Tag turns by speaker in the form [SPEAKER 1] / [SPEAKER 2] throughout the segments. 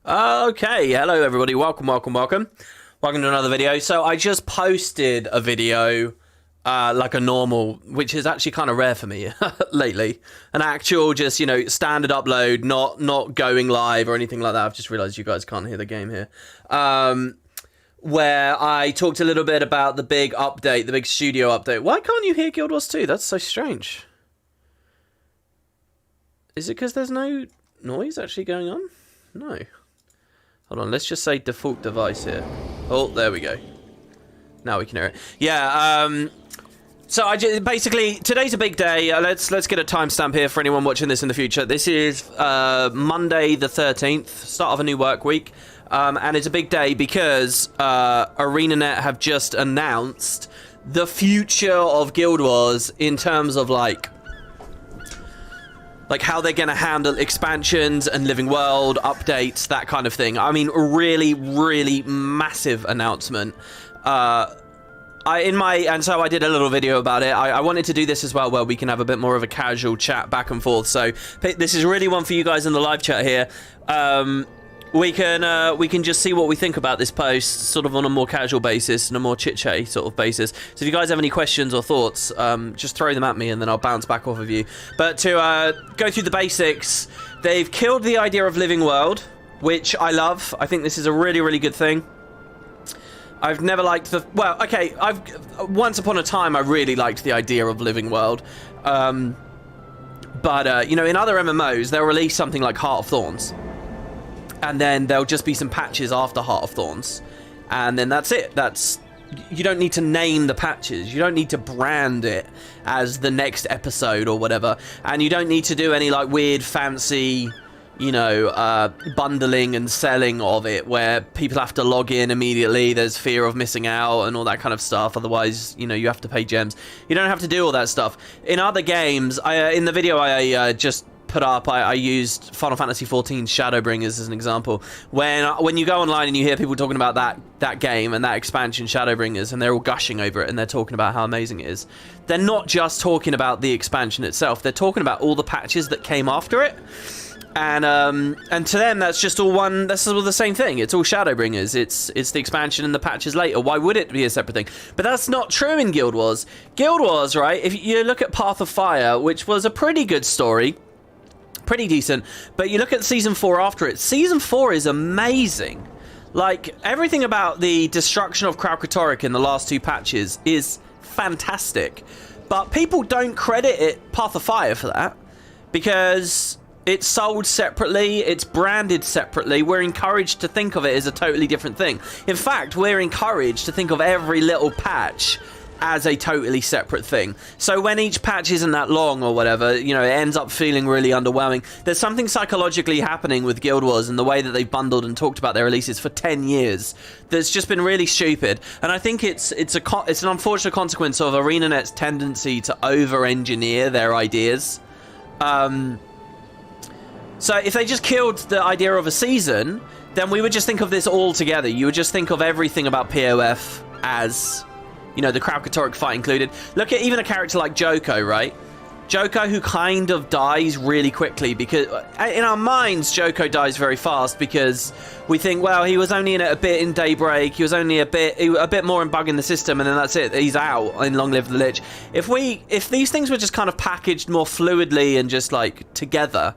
[SPEAKER 1] Okay, hello everybody, welcome to another video. So I just posted a video, like a normal, which is actually kind of rare for me lately. An actual just, standard upload, not going live or anything like that. I've just realized you guys can't hear the game here. Where I talked a little bit about the big update, the big studio update. Why can't you hear Guild Wars 2? That's so strange. Is it because there's no noise actually going on? No. Hold on, let's just say default device here. Oh, there we go. Now we can hear it. Yeah, so basically, today's a big day. Let's get a timestamp here for anyone watching this in the future. This is Monday the 13th, start of a new work week. And it's a big day because ArenaNet have just announced the future of Guild Wars in terms of like how they're going to handle expansions and living world updates, that kind of thing. I mean, really massive announcement. And so I did a little video about it. I wanted to do this as well, where we can have a bit more of a casual chat back and forth. So this is really one for you guys in the live chat here. We can just see what we think about this post, sort of on a more casual basis and a more chit-chatty sort of basis. So if you guys have any questions or thoughts, just throw them at me and then I'll bounce back off of you. But to go through the basics, they've killed the idea of living world, which I love. I think this is a really good thing. I've never liked the... Well, okay, once upon a time I really liked the idea of living world. But, in other MMOs, they'll release something like Heart of Thorns. And then there'll just be some patches after Heart of Thorns. And then that's it. You don't need to name the patches. You don't need to brand it as the next episode or whatever. And you don't need to do any like weird fancy, bundling and selling of it where people have to log in immediately. There's fear of missing out and all that kind of stuff. Otherwise, you have to pay gems. You don't have to do all that stuff. In other games, in the video I just put up, I used Final Fantasy XIV Shadowbringers as an example. When you go online and you hear people talking about that game and that expansion Shadowbringers, and they're all gushing over it and they're talking about how amazing it is, they're not just talking about the expansion itself. They're talking about all the patches that came after it. And to them, that's just all one. That's all the same thing. It's all Shadowbringers. It's the expansion and the patches later. Why would it be a separate thing? But that's not true in Guild Wars. Guild Wars, right? If you look at Path of Fire, which was a pretty good story, pretty decent, but you look at season 4 after it. Season 4 is amazing. Like, everything about the destruction of Kralkatorrik in the last 2 patches is fantastic. But people don't credit it Path of Fire for that, because it's sold separately, it's branded separately. We're encouraged to think of it as a totally different thing. In fact, we're encouraged to think of every little patch as a totally separate thing. So when each patch isn't that long or whatever, it ends up feeling really underwhelming. There's something psychologically happening with Guild Wars and the way that they've bundled and talked about their releases for 10 years that's just been really stupid. And I think it's an unfortunate consequence of ArenaNet's tendency to over-engineer their ideas. So if they just killed the idea of a season, then we would just think of this all together. You would just think of everything about POF as, the Kralkatorrik fight included. Look at even a character like Joko, right? Joko, who kind of dies really quickly, because in our minds, Joko dies very fast because we think, well, he was only in it a bit in Daybreak, he was only a bit more in bug in the system, and then that's it, he's out in Long Live the Lich. If these things were just kind of packaged more fluidly and just like together,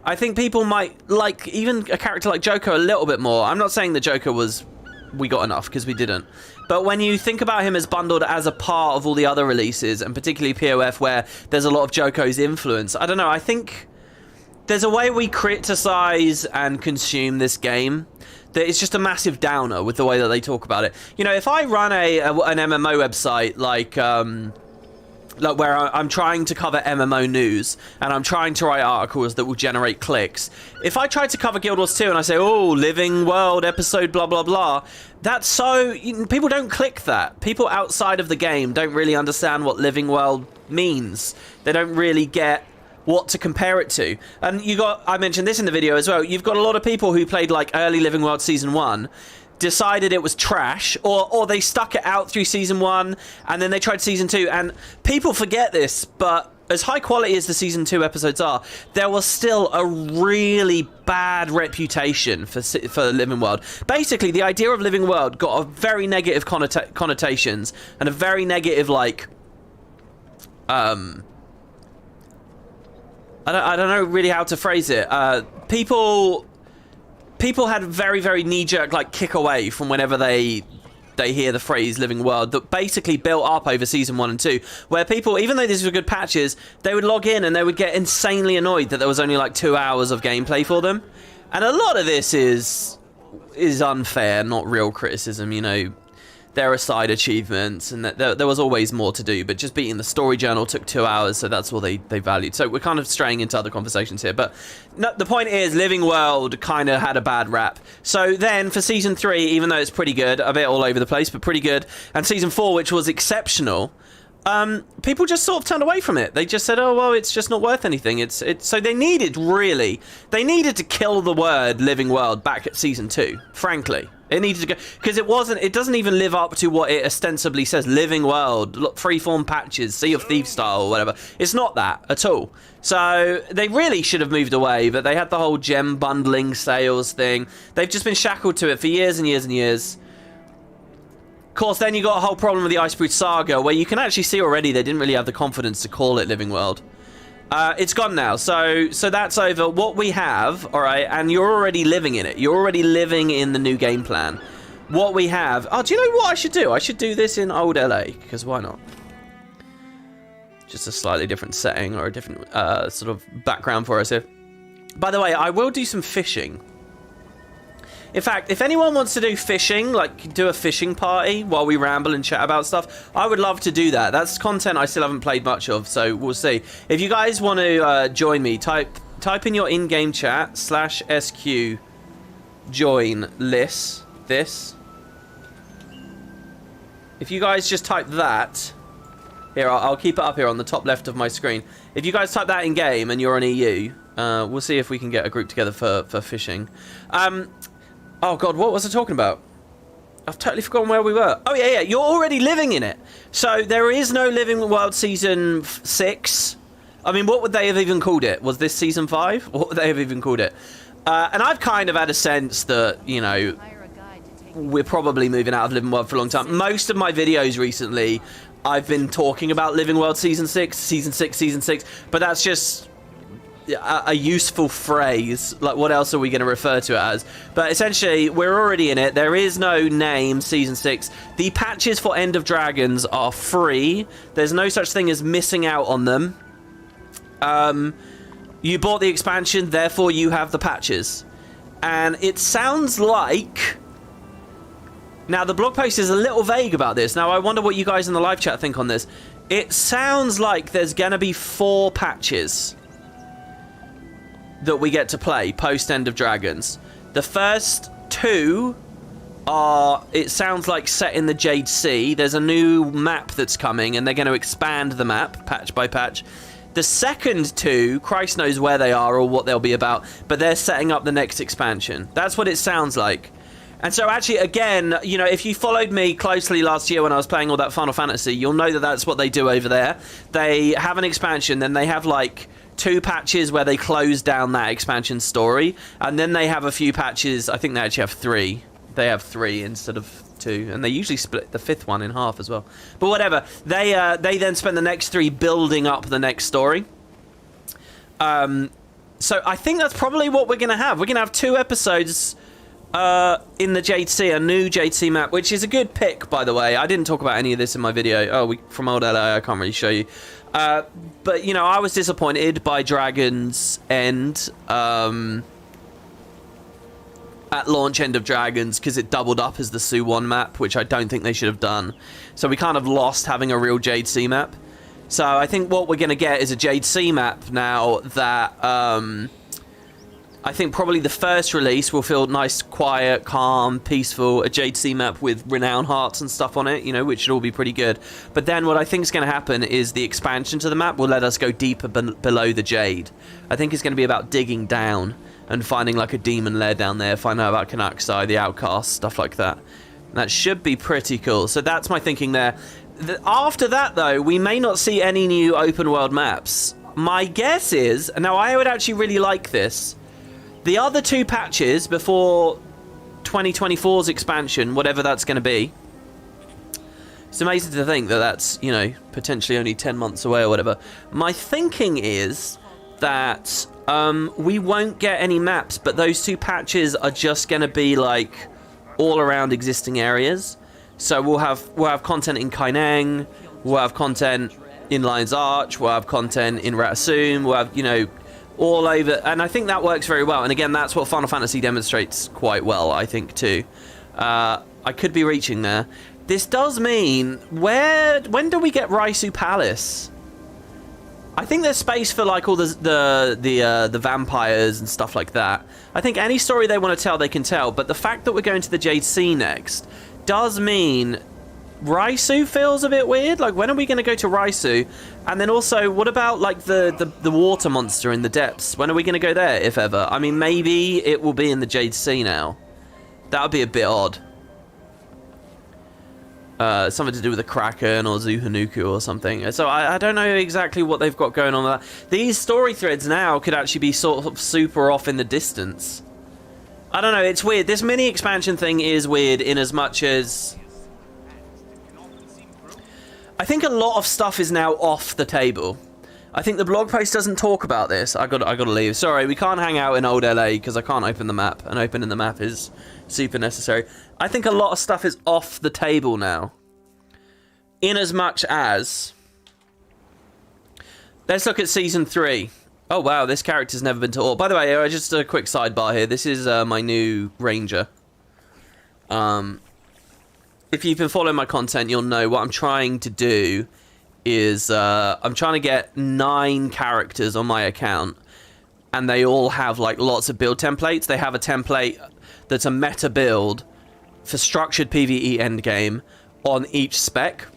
[SPEAKER 1] I think people might like even a character like Joko a little bit more. I'm not saying that Joko we got enough, because we didn't. But when you think about him as bundled as a part of all the other releases, and particularly POF, where there's a lot of Joko's influence, I don't know, I think there's a way we criticize and consume this game that it's just a massive downer with the way that they talk about it. If I run an MMO website like where I'm trying to cover MMO news and I'm trying to write articles that will generate clicks. If I try to cover Guild Wars 2 and I say, oh, Living World episode blah blah blah, that's so... people don't click that. People outside of the game don't really understand what Living World means. They don't really get what to compare it to. And I mentioned this in the video as well, you've got a lot of people who played like early Living World Season 1, decided it was trash, or they stuck it out through Season 1 and then they tried Season 2, and people forget this, but as high quality as the season 2 episodes are, there was still a really bad reputation for Living World. Basically, the idea of Living World got a very negative connotations and a very negative, like, I don't know really how to phrase it. People had very, very knee-jerk, like, kick away from whenever they hear the phrase Living World, that basically built up over season 1 and 2, where people, even though these were good patches, they would log in and they would get insanely annoyed that there was only like 2 hours of gameplay for them. And a lot of this is unfair, not real criticism, you know. There are side achievements, and there was always more to do, but just beating the story journal took 2 hours, so that's all they valued. So we're kind of straying into other conversations here, but no, the point is, Living World kind of had a bad rap. So then, for Season 3, even though it's pretty good, a bit all over the place, but pretty good, and Season 4, which was exceptional, people just sort of turned away from it. They just said, oh, well, it's just not worth anything. So they needed to kill the word Living World back at Season 2, frankly. It needed to go, because it doesn't even live up to what it ostensibly says. Living World, freeform patches, Sea of Thieves style, or whatever. It's not that at all. So they really should have moved away, but they had the whole gem bundling sales thing. They've just been shackled to it for years and years and years. Of course, then you got a whole problem with the Icebrood Saga, where you can actually see already they didn't really have the confidence to call it Living World. It's gone now, so that's over. What we have, all right, and you're already living in it. You're already living in the new game plan. What we have... Oh, do you know what I should do? I should do this in old LA, because why not? Just a slightly different setting or a different sort of background for us here. By the way, I will do some fishing. In fact, if anyone wants to do fishing, like do a fishing party while we ramble and chat about stuff, I would love to do that. That's content I still haven't played much of, so we'll see. If you guys want to join me, type in your in-game chat /SQ join this. If you guys just type that, here, I'll keep it up here on the top left of my screen. If you guys type that in game and you're on EU, we'll see if we can get a group together for fishing. Oh god, what was I talking about? I've totally forgotten where we were. Oh yeah, you're already living in it. So there is no Living World Season 6. I mean, what would they have even called it? Was this Season 5? What would they have even called it? And I've kind of had a sense that, you know, we're probably moving out of Living World for a long time. Most of my videos recently, I've been talking about Living World Season 6, Season 6, Season 6, but that's just a useful phrase. Like, what else are we going to refer to it as? But essentially, we're already in it. There is no name Season 6. The patches for End of Dragons are free. There's no such thing as missing out on them. You bought the expansion, therefore you have the patches. And it sounds like... Now, the blog post is a little vague about this. Now, I wonder what you guys in the live chat think on this. It sounds like there's going to be 4 patches that we get to play post End of Dragons. The first 2 are, it sounds like, set in the Jade Sea. There's a new map that's coming, and they're going to expand the map patch by patch. The second 2, Christ knows where they are or what they'll be about, but they're setting up the next expansion. That's what it sounds like. And so actually, again, you know, if you followed me closely last year when I was playing all that Final Fantasy, you'll know that that's what they do over there. They have an expansion, then they have like 2 patches where they close down that expansion story, and then they have a few patches. I think they actually have 3. They have 3 instead of 2, and they usually split the 5th one in half as well. But whatever, they then spend the next 3 building up the next story. So I think that's probably what we're going to have. We're going to have 2 episodes in the Jade Sea, a new Jade Sea map, which is a good pick, by the way. I didn't talk about any of this in my video. Oh, from old LA, I can't really show you. But, you know, I was disappointed by Dragon's End at launch End of Dragons, because it doubled up as the Suwon map, which I don't think they should have done. So we kind of lost having a real Jade Sea map. So I think what we're going to get is a Jade Sea map now that... I think probably the first release will feel nice, quiet, calm, peaceful, a Jade Sea map with renown hearts and stuff on it, you know, which should all be pretty good. But then what I think is going to happen is the expansion to the map will let us go deeper below the Jade. I think it's going to be about digging down and finding like a demon lair down there, find out about Kanaksai, the Outcast, stuff like that. And that should be pretty cool. So that's my thinking there. After that, though, we may not see any new open world maps. My guess is, now I would actually really like this, the other 2 patches before 2024's expansion, whatever that's going to be. It's amazing to think that that's, you know, potentially only 10 months away or whatever. My thinking is that we won't get any maps, but those 2 patches are just going to be like all around existing areas. So we'll have content in Kaineng, we'll have content in Lion's Arch, we'll have content in Ratasum, we'll have, you know, all over, and I think that works very well. And again, that's what Final Fantasy demonstrates quite well, I think, too. I could be reaching there. This does mean, when do we get Raisu Palace? I think there's space for like all the vampires and stuff like that. I think any story they want to tell, they can tell. But the fact that we're going to the Jade Sea next does mean Raisu feels a bit weird. Like, when are we going to go to Raisu? And then also, what about like the water monster in the depths? When are we going to go there, if ever? I mean, maybe it will be in the Jade Sea now. That would be a bit odd. Something to do with the Kraken or Zuhanuku or something. So I don't know exactly what they've got going on with that. These story threads now could actually be sort of super off in the distance. I don't know, it's weird. This mini expansion thing is weird in as much as I think a lot of stuff is now off the table. I think the blog post doesn't talk about this. I gotta leave. Sorry, we can't hang out in old LA because I can't open the map, and opening the map is super necessary. I think a lot of stuff is off the table now. In as much as, let's look at Season 3. Oh wow, this character's never been to Ore. By the way, just a quick sidebar here. This is my new ranger. If you've been following my content, you'll know what I'm trying to do is I'm trying to get 9 characters on my account, and they all have like lots of build templates. They have a template that's a meta build for structured PvE endgame on each spec,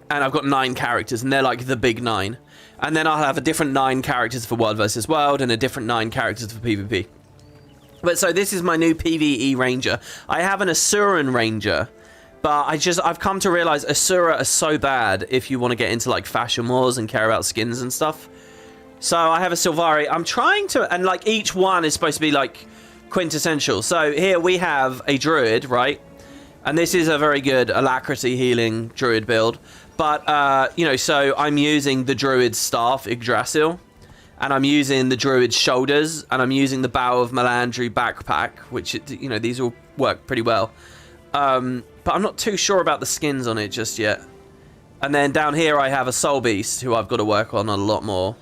[SPEAKER 1] and I've got 9 characters, and they're like the big 9. And then I'll have a different 9 characters for World versus World and a different 9 characters for PvP. But so this is my new PvE ranger. I have an Asuran ranger, but I've come to realize Asura are so bad if you want to get into like fashion wars and care about skins and stuff. So I have a Sylvari. I'm trying to, and like each one is supposed to be like quintessential. So here we have a druid, right? And this is a very good alacrity healing druid build. But, you know, so I'm using the druid's staff, Yggdrasil, and I'm using the druid's shoulders, and I'm using the Bow of Melandri backpack, which, you know, these all work pretty well. But I'm not too sure about the skins on it just yet. And then down here I have a Soul Beast, who I've got to work on a lot more.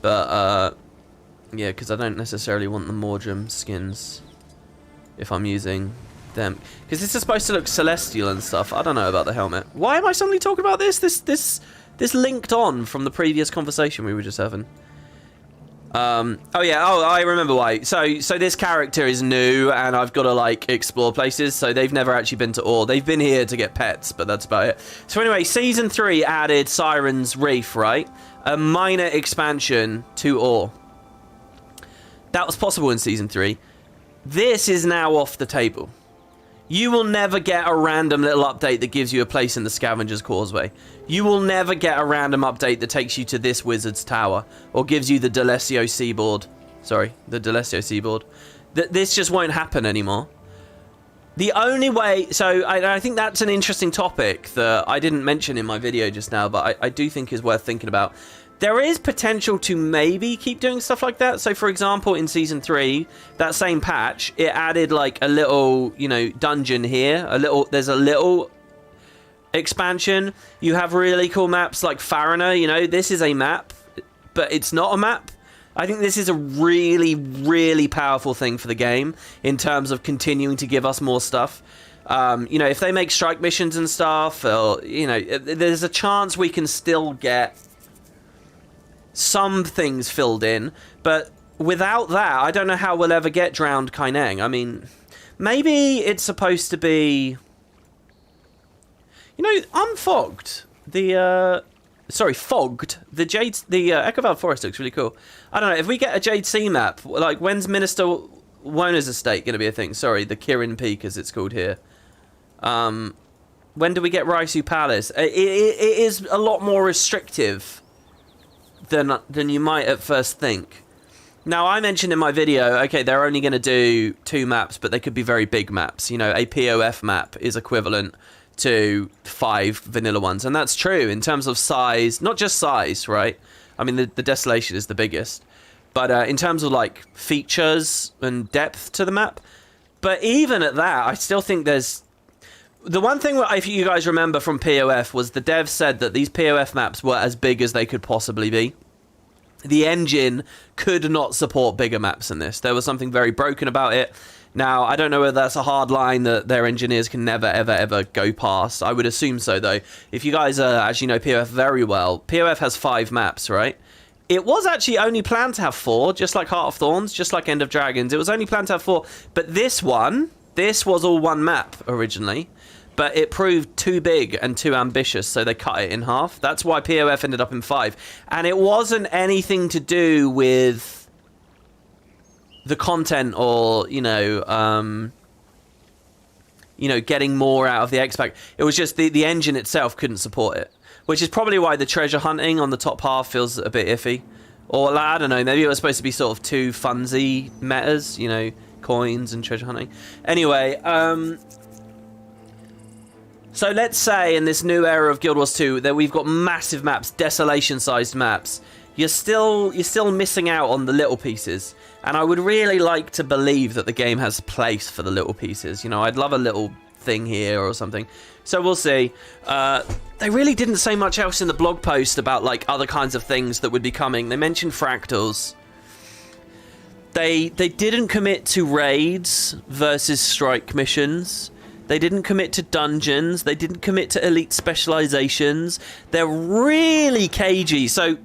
[SPEAKER 1] But, yeah, because I don't necessarily want the Mordrum skins if I'm using them, because this is supposed to look celestial and stuff. I don't know about the helmet. Why am I suddenly talking about this? This linked on from the previous conversation we were just having. Oh yeah, oh, I remember why. So this character is new, and I've got to like explore places. So they've never actually been to Ore. They've been here to get pets, but that's about it. So anyway, Season 3 added Siren's Reef, right? A minor expansion to Ore. That was possible in Season 3. This is now off the table. You will never get a random little update that gives you a place in the Scavenger's Causeway. You will never get a random update that takes you to this wizard's tower, or gives you the Delesio Seaboard. Sorry, the Delesio Seaboard. This just won't happen anymore. The only way... So, I think that's an interesting topic that I didn't mention in my video just now, but I do think is worth thinking about. There is potential to maybe keep doing stuff like that. So, for example, in Season 3, that same patch, it added, like, a little, you know, dungeon here. There's a little expansion. You have really cool maps like Farina, you know. This is a map, but it's not a map. I think this is a really, really powerful thing for the game in terms of continuing to give us more stuff. You know, if they make strike missions and stuff, or, you know, there's a chance we can still get some things filled in, but without that, I don't know how we'll ever get Drowned Kaineng. I mean, maybe it's supposed to be, you know, unfogged. Fogged. The Echovale Forest looks really cool. I don't know, if we get a Jade Sea map, like, when's Minister Wona's estate going to be a thing? Sorry, the Kirin Peak, as it's called here. When do we get Raisu Palace? It is a lot more restrictive than you might at first think. Now, I mentioned in my video, okay, they're only going to do 2 maps, but they could be very big maps. You know, a POF map is equivalent to 5 vanilla ones. And that's true in terms of size, not just size, right? I mean, the Desolation is the biggest. But in terms of, like, features and depth to the map. But even at that, I still think there's... The one thing, if you guys remember from POF, was the devs said that these POF maps were as big as they could possibly be. The engine could not support bigger maps than this. There was something very broken about it. Now, I don't know whether that's a hard line that their engineers can never, ever, ever go past. I would assume so, though. If you guys, as you know POF very well, POF has 5 maps, right? It was actually only planned to have 4, just like Heart of Thorns, just like End of Dragons. It was only planned to have 4. But this was all 1 map originally. But it proved too big and too ambitious, so they cut it in half. That's why POF ended up in 5. And it wasn't anything to do with the content or, getting more out of the X-Pack. It was just the engine itself couldn't support it. Which is probably why the treasure hunting on the top half feels a bit iffy. Or, I don't know, maybe it was supposed to be sort of 2 funsy metas, coins and treasure hunting. Anyway, so let's say in this new era of Guild Wars 2 that we've got massive maps, desolation-sized maps. You're still missing out on the little pieces. And I would really like to believe that the game has place for the little pieces. I'd love a little thing here or something. So we'll see. They really didn't say much else in the blog post about like other kinds of things that would be coming. They mentioned fractals. They didn't commit to raids versus strike missions. They didn't commit to dungeons. They didn't commit to elite specializations. They're really cagey. So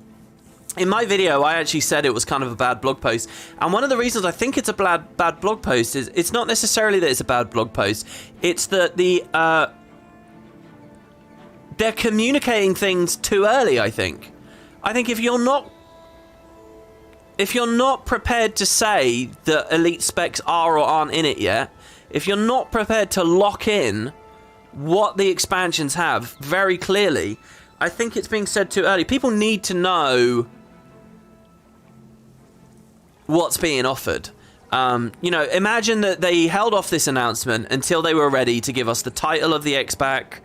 [SPEAKER 1] in my video, I actually said it was kind of a bad blog post. And one of the reasons I think it's a bad blog post is it's not necessarily that it's a bad blog post. It's that they're communicating things too early, I think. I think if you're not prepared to say that elite specs are or aren't in it yet, if you're not prepared to lock in what the expansions have very clearly, I think it's being said too early. People need to know what's being offered. Imagine that they held off this announcement until they were ready to give us the title of the X-Pack,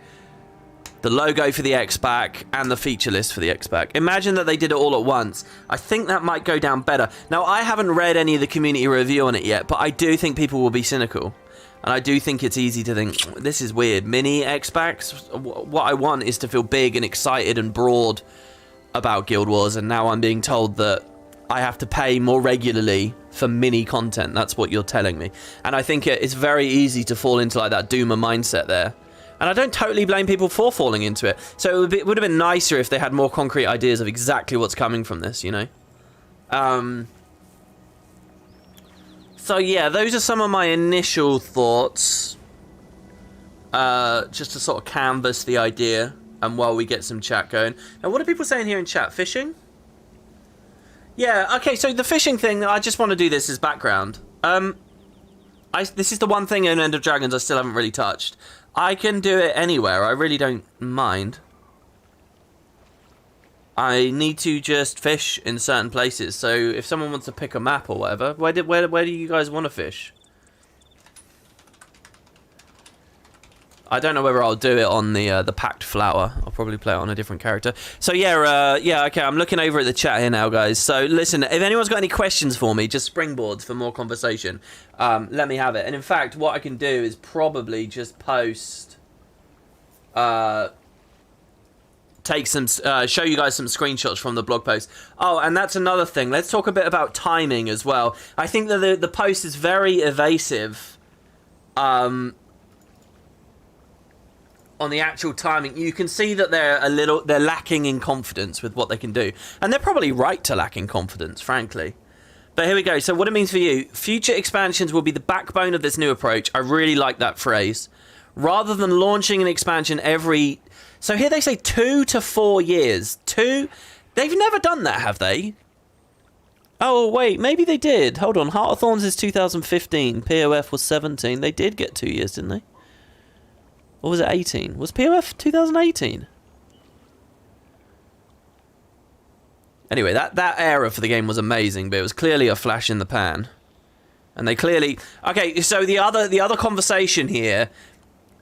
[SPEAKER 1] the logo for the X-Pack, and the feature list for the X-Pack. Imagine that they did it all at once. I think that might go down better. Now, I haven't read any of the community review on it yet, but I do think people will be cynical. And I do think it's easy to think, this is weird. Mini X-Packs? What I want is to feel big and excited and broad about Guild Wars, and now I'm being told that I have to pay more regularly for mini content. That's what you're telling me. And I think it's very easy to fall into like that doomer mindset there. And I don't totally blame people for falling into it. So it would have been nicer if they had more concrete ideas of exactly what's coming from this, So yeah, those are some of my initial thoughts. Just to sort of canvass the idea and while we get some chat going. Now, what are people saying here in chat? Fishing? Yeah, okay, so the fishing thing, I just want to do this as background. This is the one thing in End of Dragons I still haven't really touched. I can do it anywhere, I really don't mind. I need to just fish in certain places, so if someone wants to pick a map or whatever, where do you guys want to fish? I don't know whether I'll do it on the Packed Flower. I'll probably play it on a different character. So yeah, okay, I'm looking over at the chat here now, guys. So listen, if anyone's got any questions for me, just springboards for more conversation, let me have it. And in fact, what I can do is probably just post, show you guys some screenshots from the blog post. Oh, and that's another thing. Let's talk a bit about timing as well. I think that the post is very evasive. On the actual timing, you can see that they're lacking in confidence with what they can do. And they're probably right to lack in confidence, frankly. But here we go. So what it means for you, future expansions will be the backbone of this new approach. I really like that phrase. Rather than launching an expansion every... So here they say 2 to 4 years. They've never done that, have they? Oh, wait, maybe they did. Hold on. Heart of Thorns is 2015. POF was 17. They did get 2 years, didn't they? Or was it 18? Was POF 2018? Anyway, that era for the game was amazing, but it was clearly a flash in the pan. And they clearly... Okay, so the other conversation here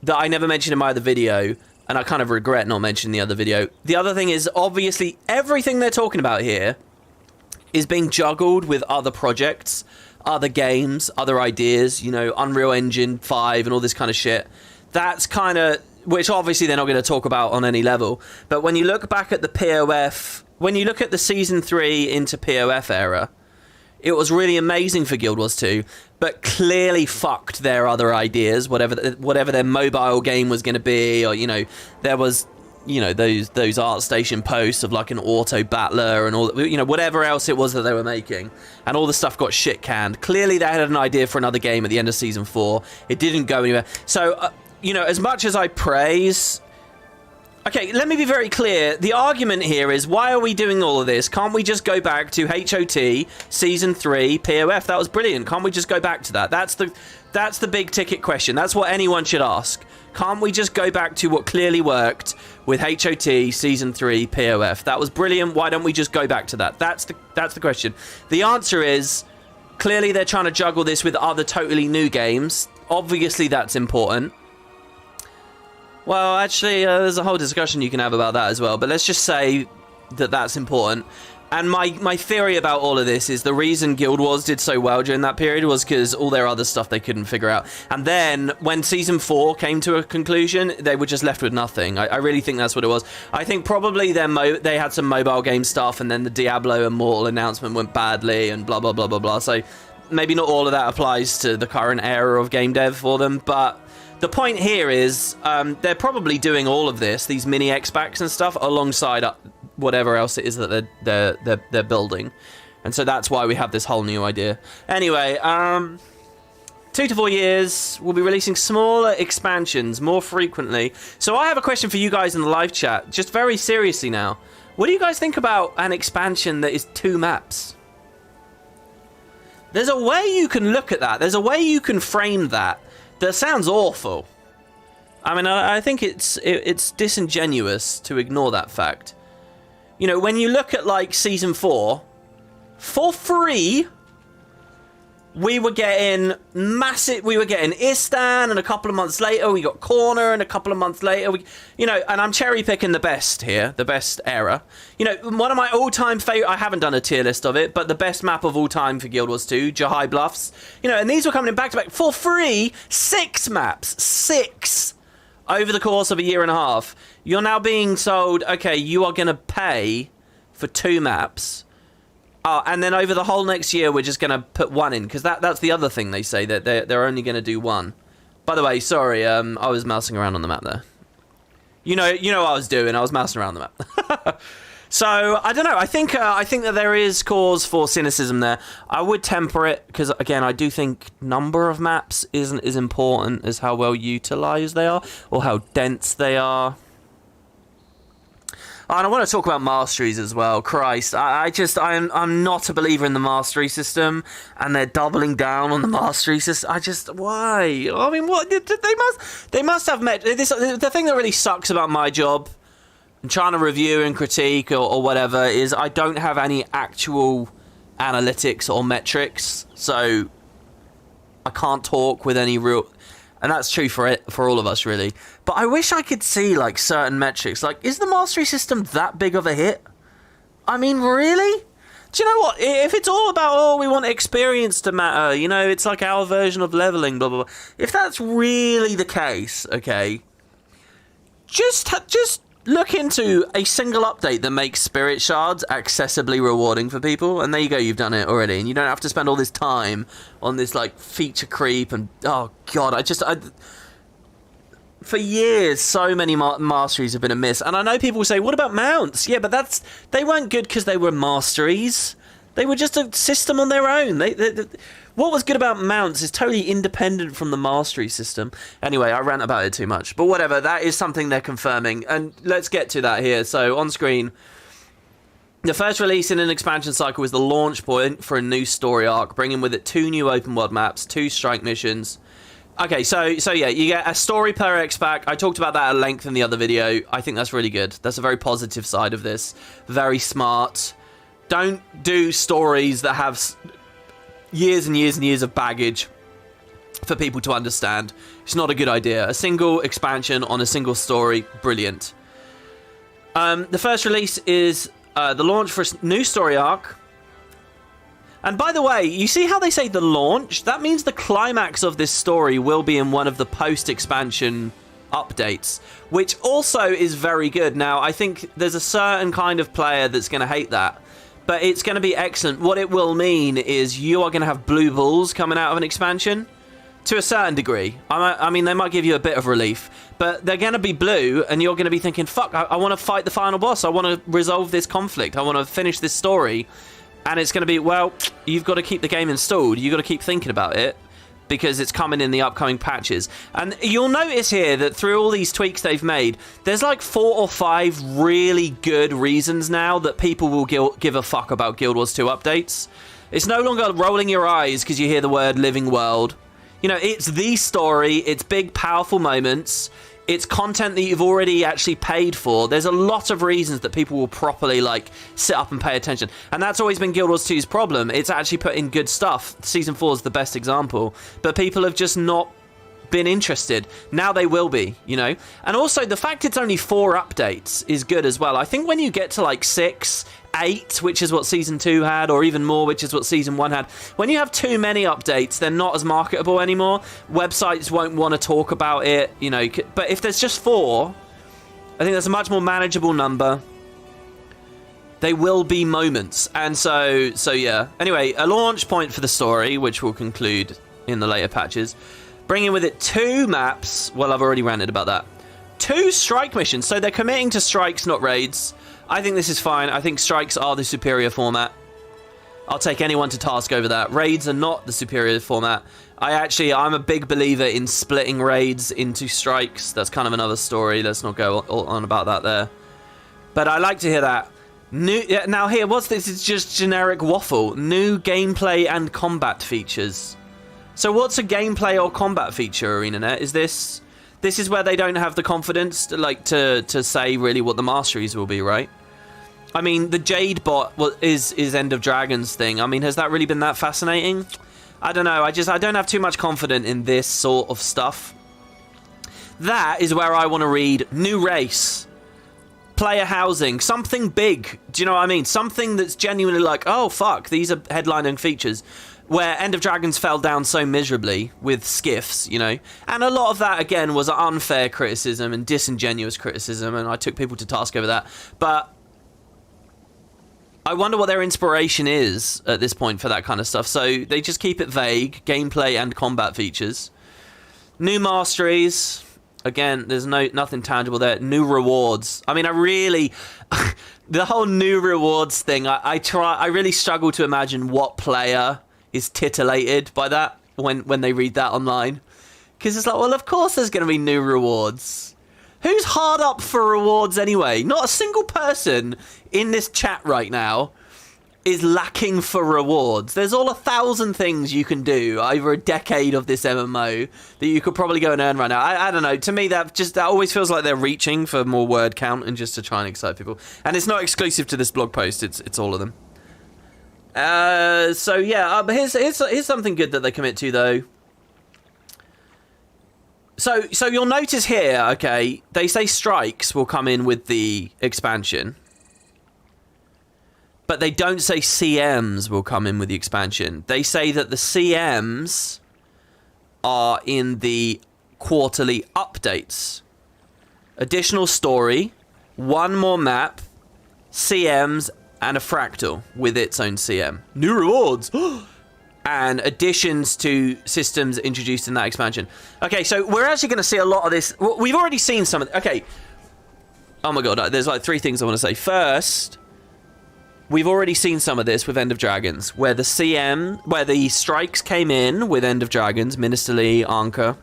[SPEAKER 1] that I never mentioned in my other video, and I kind of regret not mentioning the other video. The other thing is, obviously, everything they're talking about here is being juggled with other projects, other games, other ideas, you know, Unreal Engine 5 and all this kind of shit. That's kind of... Which obviously they're not going to talk about on any level. But when you look back at the POF... When you look at the Season 3 into POF era... It was really amazing for Guild Wars 2, but clearly fucked their other ideas, whatever their mobile game was going to be, or, you know, there was, you know, those ArtStation posts of like an auto battler and all, you know, whatever else it was that they were making, and all the stuff got shit canned. Clearly they had an idea for another game at the end of Season 4. It didn't go anywhere. So, you know, as much as I praise... Okay, let me be very clear. The argument here is, why are we doing all of this? Can't we just go back to HOT, Season 3, POF? That was brilliant. Can't we just go back to that? That's the big ticket question. That's what anyone should ask. Can't we just go back to what clearly worked with HOT, Season 3, POF? That was brilliant. Why don't we just go back to that? That's the question. The answer is, clearly they're trying to juggle this with other totally new games. Obviously that's important. Well, actually, there's a whole discussion you can have about that as well, but let's just say that that's important. And my theory about all of this is the reason Guild Wars did so well during that period was because all their other stuff they couldn't figure out. And then, when Season 4 came to a conclusion, they were just left with nothing. I really think that's what it was. I think probably they had some mobile game stuff, and then the Diablo Immortal announcement went badly, and blah, blah, blah, blah, blah. So, maybe not all of that applies to the current era of game dev for them, but... The point here is they're probably doing all of this, these mini X-Packs and stuff, alongside whatever else it is that they're building. And so that's why we have this whole new idea. Anyway, 2 to 4 years, we'll be releasing smaller expansions more frequently. So I have a question for you guys in the live chat, just very seriously now. What do you guys think about an expansion that is 2 maps? There's a way you can look at that. There's a way you can frame that. That sounds awful. I mean, I think it's disingenuous to ignore that fact. You know, when you look at, like, Season 4, for free, we were getting Istan, and a couple of months later we got Corner, and a couple of months later you know, and I'm cherry picking the best here, the best era. You know, one of my all-time favorite, I haven't done a tier list of it, but the best map of all time for Guild Wars 2, Jahai Bluffs. You know, and these were coming in back to back for free, 6 maps, 6 over the course of a year and a half. You're now being sold, okay, you are going to pay for 2 maps. And then over the whole next year, we're just going to put 1 in, because that's the other thing they say, that they're only going to do 1. By the way, sorry, I was mousing around on the map there. You know what I was doing. I was mousing around the map. So I don't know. I think that there is cause for cynicism there. I would temper it, because again, I do think number of maps isn't as important as how well utilized they are or how dense they are. Oh, and I want to talk about masteries as well. Christ, I'm not a believer in the mastery system, and they're doubling down on the mastery system. Why? I mean, what? They must have met this. The thing that really sucks about my job, and trying to review and critique or whatever, is I don't have any actual analytics or metrics, so I can't talk with any real. And that's true for all of us, really. But I wish I could see, like, certain metrics. Like, is the mastery system that big of a hit? I mean, really? Do you know what? If it's all about, oh, we want experience to matter, you know, it's like our version of leveling, blah, blah, blah. If that's really the case, okay, just look into a single update that makes spirit shards accessibly rewarding for people, and there you go, you've done it already, and you don't have to spend all this time on this, like, feature creep, and, oh, God, for years, so many masteries have been a miss, and I know people say, what about mounts? Yeah, but they weren't good because they were masteries. They were just a system on their own. What was good about mounts is totally independent from the mastery system. Anyway, I rant about it too much. But whatever, that is something they're confirming. And let's get to that here. So, on screen, the first release in an expansion cycle is the launch point for a new story arc, bringing with it 2 new open world maps, 2 strike missions, Okay, so yeah, you get a story per X pack. I talked about that at length in the other video. I think that's really good. That's a very positive side of this. Very smart. Don't do stories that have years and years and years of baggage for people to understand. It's not a good idea. A single expansion on a single story, brilliant. The first release is the launch for a new story arc. And by the way, you see how they say the launch? That means the climax of this story will be in one of the post-expansion updates, which also is very good. Now, I think there's a certain kind of player that's going to hate that, but it's going to be excellent. What it will mean is you are going to have blue balls coming out of an expansion to a certain degree. I mean, they might give you a bit of relief, but they're going to be blue, and you're going to be thinking, fuck, I want to fight the final boss. I want to resolve this conflict. I want to finish this story. And it's going to be, well, you've got to keep the game installed. You've got to keep thinking about it because it's coming in the upcoming patches. And you'll notice here that through all these tweaks they've made, there's like 4 or 5 really good reasons now that people will give a fuck about Guild Wars 2 updates. It's no longer rolling your eyes because you hear the word living world. You know, it's the story. It's big, powerful moments. It's content that you've already actually paid for. There's a lot of reasons that people will properly, like, sit up and pay attention. And that's always been Guild Wars 2's problem. It's actually put in good stuff. Season 4 is the best example. But people have just not been interested. Now they will be, you know? And also, the fact it's only 4 updates is good as well. I think when you get to, like, 6, 8, which is what Season 2 had, or even more, which is what Season 1 had, when you have too many updates, they're not as marketable anymore. Websites won't want to talk about it, you know. But if there's just 4, I think that's a much more manageable number. They will be moments. And so yeah. Anyway, a launch point for the story, which will conclude in the later patches. Bringing with it 2 maps. Well, I've already ranted about that. 2 strike missions. So they're committing to strikes, not raids. I think this is fine. I think strikes are the superior format. I'll take anyone to task over that. Raids are not the superior format. I'm a big believer in splitting raids into strikes. That's kind of another story. Let's not go on about that there. But I like to hear that. Now here, what's this? It's just generic waffle. New gameplay and combat features. So what's a gameplay or combat feature, ArenaNet? Is this is where they don't have the confidence to say really what the masteries will be, right? I mean, the Jade bot is End of Dragons thing. I mean, has that really been that fascinating? I don't know. I don't have too much confidence in this sort of stuff. That is where I want to read new race, player housing, something big. Do you know what I mean? Something that's genuinely like, oh fuck, these are headlining features. Where End of Dragons fell down so miserably with skiffs, you know. And a lot of that, again, was unfair criticism and disingenuous criticism, and I took people to task over that. But I wonder what their inspiration is at this point for that kind of stuff. So they just keep it vague, gameplay and combat features. New masteries. Again, there's nothing tangible there. New rewards. I mean, I really... the whole new rewards thing, I really struggle to imagine what player is titillated by that when they read that online. Because it's like, well, of course there's going to be new rewards. Who's hard up for rewards anyway? Not a single person in this chat right now is lacking for rewards. There's all 1,000 things you can do over a decade of this MMO that you could probably go and earn right now. I don't know. To me, that always feels like they're reaching for more word count and just to try and excite people. And it's not exclusive to this blog post. It's all of them. So yeah, but here's something good that they commit to though. So you'll notice here, okay, they say strikes will come in with the expansion, but they don't say CMs will come in with the expansion. They say that the CMs are in the quarterly updates. Additional story, 1 more map, CMs, and a fractal with its own CM. New rewards! And additions to systems introduced in that expansion. Okay, so we're actually going to see a lot of this. We've already seen some of it. Okay. Oh my god, there's like 3 things I want to say. First, we've already seen some of this with End of Dragons, where the strikes came in with End of Dragons, Ministerly, Anka,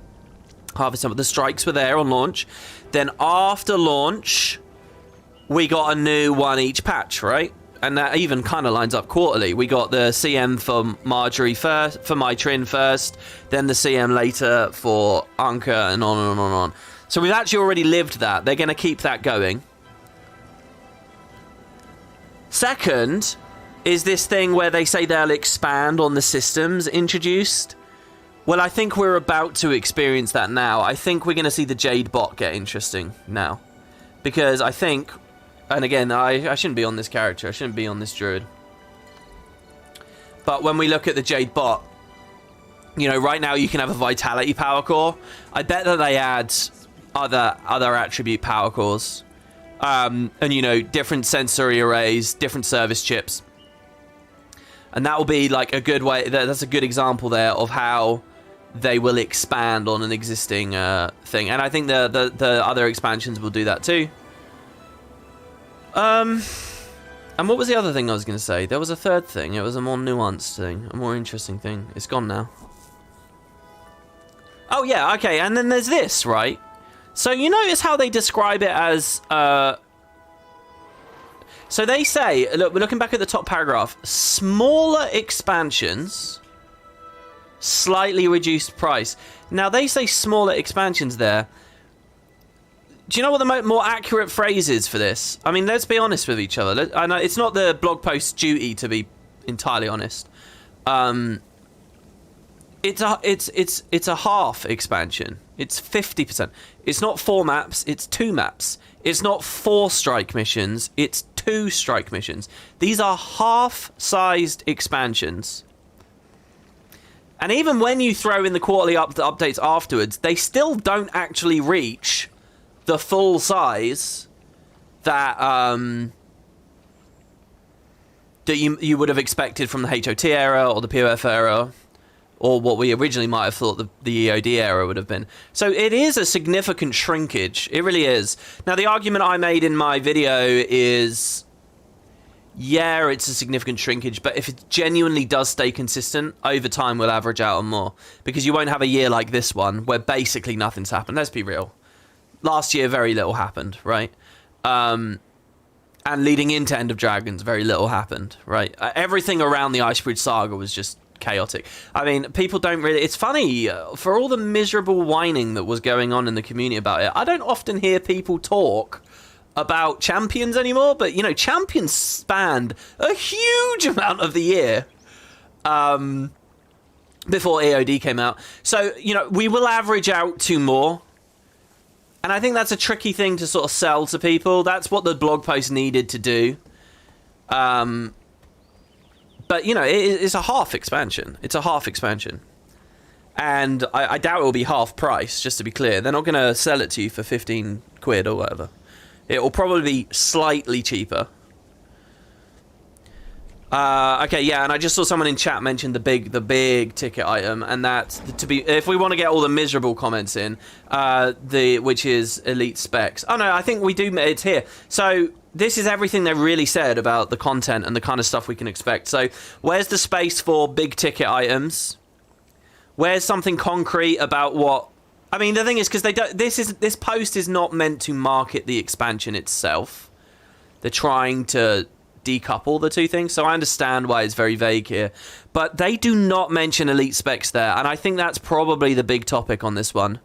[SPEAKER 1] Harvest Summer. The strikes were there on launch. Then after launch, we got a new one each patch, right? and that even kind of lines up quarterly. We got the CM for Marjorie first, for Mytrin first, then the CM later for Anka, and on and on and on. So we've actually already lived that. They're going to keep that going. Second is this thing where they say they'll expand on the systems introduced. Well, I think we're about to experience that now. I think we're going to see the Jade bot get interesting now. Because I think, and again, I shouldn't be on this character. I shouldn't be on this druid. But when we look at the Jade bot, you know, right now you can have a Vitality power core. I bet that they add other attribute power cores. And, you know, different sensory arrays, different service chips. And that will be like a good way, that's a good example there of how they will expand on an existing thing. And I think the other expansions will do that too. And what was the other thing I was going to say? There was a third thing. It was a more nuanced thing, a more interesting thing. It's gone now. Oh yeah, okay. And then there's this, right? So you notice how they describe it as... So they say, look, we're looking back at the top paragraph, smaller expansions... slightly reduced price. Now, they say smaller expansions there. Do you know what the more accurate phrase is for this? I mean, let's be honest with each other. I know it's not the blog post's duty to be entirely honest. It's a half expansion. It's 50%. It's not 4 maps, it's 2 maps. It's not 4 strike missions, it's 2 strike missions. These are half-sized expansions. And even when you throw in the quarterly updates afterwards, they still don't actually reach the full size that that you would have expected from the HOT era or the POF era, or what we originally might have thought the EOD era would have been. So it is a significant shrinkage. It really is. Now, the argument I made in my video is... yeah, it's a significant shrinkage, but if it genuinely does stay consistent, over time we'll average out on more. Because you won't have a year like this one, where basically nothing's happened. Let's be real. Last year, very little happened, right? And leading into End of Dragons, very little happened, right? Everything around the Icebridge Saga was just chaotic. I mean, people don't really... It's funny, for all the miserable whining that was going on in the community about it, I don't often hear people talk about champions anymore, but you know, champions spanned a huge amount of the year before EOD came out. So, you know, we will average out to more, and I think that's a tricky thing to sort of sell to people. That's what the blog post needed to do. But you know, it's a half expansion. It's a half expansion, and I doubt it will be half price, just to be clear. They're not going to sell it to you for 15 quid or whatever. It will probably be slightly cheaper. Okay, yeah, and I just saw someone in chat mention the big ticket item, and that if we want to get all the miserable comments in, which is elite specs. Oh no, I think we do. It's here. So this is everything they really said about the content and the kind of stuff we can expect. So where's the space for big ticket items? Where's something concrete about what? I mean, the thing is, because they don't. This post is not meant to market the expansion itself. They're trying to decouple the two things, so I understand why it's very vague here. But they do not mention elite specs there, and I think that's probably the big topic on this one.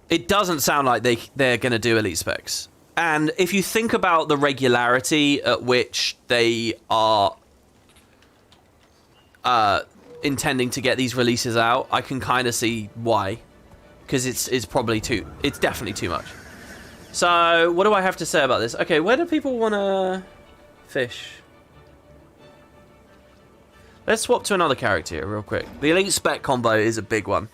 [SPEAKER 1] It doesn't sound like they're going to do elite specs. And if you think about the regularity at which they are intending to get these releases out, I can kind of see why. Because it's definitely too much. So, what do I have to say about this? Okay, where do people want to fish? Let's swap to another character here real quick. The elite spec combo is a big one.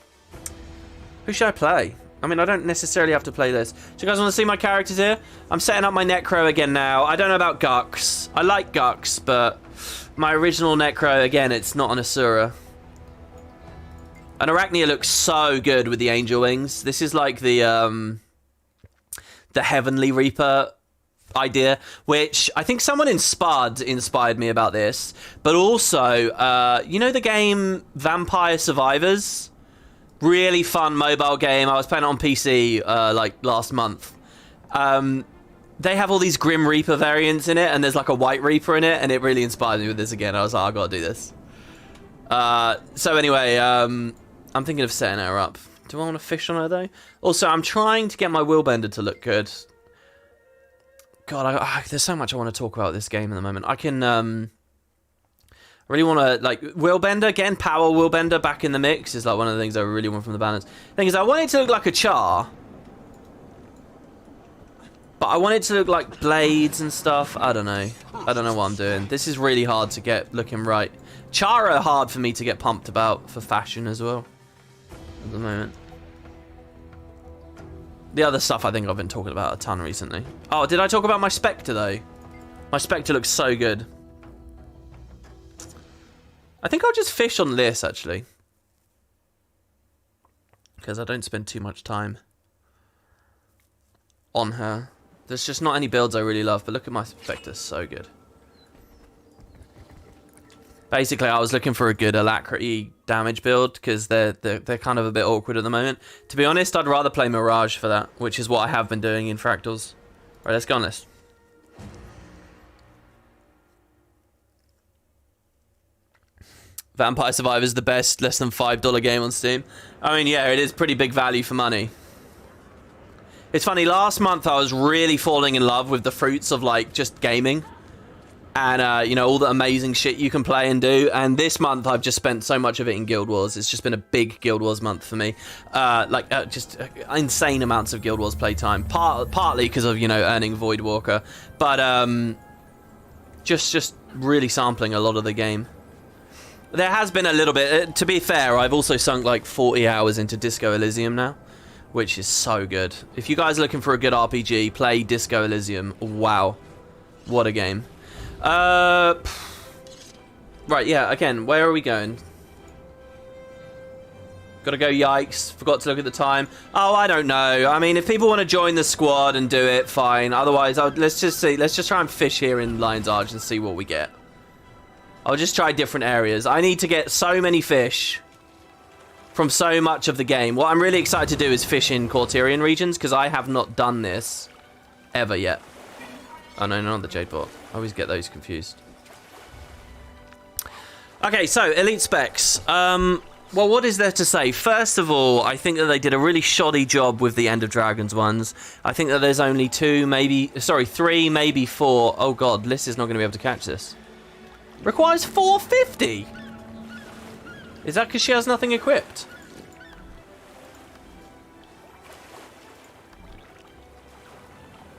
[SPEAKER 1] Who should I play? I mean, I don't necessarily have to play this. Do you guys want to see my characters here? I'm setting up my Necro again now. I don't know about Gux. I like Gux, but my original Necro, again, it's not an Asura. And Arachnia looks so good with the angel wings. This is like the Heavenly Reaper idea, which I think someone in Spud inspired me about this. But also, you know the game Vampire Survivors? Really fun mobile game. I was playing it on PC like last month. They have all these Grim Reaper variants in it, and there's like a White Reaper in it, and it really inspired me with this again. I was like, I gotta do this. So anyway, I'm thinking of setting her up. Do I want to fish on her though? Also, I'm trying to get my wheelbender to look good. God, there's so much I want to talk about this game at the moment. I can, I really want to, like, wheelbender again, power wheelbender back in the mix is like one of the things I really want from the balance. Thing is, I want it to look like a char. But I want it to look like blades and stuff. I don't know. I don't know what I'm doing. This is really hard to get looking right. Char are hard for me to get pumped about for fashion as well. At the moment. The other stuff I think I've been talking about a ton recently. Oh, did I talk about my Spectre though? My Spectre looks so good. I think I'll just fish on Liss actually. Because I don't spend too much time on her. There's just not any builds I really love, but look at my Spectre, so good. Basically, I was looking for a good alacrity damage build, because they're kind of a bit awkward at the moment. To be honest, I'd rather play Mirage for that, which is what I have been doing in Fractals. Right, let's go on this. Vampire Survivor's the best, less than $5 game on Steam. I mean, yeah, it is pretty big value for money. It's funny, last month I was really falling in love with the fruits of, like, just gaming. And, you know, all the amazing shit you can play and do. And this month I've just spent so much of it in Guild Wars. It's just been a big Guild Wars month for me. Just insane amounts of Guild Wars playtime. Partly because of, you know, earning Voidwalker. But, just really sampling a lot of the game. There has been a little bit, to be fair, I've also sunk like 40 hours into Disco Elysium now. Which is so good. If you guys are looking for a good RPG, play Disco Elysium. Wow. What a game. Right, yeah, again, where are we going? Gotta go, yikes. Forgot to look at the time. Oh, I don't know. I mean, if people want to join the squad and do it, fine. Otherwise, let's just see. Let's just try and fish here in Lion's Arch and see what we get. I'll just try different areas. I need to get so many fish from so much of the game. What I'm really excited to do is fish in Cortirian regions, because I have not done this ever yet. Oh no, not the Jade Bot. I always get those confused. Okay, so elite specs. Well, what is there to say? First of all, I think that they did a really shoddy job with the End of Dragons ones. I think that there's only three, maybe four. Oh god, Liss is not going to be able to catch this. Requires 450. Is that because she has nothing equipped?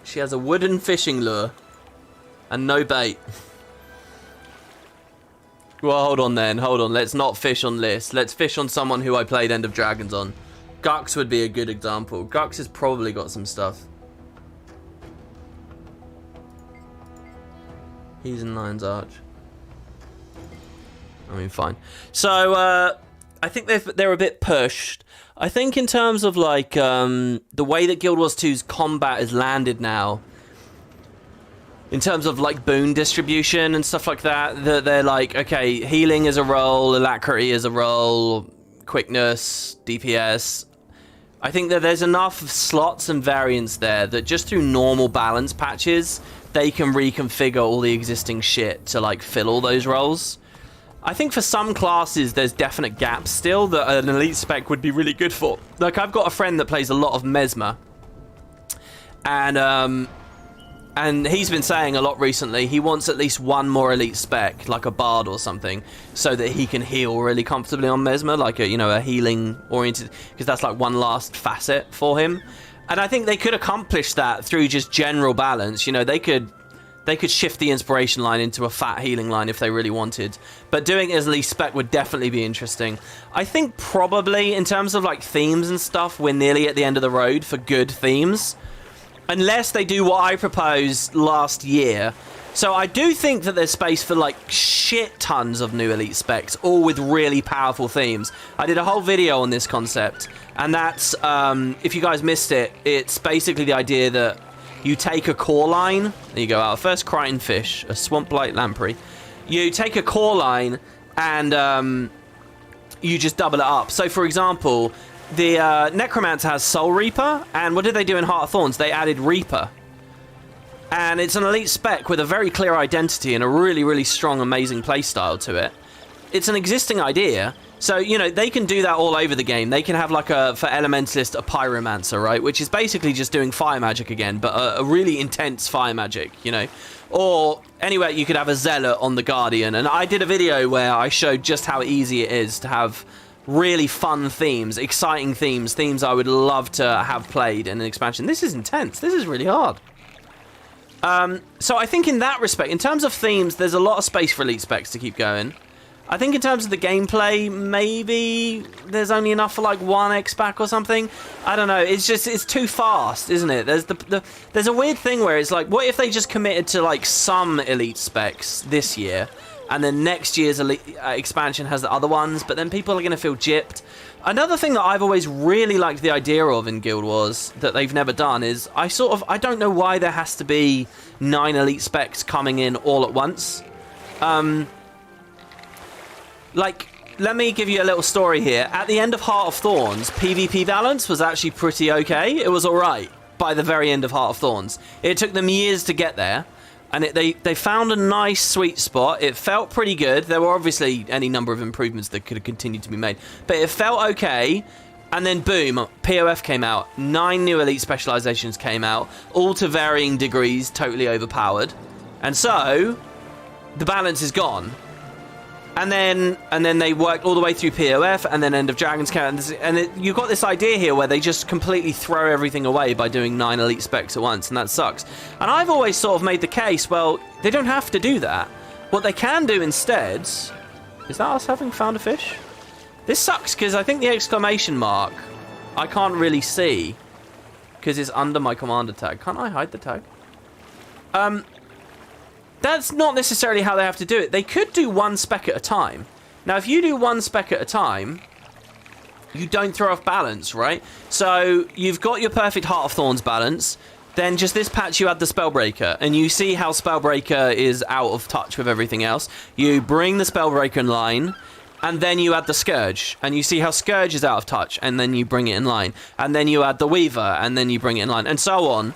[SPEAKER 1] She has a wooden fishing lure. And no bait. Well, hold on then. Hold on. Let's not fish on Liss. Let's fish on someone who I played End of Dragons on. Gux would be a good example. Gux has probably got some stuff. He's in Lion's Arch. I mean, fine. So, I think they're a bit pushed. I think in terms of, like, the way that Guild Wars 2's combat is landed now, in terms of, like, boon distribution and stuff like that, they're like, okay, healing is a role, alacrity is a role, quickness, DPS. I think that there's enough slots and variants there that just through normal balance patches, they can reconfigure all the existing shit to, like, fill all those roles. I think for some classes, there's definite gaps still that an elite spec would be really good for. Like, I've got a friend that plays a lot of Mesmer. And he's been saying a lot recently, he wants at least one more elite spec, like a bard or something, so that he can heal really comfortably on Mesmer, like a, you know, a healing oriented, because that's like one last facet for him. And I think they could accomplish that through just general balance. You know, they could shift the inspiration line into a fat healing line if they really wanted. But doing it as elite spec would definitely be interesting. I think probably in terms of like themes and stuff, we're nearly at the end of the road for good themes. Unless they do what I proposed last year. So I do think that there's space for like shit tons of new elite specs, all with really powerful themes. I did a whole video on this concept. And that's, if you guys missed it, it's basically the idea that you take a core line. There you go, our first Crichton fish, a Swamp Blight Lamprey. You take a core line and you just double it up. So for example, Necromancer has Soul Reaper, and what did they do in Heart of Thorns? They added Reaper. And it's an elite spec with a very clear identity and a really, really strong, amazing playstyle to it. It's an existing idea, so, you know, they can do that all over the game. They can have, like, for Elementalist, a Pyromancer, right? Which is basically just doing fire magic again, but a really intense fire magic, you know? Or, anyway, you could have a Zealot on the Guardian. And I did a video where I showed just how easy it is to have really fun themes, exciting themes, themes I would love to have played in an expansion. This is intense. This is really hard. So I think in that respect, in terms of themes, there's a lot of space for elite specs to keep going. I think in terms of the gameplay, maybe there's only enough for like one X-Pack or something. I don't know. It's just, it's too fast, isn't it? There's a weird thing where it's like, what if they just committed to like some elite specs this year, and then next year's elite, expansion has the other ones, but then people are going to feel gypped. Another thing that I've always really liked the idea of in Guild Wars that they've never done is I don't know why there has to be 9 elite specs coming in all at once. Like, let me give you a little story here. At the end of Heart of Thorns, PvP balance was actually pretty okay. It was alright by the very end of Heart of Thorns. It took them years to get there. And they found a nice sweet spot. It felt pretty good. There were obviously any number of improvements that could have continued to be made. But it felt okay. And then boom, POF came out. 9 new elite specializations came out. All to varying degrees, totally overpowered. And so, the balance is gone. And then they worked all the way through POF, and then End of Dragons came out. And you've got this idea here where they just completely throw everything away by doing 9 elite specs at once, and that sucks. And I've always sort of made the case, well, they don't have to do that. What they can do instead... Is that us having found a fish? This sucks, because I think the exclamation mark I can't really see, because it's under my commander tag. Can't I hide the tag? That's not necessarily how they have to do it. They could do 1 spec at a time. Now, if you do 1 spec at a time, you don't throw off balance, right? So, you've got your perfect Heart of Thorns balance. Then, just this patch, you add the Spellbreaker. And you see how Spellbreaker is out of touch with everything else. You bring the Spellbreaker in line, and then you add the Scourge. And you see how Scourge is out of touch, and then you bring it in line. And then you add the Weaver, and then you bring it in line. And so on.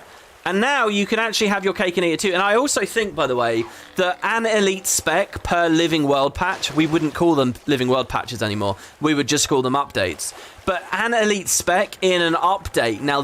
[SPEAKER 1] And now you can actually have your cake and eat it too. And I also think, by the way, that an elite spec per Living World patch, we wouldn't call them Living World patches anymore. We would just call them updates. But an elite spec in an update, now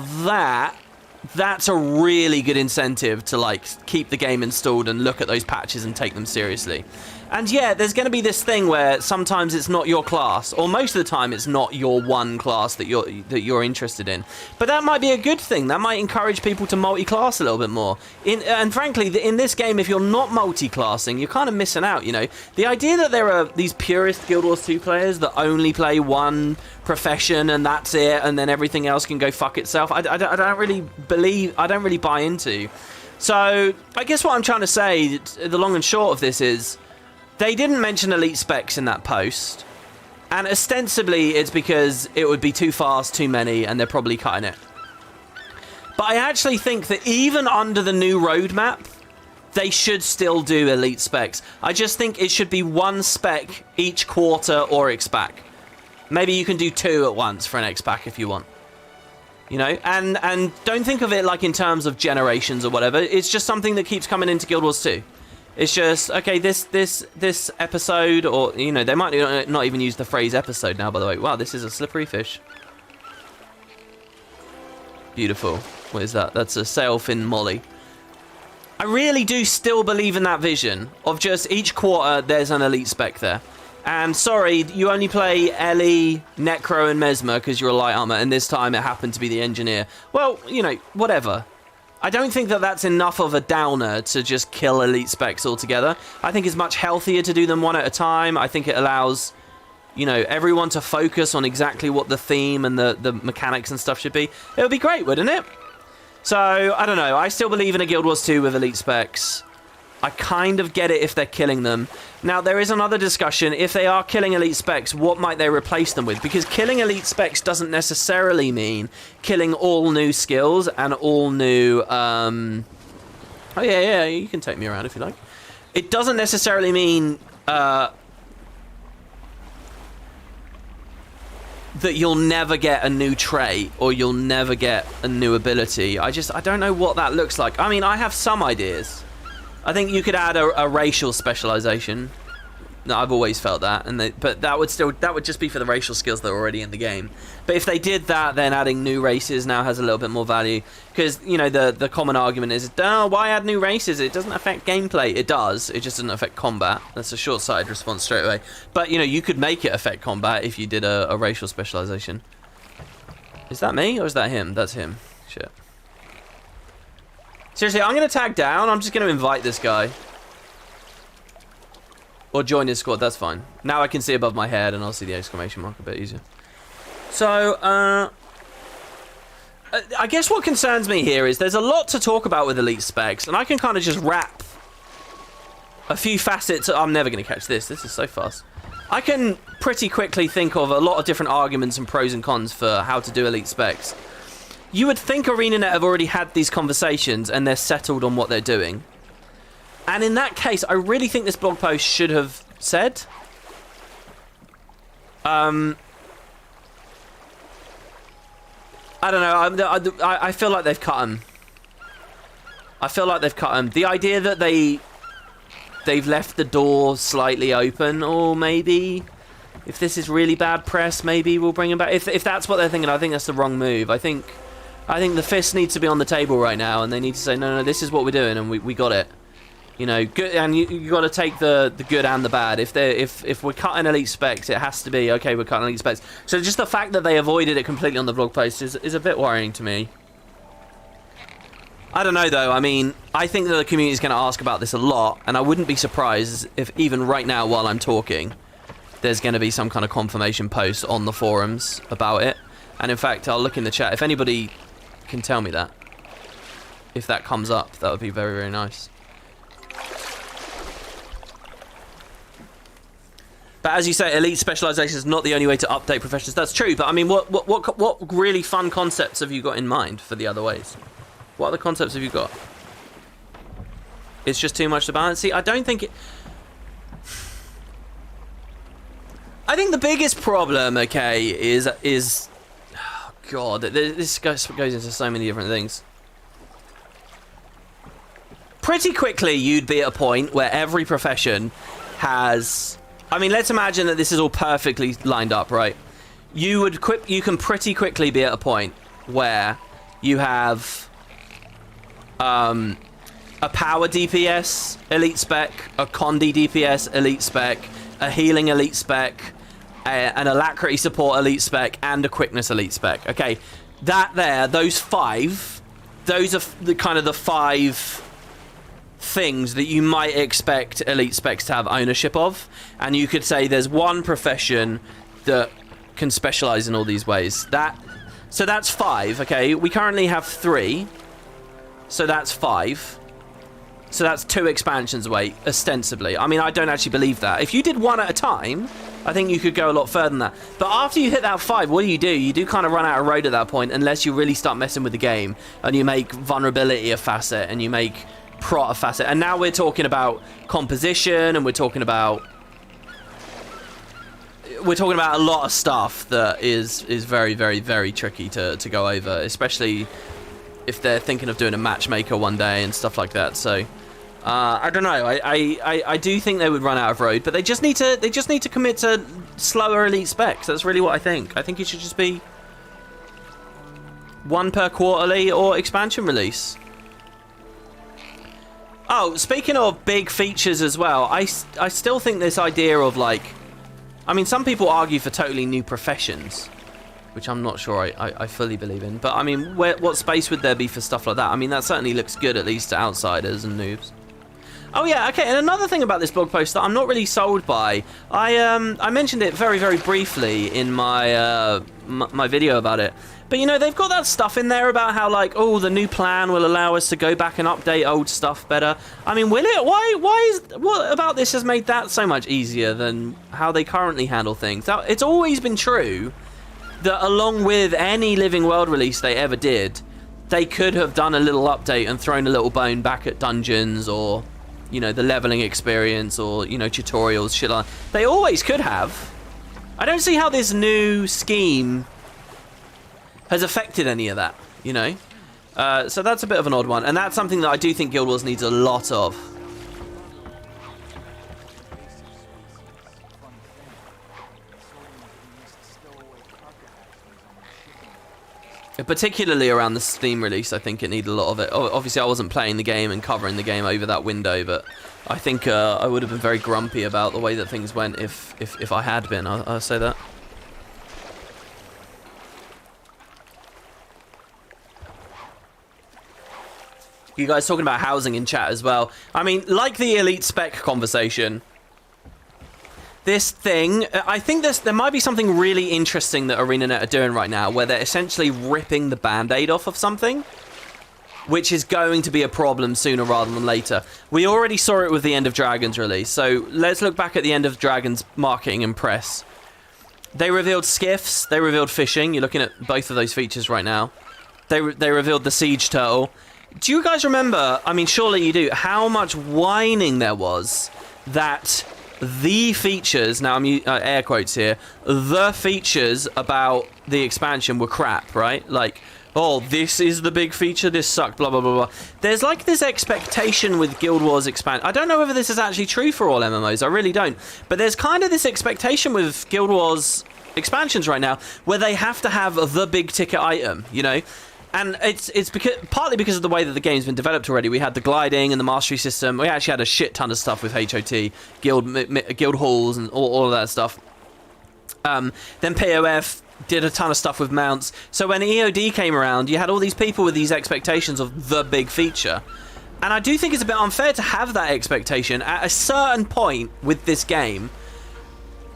[SPEAKER 1] that's a really good incentive to like keep the game installed and look at those patches and take them seriously. And yeah, there's going to be this thing where sometimes it's not your class, or most of the time it's not your one class that you're interested in. But that might be a good thing. That might encourage people to multi-class a little bit more. And frankly, in this game, if you're not multi-classing, you're kind of missing out, you know. The idea that there are these purist Guild Wars 2 players that only play one profession and that's it, and then everything else can go fuck itself, I don't really buy into. So, I guess what I'm trying to say, the long and short of this is, they didn't mention elite specs in that post, and ostensibly it's because it would be too fast, too many, and they're probably cutting it. But I actually think that even under the new roadmap, they should still do elite specs. I just think it should be 1 spec each quarter or X-Pack. Maybe you can do 2 at once for an X-Pack if you want. You know, and don't think of it like in terms of generations or whatever. It's just something that keeps coming into Guild Wars 2. It's just, okay, this episode, or, you know, they might not even use the phrase episode now, by the way. Wow, this is a slippery fish. Beautiful. What is that? That's a sailfin molly. I really do still believe in that vision of just each quarter there's an elite spec there. And sorry, you only play Ellie, Necro, and Mesmer because you're a light armor, and this time it happened to be the engineer. Well, you know, whatever. I don't think that that's enough of a downer to just kill elite specs altogether. I think it's much healthier to do them 1 at a time. I think it allows, you know, everyone to focus on exactly what the theme and the mechanics and stuff should be. It would be great, wouldn't it? So, I don't know. I still believe in a Guild Wars 2 with elite specs. I kind of get it if they're killing them. Now, there is another discussion. If they are killing elite specs, what might they replace them with? Because killing elite specs doesn't necessarily mean killing all new skills and all new... Oh, yeah, you can take me around if you like. It doesn't necessarily mean... that you'll never get a new trait or you'll never get a new ability. I don't know what that looks like. I mean, I have some ideas. I think you could add a racial specialization. No, I've always felt that, but that would just be for the racial skills that are already in the game. But if they did that, then adding new races now has a little bit more value, because you know the common argument is, oh, why add new races? It doesn't affect gameplay. It does. It just doesn't affect combat. That's a short-sighted response straight away. But you know, you could make it affect combat if you did a racial specialization. Is that me or is that him? That's him. Shit. Seriously, I'm gonna tag down. I'm just gonna invite this guy. Or join his squad, that's fine. Now I can see above my head and I'll see the exclamation mark a bit easier. So, I guess what concerns me here is there's a lot to talk about with elite specs, and I can kind of just wrap a few facets. I'm never going to catch this. This is so fast. I can pretty quickly think of a lot of different arguments and pros and cons for how to do elite specs. You would think ArenaNet have already had these conversations and they're settled on what they're doing. And in that case, I really think this blog post should have said, I don't know, I feel like they've cut them. I feel like they've cut them. The idea that they've left the door slightly open, or maybe if this is really bad press, maybe we'll bring him back. If that's what they're thinking, I think that's the wrong move. I think the fist needs to be on the table right now, and they need to say, no, this is what we're doing, and we got it. You know, good, and you got to take the good and the bad. If we're cutting elite specs, it has to be okay. We're cutting elite specs. So just the fact that they avoided it completely on the blog post is a bit worrying to me. I don't know though. I mean, I think that the community is going to ask about this a lot, and I wouldn't be surprised if even right now, while I'm talking, there's going to be some kind of confirmation post on the forums about it. And in fact, I'll look in the chat if anybody can tell me that. If that comes up, that would be very, very nice. But as you say, elite specialization is not the only way to update professions. That's true, but I mean, what really fun concepts have you got in mind for the other ways? What other concepts have you got? It's just too much to balance. See, I don't think it... I think the biggest problem, okay, is oh God, this goes into so many different things. Pretty quickly, you'd be at a point where every profession has... I mean, let's imagine that this is all perfectly lined up, right? You can pretty quickly be at a point where you have a power DPS elite spec, a Condi DPS elite spec, a healing elite spec, an alacrity support elite spec, and a quickness elite spec. Okay, those five, those are the kind of the five things that you might expect elite specs to have ownership of, and you could say there's one profession that can specialize in all these ways. So that's 5. Okay, we currently have 3, so that's 5. So that's 2 expansions away, ostensibly. I mean, I don't actually believe that. If you did 1 at a time, I think you could go a lot further than that. But after you hit that 5, what do? You do kind of run out of road at that point, unless you really start messing with the game and you make vulnerability a facet and you make prot a facet. And now we're talking about composition, and we're talking about a lot of stuff that is very, very, very tricky to go over, especially if they're thinking of doing a matchmaker one day and stuff like that. So I don't know. I do think they would run out of road, but they just need to commit to slower elite specs. That's really what I think. I think it should just be 1 per quarterly or expansion release. Oh, speaking of big features as well, I still think this idea of, like, I mean, some people argue for totally new professions, which I'm not sure I fully believe in. But I mean, what space would there be for stuff like that? I mean, that certainly looks good, at least to outsiders and noobs. Oh yeah, okay. And another thing about this blog post that I'm not really sold by, I mentioned it very, very briefly in my my video about it. But you know, they've got that stuff in there about how, like, oh, the new plan will allow us to go back and update old stuff better. I mean, will it? What about this has made that so much easier than how they currently handle things? Now, it's always been true that along with any Living World release they ever did, they could have done a little update and thrown a little bone back at dungeons, or, you know, the leveling experience, or, you know, tutorials, shit like that. They always could have. I don't see how this new scheme has affected any of that, you know? So that's a bit of an odd one, and that's something that I do think Guild Wars needs a lot of. Particularly around the Steam release, I think it needed a lot of it. Obviously, I wasn't playing the game and covering the game over that window, but I think I would have been very grumpy about the way that things went if I had been. I'll say that. You guys talking about housing in chat as well. I mean, like the Elite Spec conversation, this thing, I think there might be something really interesting that ArenaNet are doing right now, where they're essentially ripping the band-aid off of something, which is going to be a problem sooner rather than later. We already saw it with the End of Dragons release, so let's look back at the End of Dragons marketing and press. They revealed skiffs, they revealed fishing, you're looking at both of those features right now. They revealed the Siege Turtle. Do you guys remember, I mean, surely you do, how much whining there was that the features, now I'm air quotes here, the features about the expansion were crap, right? Like, oh, this is the big feature, this sucked, blah, blah, blah, blah. There's like this expectation with Guild Wars expansion. I don't know whether this is actually true for all MMOs, I really don't. But there's kind of this expectation with Guild Wars expansions right now, where they have to have the big ticket item, you know? And it's because, partly because of the way that the game's been developed already. We had the gliding and the mastery system. We actually had a shit ton of stuff with HOT, guild halls, and all of that stuff. Then POF did a ton of stuff with mounts. So when EOD came around, you had all these people with these expectations of the big feature. And I do think it's a bit unfair to have that expectation at a certain point with this game.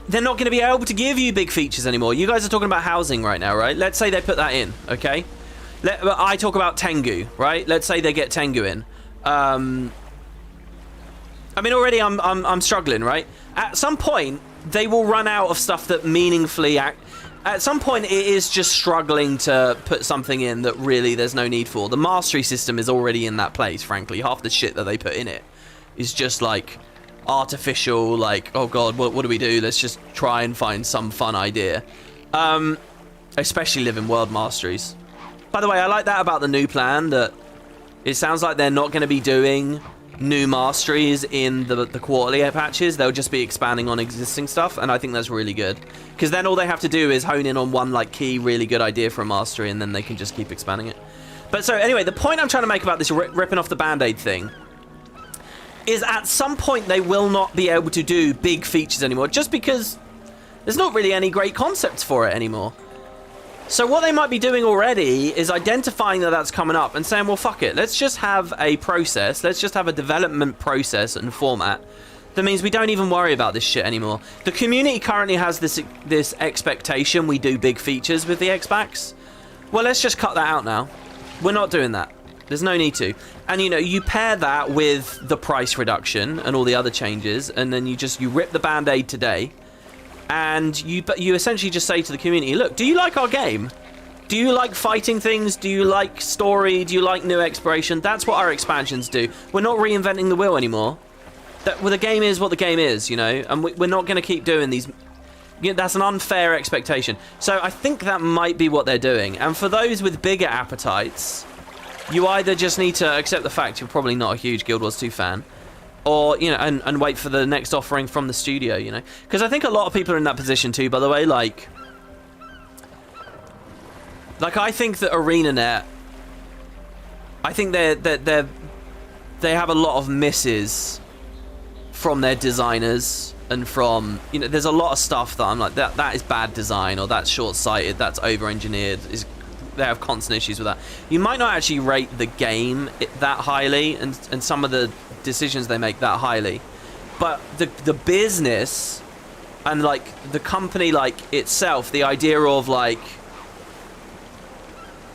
[SPEAKER 1] They're not going to be able to give you big features anymore. You guys are talking about housing right now, right? Let's say they put that in, okay? I talk about Tengu, right? Let's say they get Tengu in. I mean, already I'm struggling, right? At some point, they will run out of stuff that meaningfully at some point, it is just struggling to put something in that really there's no need for. The mastery system is already in that place, frankly. Half the shit that they put in it is just like artificial, like, oh god, what do we do? Let's just try and find some fun idea. Especially living world masteries. By the way, I like that about the new plan, that it sounds like they're not going to be doing new masteries in the quarterly patches. They'll just be expanding on existing stuff, and I think that's really good. Because then all they have to do is hone in on one like key, really good idea for a mastery, and then they can just keep expanding it. But so anyway, the point I'm trying to make about this ripping off the band-aid thing is at some point they will not be able to do big features anymore, just because there's not really any great concepts for it anymore. So what they might be doing already is identifying that that's coming up and saying, well, fuck it, let's just have a process, let's just have a development process and format that means we don't even worry about this shit anymore. The community currently has this expectation we do big features with the X-Backs. Well, let's just cut that out now. We're not doing that. There's no need to. And, you know, you pair that with the price reduction and all the other changes, and then you rip the Band-Aid today. And you essentially just say to the community, look, do you like our game? Do you like fighting things? Do you like story? Do you like new exploration? That's what our expansions do. We're not reinventing the wheel anymore. Well, the game is what the game is, you know, and we're not going to keep doing these. You know, that's an unfair expectation. So I think that might be what they're doing. And for those with bigger appetites, you either just need to accept the fact you're probably not a huge Guild Wars 2 fan, or, you know, and wait for the next offering from the studio, you know. Because I think a lot of people are in that position too, by the way. Like I think that ArenaNet, I think they have a lot of misses from their designers and from, you know, there's a lot of stuff that I'm like, that is bad design, or that's short-sighted, that's over-engineered. They have constant issues with that. You might not actually rate the game that highly, and some of the decisions they make that highly, but the business and like the company like itself, the idea of like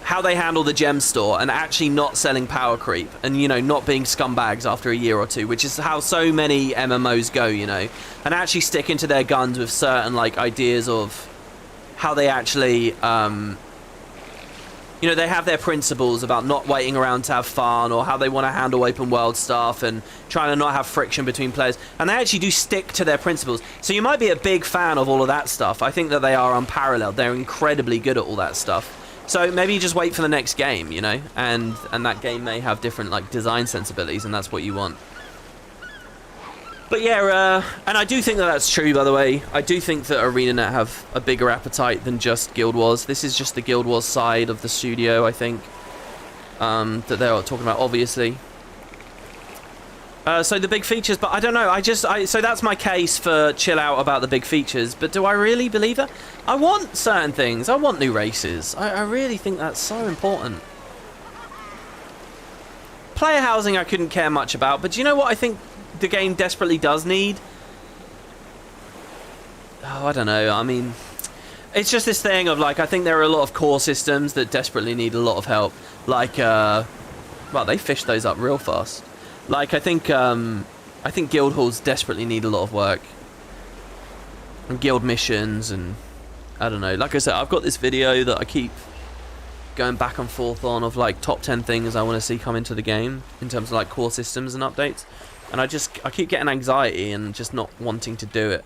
[SPEAKER 1] how they handle the gem store and actually not selling power creep, and, you know, not being scumbags after a year or two, which is how so many MMOs go, you know, and actually sticking to their guns with certain like ideas of how they actually you know, they have their principles about not waiting around to have fun, or how they want to handle open world stuff and trying to not have friction between players. And they actually do stick to their principles. So you might be a big fan of all of that stuff. I think that they are unparalleled. They're incredibly good at all that stuff. So maybe you just wait for the next game, you know, and that game may have different like design sensibilities, and that's what you want. But yeah, and I do think that that's true, by the way. I do think that ArenaNet have a bigger appetite than just Guild Wars. This is just the Guild Wars side of the studio, I think, that they're talking about, obviously. So the big features, but I don't know. So that's my case for chill out about the big features. But do I really believe that? I want certain things. I want new races. I really think that's so important. Player housing I couldn't care much about, but do you know what I think the game desperately does need? Oh, I don't know. I mean, it's just this thing of like, I think there are a lot of core systems that desperately need a lot of help. Like, well, they fished those up real fast. Like, I think guild halls desperately need a lot of work, and guild missions, and I don't know. Like I said, I've got this video that I keep going back and forth on of like top 10 things I want to see come into the game in terms of like core systems and updates. And I keep getting anxiety and just not wanting to do it.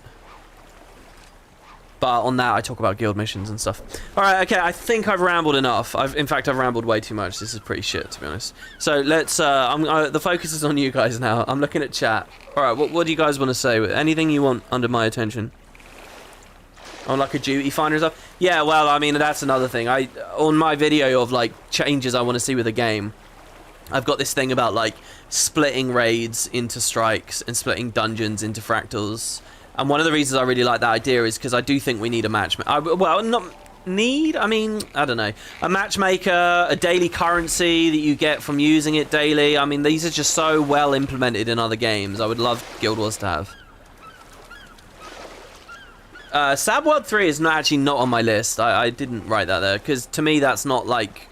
[SPEAKER 1] But on that, I talk about guild missions and stuff. Alright, okay, I think I've rambled enough. In fact, I've rambled way too much. This is pretty shit, to be honest. So let's, the focus is on you guys now. I'm looking at chat. Alright, what do you guys want to say? Anything you want under my attention? On like a duty finder and stuff? Yeah, well, I mean, that's another thing. On my video of like changes I want to see with the game, I've got this thing about like splitting raids into strikes and splitting dungeons into fractals. And one of the reasons I really like that idea is because I do think we need a matchmaker. Well, not need, I mean, I don't know. A matchmaker, a daily currency that you get from using it daily. I mean, these are just so well implemented in other games. I would love Guild Wars to have. Sab World 3 is actually not on my list. I didn't write that there because to me that's not like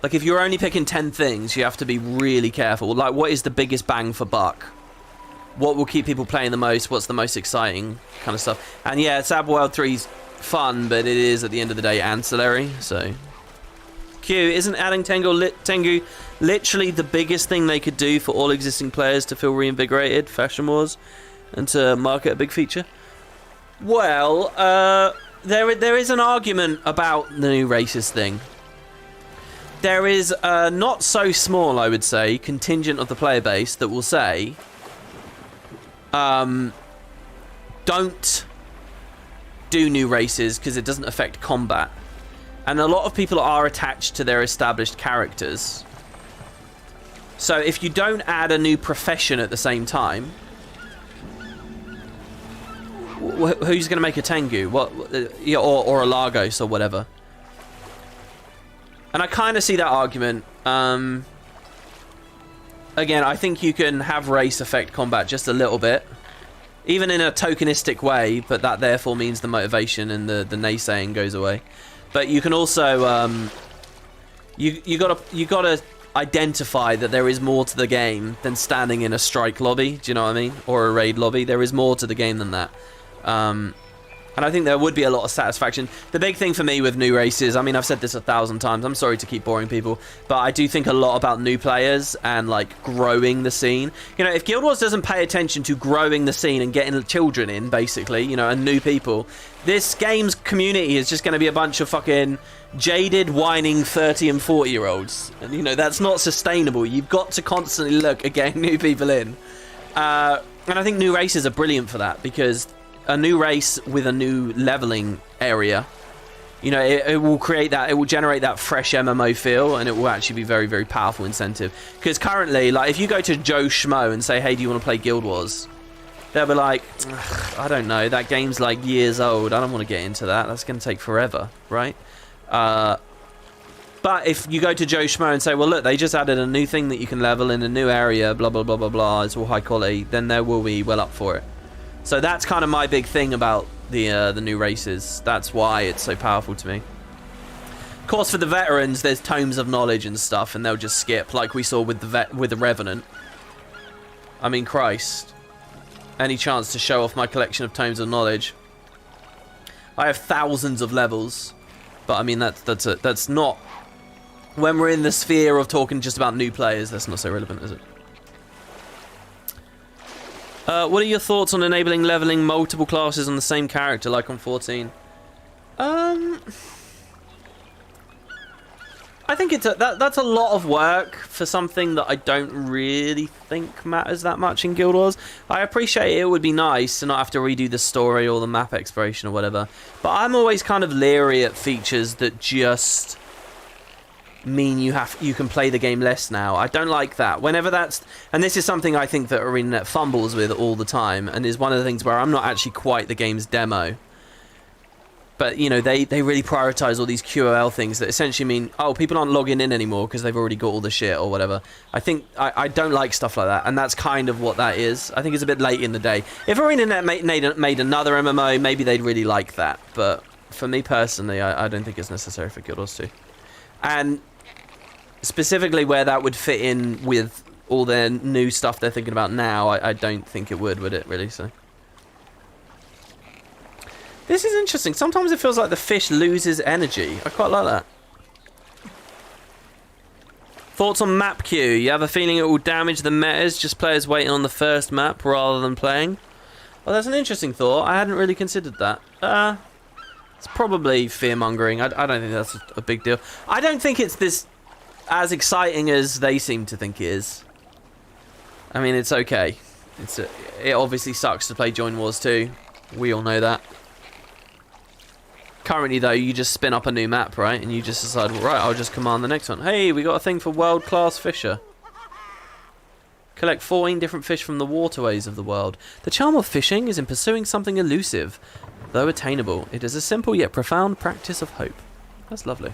[SPEAKER 1] if you're only picking 10 things, you have to be really careful. Like, what is the biggest bang for buck? What will keep people playing the most? What's the most exciting kind of stuff? And yeah, Sab World 3's fun, but it is at the end of the day ancillary. So Q, isn't adding Tengu literally the biggest thing they could do for all existing players to feel reinvigorated, Fashion Wars, and to market a big feature? Well, there is an argument about the new racist thing. There is a not so small, I would say, contingent of the player base that will say, don't do new races because it doesn't affect combat. And a lot of people are attached to their established characters. So if you don't add a new profession at the same time, who's going to make a Tengu? Or a Lagos or whatever? And I kind of see that argument. Again, I think you can have race affect combat just a little bit, even in a tokenistic way, but that therefore means the motivation and the naysaying goes away. But you can also you gotta identify that there is more to the game than standing in a strike lobby. Do you know what I mean? Or a raid lobby. There is more to the game than that. And I think there would be a lot of satisfaction. The big thing for me with new races, I mean, I've said this 1,000 times. I'm sorry to keep boring people, but I do think a lot about new players and like growing the scene. You know, if Guild Wars doesn't pay attention to growing the scene and getting children in, basically, you know, and new people, this game's community is just going to be a bunch of fucking jaded, whining 30 and 40-year-olds. And, you know, that's not sustainable. You've got to constantly look at getting new people in. And I think new races are brilliant for that, because a new race with a new leveling area, you know, it will create that, it will generate that fresh MMO feel, and it will actually be very, very powerful incentive. Because currently, like, if you go to Joe Schmo and say, hey, do you want to play Guild Wars? They'll be like, I don't know, that game's like years old, I don't want to get into that, that's going to take forever, right? But if you go to Joe Schmo and say, well, look, they just added a new thing that you can level in a new area, blah, blah, blah, blah, blah, it's all high quality, then they will be well up for it. So that's kind of my big thing about the new races. That's why it's so powerful to me. Of course, for the veterans, there's tomes of knowledge and stuff, and they'll just skip, like we saw with the Revenant. I mean, Christ. Any chance to show off my collection of tomes of knowledge? I have thousands of levels. But I mean, that's not... When we're in the sphere of talking just about new players, that's not so relevant, is it? What are your thoughts on enabling leveling multiple classes on the same character, like on 14? I think that's a lot of work for something that I don't really think matters that much in Guild Wars. I appreciate it would be nice to not have to redo the story or the map exploration or whatever, but I'm always kind of leery at features that just mean you can play the game less now. I don't like that. Whenever that's... And this is something I think that ArenaNet fumbles with all the time, and is one of the things where I'm not actually quite the game's demo. But, you know, they really prioritize all these QOL things that essentially mean, oh, people aren't logging in anymore because they've already got all the shit or whatever. I think, I don't like stuff like that, and that's kind of what that is. I think it's a bit late in the day. If ArenaNet made another MMO, maybe they'd really like that. But for me personally, I don't think it's necessary for Guild Wars 2. And specifically where that would fit in with all their new stuff they're thinking about now, I don't think it would it, really, so... This is interesting. Sometimes it feels like the fish loses energy. I quite like that. Thoughts on map queue? You have a feeling it will damage the metas, just players waiting on the first map rather than playing? Well, that's an interesting thought. I hadn't really considered that. It's probably fear-mongering. I don't think that's a big deal. I don't think it's this as exciting as they seem to think it is. I mean, it's okay. It obviously sucks to play Join Wars 2. We all know that. Currently, though, you just spin up a new map, right? And you just decide, well, right, I'll just command the next one. Hey, we got a thing for world-class fisher. Collect 14 different fish from the waterways of the world. The charm of fishing is in pursuing something elusive, though attainable. It is a simple yet profound practice of hope. That's lovely.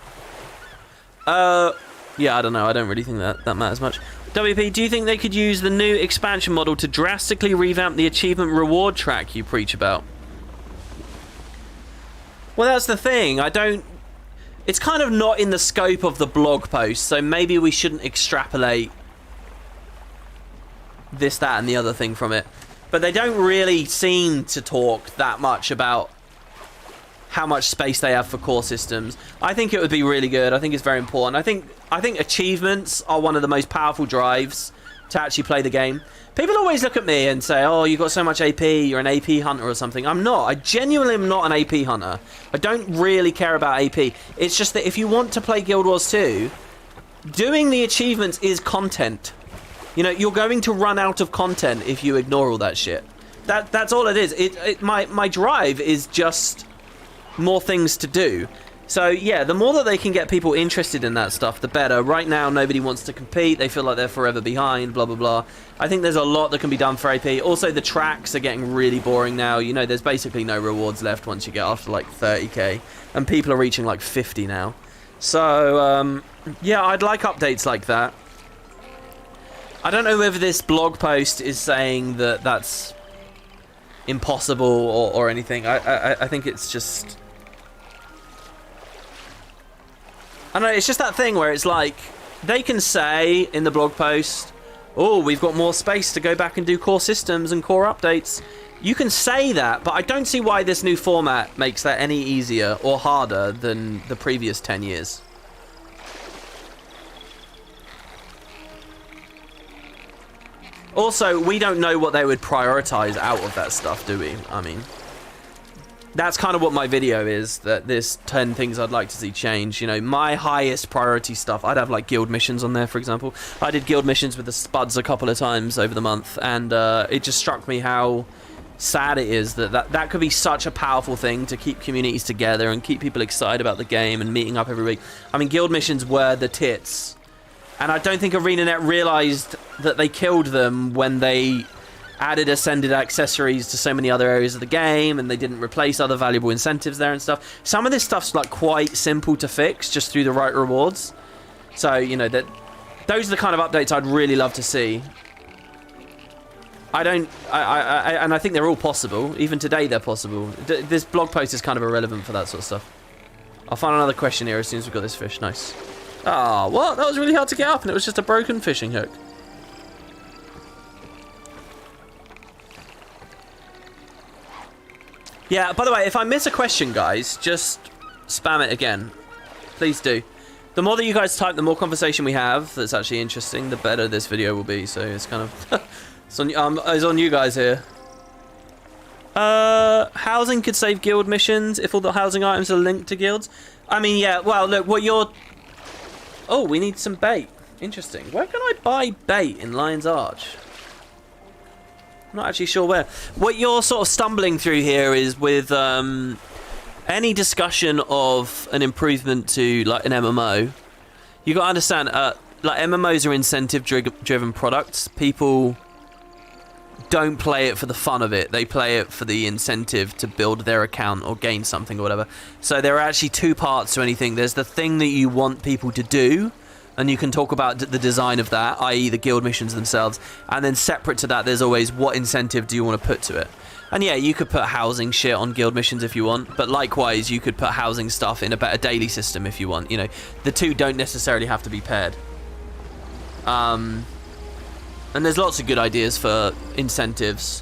[SPEAKER 1] Yeah, I don't know. I don't really think that matters much. WP, do you think they could use the new expansion model to drastically revamp the achievement reward track you preach about? Well, that's the thing. It's kind of not in the scope of the blog post, so maybe we shouldn't extrapolate this, that, and the other thing from it. But they don't really seem to talk that much about how much space they have for core systems. I think it would be really good. I think it's very important. I think achievements are one of the most powerful drives to actually play the game. People always look at me and say, oh, you've got so much AP, you're an AP hunter or something. I'm not. I genuinely am not an AP hunter. I don't really care about AP. It's just that if you want to play Guild Wars 2, doing the achievements is content. You know, you're going to run out of content if you ignore all that shit. That's all it is. My drive is just more things to do. So, yeah, the more that they can get people interested in that stuff, the better. Right now, nobody wants to compete. They feel like they're forever behind, blah, blah, blah. I think there's a lot that can be done for AP. Also, the tracks are getting really boring now. You know, there's basically no rewards left once you get after, like, 30k. And people are reaching, like, 50 now. So, yeah, I'd like updates like that. I don't know whether this blog post is saying that that's impossible or anything. I think it's just... I don't know, it's just that thing where it's like, they can say in the blog post, oh, we've got more space to go back and do core systems and core updates. You can say that, but I don't see why this new format makes that any easier or harder than the previous 10 years. Also, we don't know what they would prioritize out of that stuff, do we? I mean... That's kind of what my video is, that there's 10 things I'd like to see change. You know, my highest priority stuff, I'd have like guild missions on there, for example. I did guild missions with the Spuds a couple of times over the month, and it just struck me how sad it is that could be such a powerful thing to keep communities together and keep people excited about the game and meeting up every week. I mean, guild missions were the tits, and I don't think ArenaNet realized that they killed them when they added ascended accessories to so many other areas of the game, and they didn't replace other valuable incentives there and stuff. Some of this stuff's like quite simple to fix just through the right rewards. So, you know, those are the kind of updates I'd really love to see. And I think they're all possible. Even today they're possible. This blog post is kind of irrelevant for that sort of stuff. I'll find another question here as soon as we've got this fish. Nice. Ah, what? That was really hard to get up, and it was just a broken fishing hook. Yeah, by the way, if I miss a question, guys, just spam it again. Please do. The more that you guys type, the more conversation we have that's actually interesting, the better this video will be. So it's kind of... it's on you guys here. Housing could save guild missions if all the housing items are linked to guilds. I mean, yeah, well, look, what you're... Oh, we need some bait. Interesting. Where can I buy bait in Lion's Arch? I'm not actually sure where. What you're sort of stumbling through here is with any discussion of an improvement to like an MMO. You got to understand, like MMOs are incentive-driven products. People don't play it for the fun of it. They play it for the incentive to build their account or gain something or whatever. So there are actually two parts to anything. There's the thing that you want people to do, and you can talk about the design of that, i.e. the guild missions themselves. And then separate to that, there's always what incentive do you want to put to it. And yeah, you could put housing shit on guild missions if you want, but likewise, you could put housing stuff in a better daily system if you want. You know, the two don't necessarily have to be paired. And there's lots of good ideas for incentives.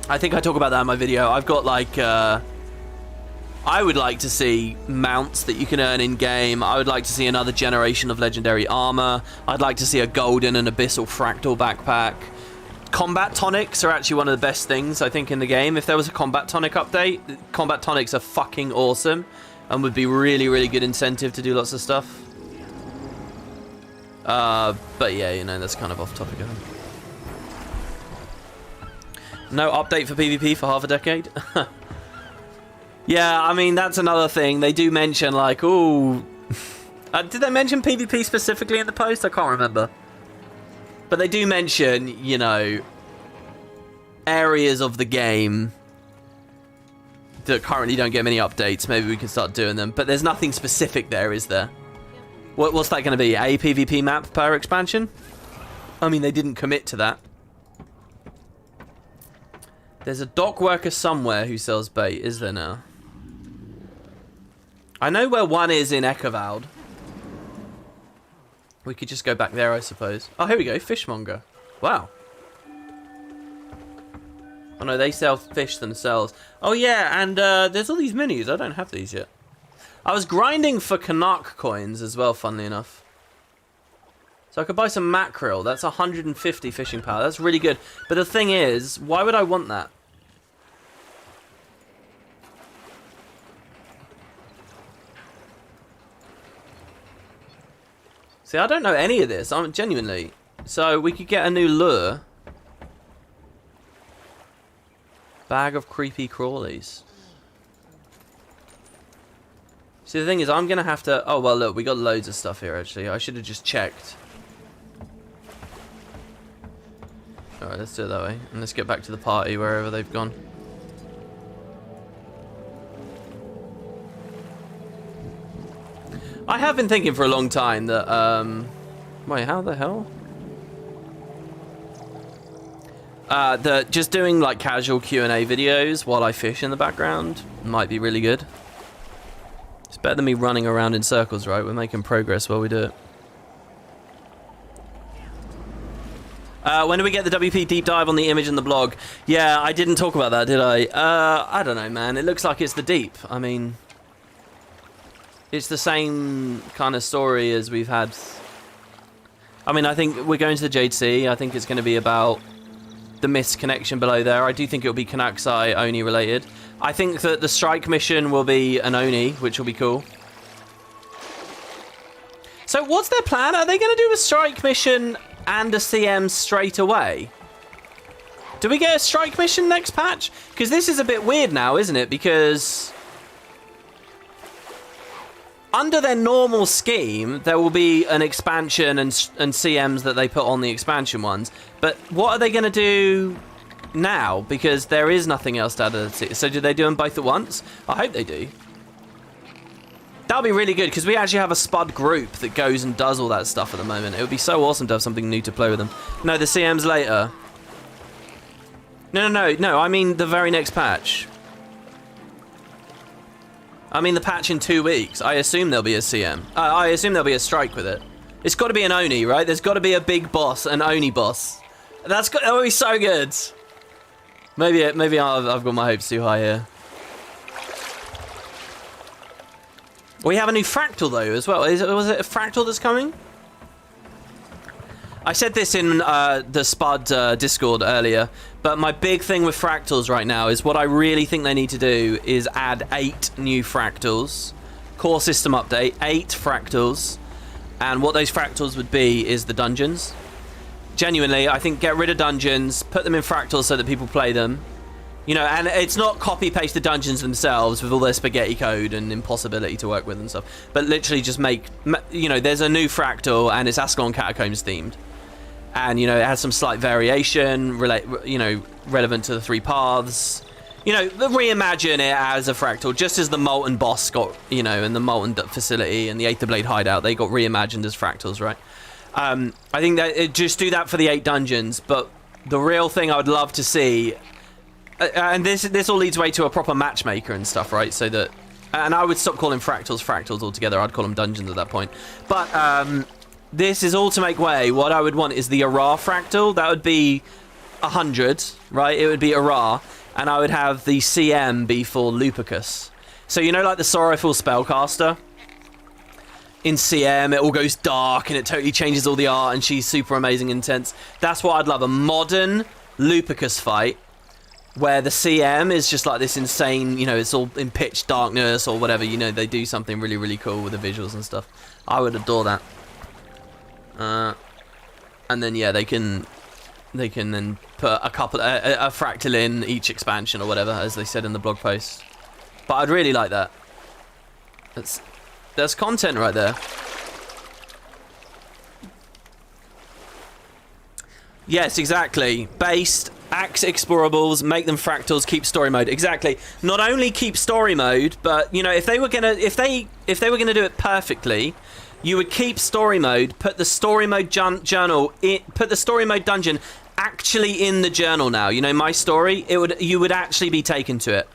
[SPEAKER 1] I think I talk about that in my video. I've got like... I would like to see mounts that you can earn in-game. I would like to see another generation of legendary armor. I'd like to see a golden and abyssal fractal backpack. Combat tonics are actually one of the best things, I think, in the game. If there was a combat tonic update, combat tonics are fucking awesome and would be really, really good incentive to do lots of stuff. But yeah, you know, that's kind of off topic, I think. No update for PvP for half a decade? Yeah, I mean, that's another thing. They do mention, like, ooh... did they mention PvP specifically in the post? I can't remember. But they do mention, you know, areas of the game that currently don't get many updates. Maybe we can start doing them. But there's nothing specific there, is there? What's that going to be? A PvP map per expansion? I mean, they didn't commit to that. There's a dock worker somewhere who sells bait, is there now? I know where one is in Eckerwald. We could just go back there, I suppose. Oh, here we go. Fishmonger. Wow. Oh, no, they sell fish themselves. Oh, yeah, and there's all these minis. I don't have these yet. I was grinding for Canuck coins as well, funnily enough. So I could buy some mackerel. That's 150 fishing power. That's really good. But the thing is, why would I want that? See, I don't know any of this. I'm genuinely. So we could get a new lure. Bag of creepy crawlies. See, the thing is, I'm going to have to... Oh, well, look, we got loads of stuff here, actually. I should have just checked. Alright, let's do it that way. And let's get back to the party, wherever they've gone. I have been thinking for a long time that, wait, how the hell? That just doing, like, casual Q&A videos while I fish in the background might be really good. It's better than me running around in circles, right? We're making progress while we do it. When do we get the WP deep dive on the image and the blog? Yeah, I didn't talk about that, did I? I don't know, man. It looks like it's the deep. I mean... It's the same kind of story as we've had. I mean, I think we're going to the Jade Sea. I think it's going to be about the mist connection below there. I do think it'll be Kanaksai Oni related. I think that the strike mission will be an Oni, which will be cool. So what's their plan? Are they going to do a strike mission and a CM straight away? Do we get a strike mission next patch? Because this is a bit weird now, isn't it? Because... under their normal scheme, there will be an expansion and CMs that they put on the expansion ones. But what are they going to do now? Because there is nothing else to add. So do they do them both at once? I hope they do. That'll be really good, because we actually have a Spud group that goes and does all that stuff at the moment. It would be so awesome to have something new to play with them. No, the CMs later. No, I mean the very next patch. I mean the patch in 2 weeks. I assume there'll be a CM. I assume there'll be a strike with it. It's got to be an Oni, right? There's got to be a big boss, an Oni boss. That'll be so good. Maybe I've got my hopes too high here. We have a new fractal though as well. Was it a fractal that's coming? I said this in the Spud Discord earlier, but my big thing with fractals right now is what I really think they need to do is add 8 new fractals. Core system update, 8 fractals. And what those fractals would be is the dungeons. Genuinely, I think get rid of dungeons, put them in fractals so that people play them. You know, and it's not copy-paste the dungeons themselves with all their spaghetti code and impossibility to work with and stuff. But literally just make, you know, there's a new fractal and it's Ascalon Catacombs themed. And, you know, it has some slight variation, relevant to the 3 paths. You know, reimagine it as a fractal, just as the Molten boss got, you know, and the Molten facility and the Aether Blade hideout, they got reimagined as fractals, right? I think that just do that for the 8 dungeons, but the real thing I would love to see, and this all leads way to a proper matchmaker and stuff, right? So that, and I would stop calling fractals altogether. I'd call them dungeons at that point. But this is all to make way. What I would want is the Ara fractal. That would be 100, right? It would be Ara, and I would have the CM be for Lupicus. So you know, like the Sorrowful Spellcaster. In CM, it all goes dark and it totally changes all the art, and she's super amazing, intense. That's what I'd love, a modern Lupicus fight where the CM is just like this insane, you know, it's all in pitch darkness or whatever, you know, they do something really, really cool with the visuals and stuff. I would adore that. And then, yeah, they can then put a fractal in each expansion or whatever, as they said in the blog post. But I'd really like that. There's content right there. Yes, exactly. Based, axe explorables, make them fractals, keep story mode. Exactly. Not only keep story mode, but you know, if they were gonna do it perfectly, you would keep story mode, put the story mode journal, put the story mode dungeon actually in the journal now. You know, my story, you would actually be taken to it.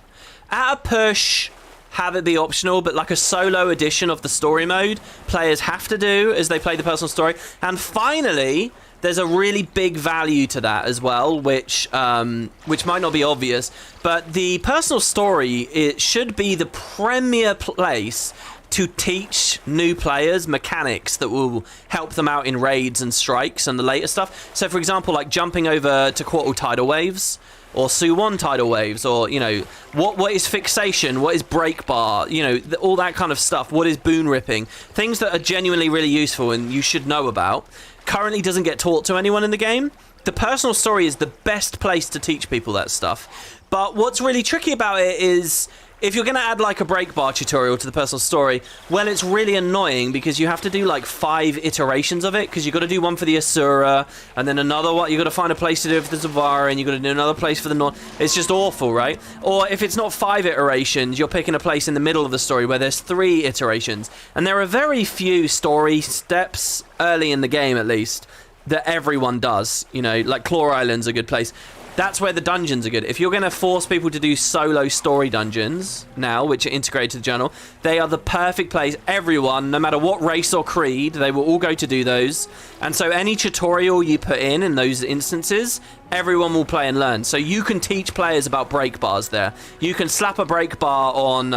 [SPEAKER 1] At a push, have it be optional, but like a solo edition of the story mode, players have to do as they play the personal story. And finally, there's a really big value to that as well, which might not be obvious, but the personal story, it should be the premier place to teach new players mechanics that will help them out in raids and strikes and the later stuff. So for example, like jumping over to Quartal tidal waves, or Suwon tidal waves, or, you know, what is fixation, what is break bar, you know, all that kind of stuff. What is boon ripping? Things that are genuinely really useful and you should know about. Currently doesn't get taught to anyone in the game. The personal story is the best place to teach people that stuff. But what's really tricky about it is, if you're going to add like a break bar tutorial to the personal story, well, it's really annoying because you have to do like 5 iterations of it, because you've got to do one for the Asura, and then another one, you've got to find a place to do it for the Zavara, and you've got to do another place for the North. It's just awful, right? Or if it's not 5 iterations, you're picking a place in the middle of the story where there's 3 iterations. And there are very few story steps, early in the game at least, that everyone does. You know, like Claw Island's a good place. That's where the dungeons are good. If you're going to force people to do solo story dungeons now, which are integrated to the journal, they are the perfect place. Everyone, no matter what race or creed, they will all go to do those. And so any tutorial you put in those instances, everyone will play and learn. So you can teach players about break bars there. You can slap a break bar on,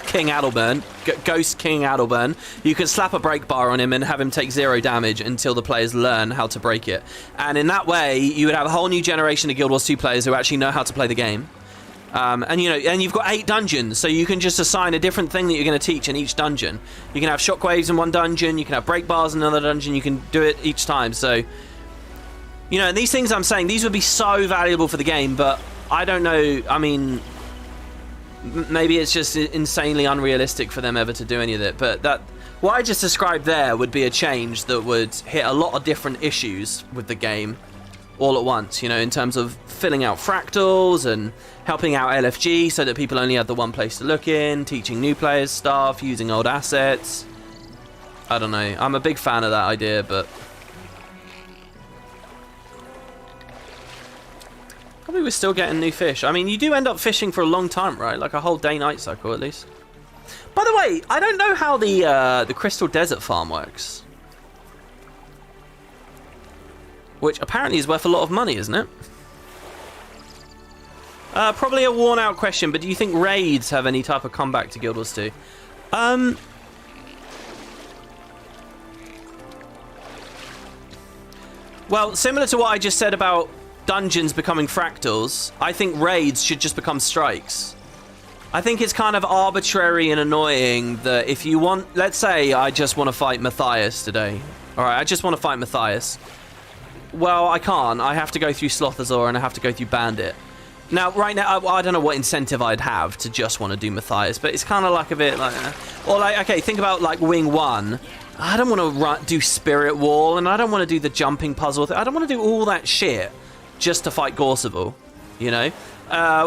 [SPEAKER 1] King Adelburn, Ghost King Adelburn. You can slap a break bar on him and have him take 0 damage until the players learn how to break it. And in that way, you would have a whole new generation of Guild Wars 2 players who actually know how to play the game. And you've got 8 dungeons, so you can just assign a different thing that you're going to teach in each dungeon. You can have shockwaves in one dungeon, you can have break bars in another dungeon, you can do it each time. So, you know, these things I'm saying, these would be so valuable for the game, but I don't know, I mean, maybe it's just insanely unrealistic for them ever to do any of it. But that, what I just described there would be a change that would hit a lot of different issues with the game all at once, you know, in terms of filling out fractals and helping out LFG so that people only have the one place to look in, teaching new players stuff, using old assets. I don't know. I'm a big fan of that idea, but probably we're still getting new fish. I mean, you do end up fishing for a long time, right? Like a whole day-night cycle, at least. By the way, I don't know how the Crystal Desert farm works. Which apparently is worth a lot of money, isn't it? Probably a worn-out question, but do you think raids have any type of comeback to Guild Wars 2? Well, similar to what I just said about dungeons becoming fractals, I think raids should just become strikes. I think it's kind of arbitrary and annoying that if you want... Let's say I just want to fight Matthias today. Alright, I just want to fight Matthias. Well, I can't. I have to go through Slothazor and I have to go through Bandit. Now, right now, I don't know what incentive I'd have to just want to do Matthias, but it's kind of like a bit like... Or like, okay, think about like Wing 1. I don't want to do Spirit Wall, and I don't want to do the jumping puzzle. I don't want to do all that shit just to fight Gorseval, you know?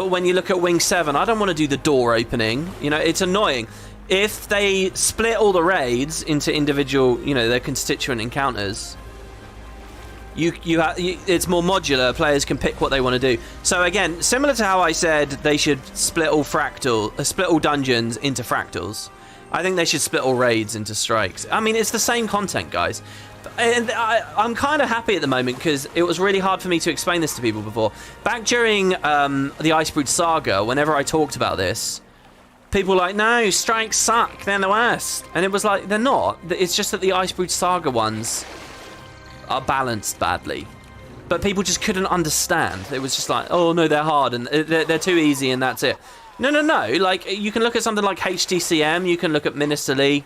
[SPEAKER 1] When you look at Wing 7, I don't want to do the door opening. You know, it's annoying. If they split all the raids into individual, you know, their constituent encounters, it's more modular. Players can pick what they want to do. So again, similar to how I said they should split all dungeons into fractals, I think they should split all raids into strikes. I mean, it's the same content, guys. And I'm kind of happy at the moment because it was really hard for me to explain this to people before. Back during the Icebrood Saga, whenever I talked about this, people were like, no, strikes suck, they're the worst. And it was like, they're not. It's just that the Icebrood Saga ones are balanced badly. But people just couldn't understand. It was just like, oh no, they're hard and they're too easy and that's it. No. Like, you can look at something like HTCM, you can look at Minister Lee.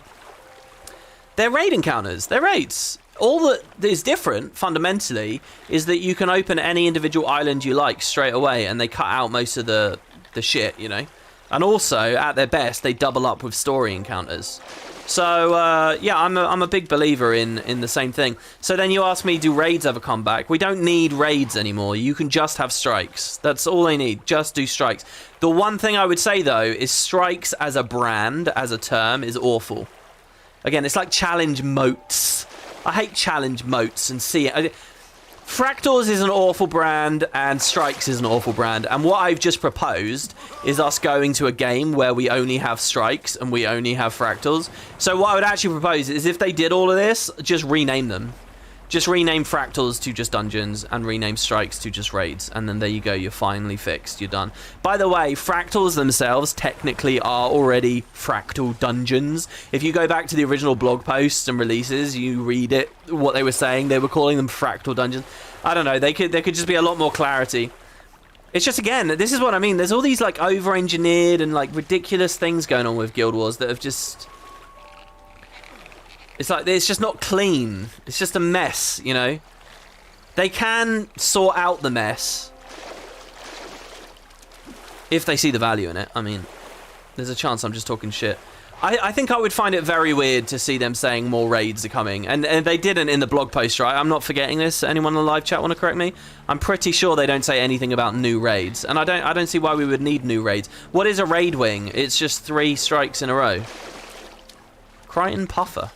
[SPEAKER 1] They're raid encounters, they're raids. All that is different, fundamentally, is that you can open any individual island you like straight away, and they cut out most of the shit, you know? And also, at their best, they double up with story encounters. So, yeah, I'm a big believer in the same thing. So then you ask me, do raids ever come back? We don't need raids anymore. You can just have strikes. That's all they need. Just do strikes. The one thing I would say, though, is strikes as a brand, as a term, is awful. Again, it's like challenge moats. I hate challenge moats and see it. Fractals is an awful brand and Strikes is an awful brand. And what I've just proposed is us going to a game where we only have Strikes and we only have Fractals. So what I would actually propose is if they did all of this, just rename them. Just rename Fractals to just Dungeons and rename Strikes to just Raids. And then there you go, you're finally fixed, you're done. By the way, Fractals themselves technically are already Fractal Dungeons. If you go back to the original blog posts and releases, you read it, what they were saying, they were calling them Fractal Dungeons. I don't know, there could just be a lot more clarity. It's just, again, this is what I mean. There's all these like over-engineered and like ridiculous things going on with Guild Wars that have just... It's like, it's just not clean. It's just a mess, you know? They can sort out the mess if they see the value in it. I mean, there's a chance I'm just talking shit. I think I would find it very weird to see them saying more raids are coming. And they didn't in the blog post, right? I'm not forgetting this. Anyone in the live chat want to correct me? I'm pretty sure they don't say anything about new raids. And I don't see why we would need new raids. What is a raid wing? It's just 3 strikes in a row. Crichton Puffer.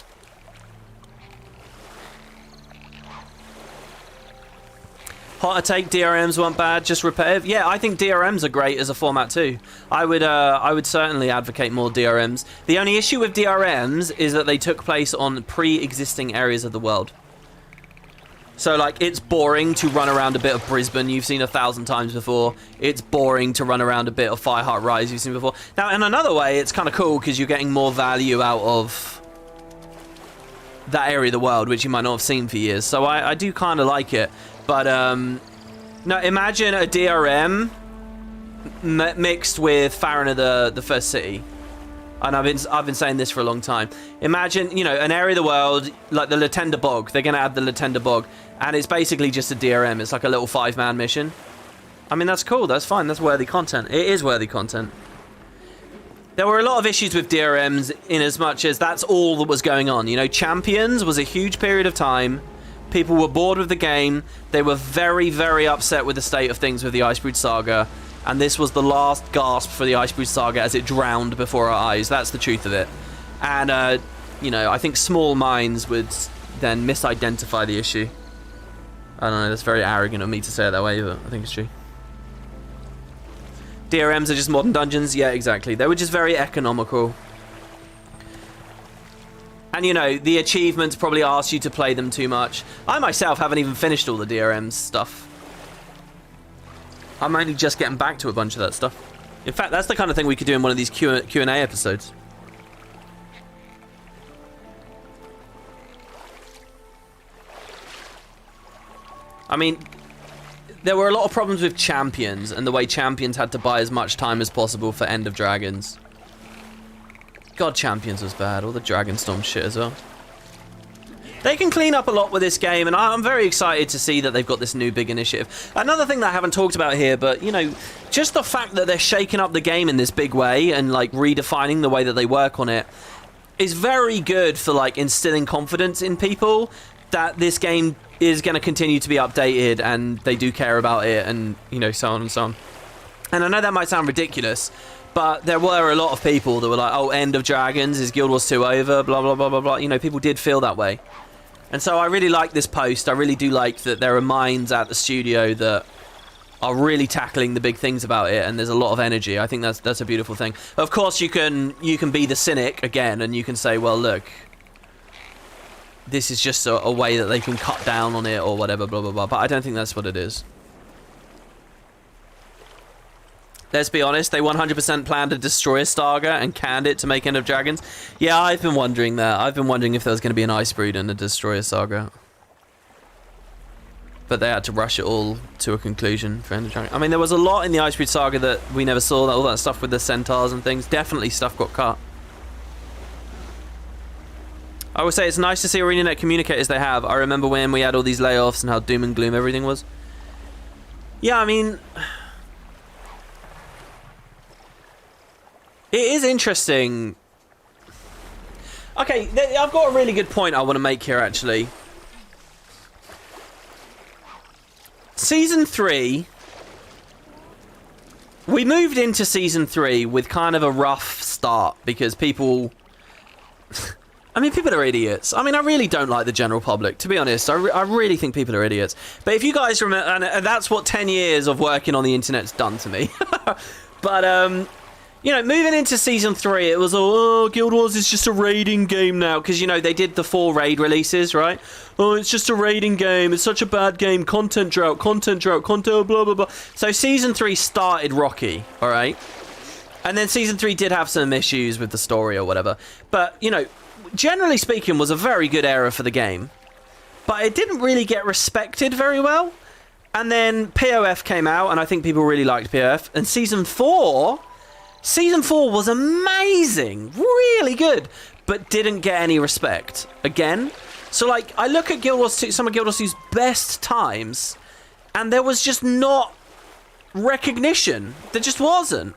[SPEAKER 1] Hotter take, DRMs weren't bad, just repetitive. Yeah, I think DRMs are great as a format too. I would certainly advocate more DRMs. The only issue with DRMs is that they took place on pre-existing areas of the world. So, like, it's boring to run around a bit of Brisbane you've seen 1,000 times before. It's boring to run around a bit of Fireheart Rise you've seen before. Now, in another way, it's kind of cool because you're getting more value out of that area of the world, which you might not have seen for years. So I do kind of like it. But, no, imagine a DRM mixed with Farron of the First City. And I've been saying this for a long time. Imagine, you know, an area of the world, like the Latenda Bog. They're going to add the Latenda Bog. And it's basically just a DRM. It's like a little 5-man mission. I mean, that's cool. That's fine. That's worthy content. It is worthy content. There were a lot of issues with DRMs in as much as that's all that was going on. You know, Champions was a huge period of time. People were bored with the game. They were very, very upset with the state of things with the Icebrood Saga. And this was the last gasp for the Icebrood Saga as it drowned before our eyes. That's the truth of it. And, you know, I think small minds would then misidentify the issue. I don't know, that's very arrogant of me to say it that way, but I think it's true. DRMs are just modern dungeons? Yeah, exactly. They were just very economical. And, you know, the achievements probably asked you to play them too much. I myself haven't even finished all the DRMs stuff. I'm only just getting back to a bunch of that stuff. In fact, that's the kind of thing we could do in one of these Q&A episodes. I mean, there were a lot of problems with Champions and the way Champions had to buy as much time as possible for End of Dragons. God, Champions was bad. All the Dragonstorm shit as well. They can clean up a lot with this game, and I'm very excited to see that they've got this new big initiative. Another thing that I haven't talked about here, but, you know, just the fact that they're shaking up the game in this big way and, like, redefining the way that they work on it is very good for, like, instilling confidence in people that this game is going to continue to be updated and they do care about it and, you know, so on and so on. And I know that might sound ridiculous, but there were a lot of people that were like, oh, End of Dragons, is Guild Wars 2 over, blah, blah, blah, blah, blah. You know, people did feel that way. And so I really like this post. I really do like that there are minds at the studio that are really tackling the big things about it, and there's a lot of energy. I think that's a beautiful thing. Of course, you can be the cynic again, and you can say, well, look, this is just a way that they can cut down on it or whatever, blah, blah, blah. But I don't think that's what it is. Let's be honest, they 100% planned to destroy a Saga and canned it to make End of Dragons. Yeah, I've been wondering that. I've been wondering if there was going to be an Ice Brood and a Destroyer Saga. But they had to rush it all to a conclusion for End of Dragons. I mean, there was a lot in the Ice Brood Saga that we never saw. All that stuff with the centaurs and things. Definitely stuff got cut. I would say it's nice to see ArenaNet communicators they have. I remember when we had all these layoffs and how doom and gloom everything was. Yeah, I mean, it is interesting. Okay, I've got a really good point I want to make here, actually. Season 3, we moved into Season 3 with kind of a rough start because people... I mean, people are idiots. I mean, I really don't like the general public, to be honest. I really think people are idiots. But if you guys remember, and that's what 10 years of working on the internet's done to me. But, you know, moving into Season 3, it was all, oh, Guild Wars is just a raiding game now. Because, you know, they did the 4 raid releases, right? Oh, it's just a raiding game. It's such a bad game. Content drought, blah, blah, blah. So Season 3 started rocky, all right? And then Season 3 did have some issues with the story or whatever. But, you know, generally speaking, was a very good era for the game. But it didn't really get respected very well. And then POF came out, and I think people really liked POF. And Season 4 was amazing, really good, but didn't get any respect again. So, like, I look at Guild Wars 2, some of Guild Wars 2's best times, and there was just not recognition. There just wasn't.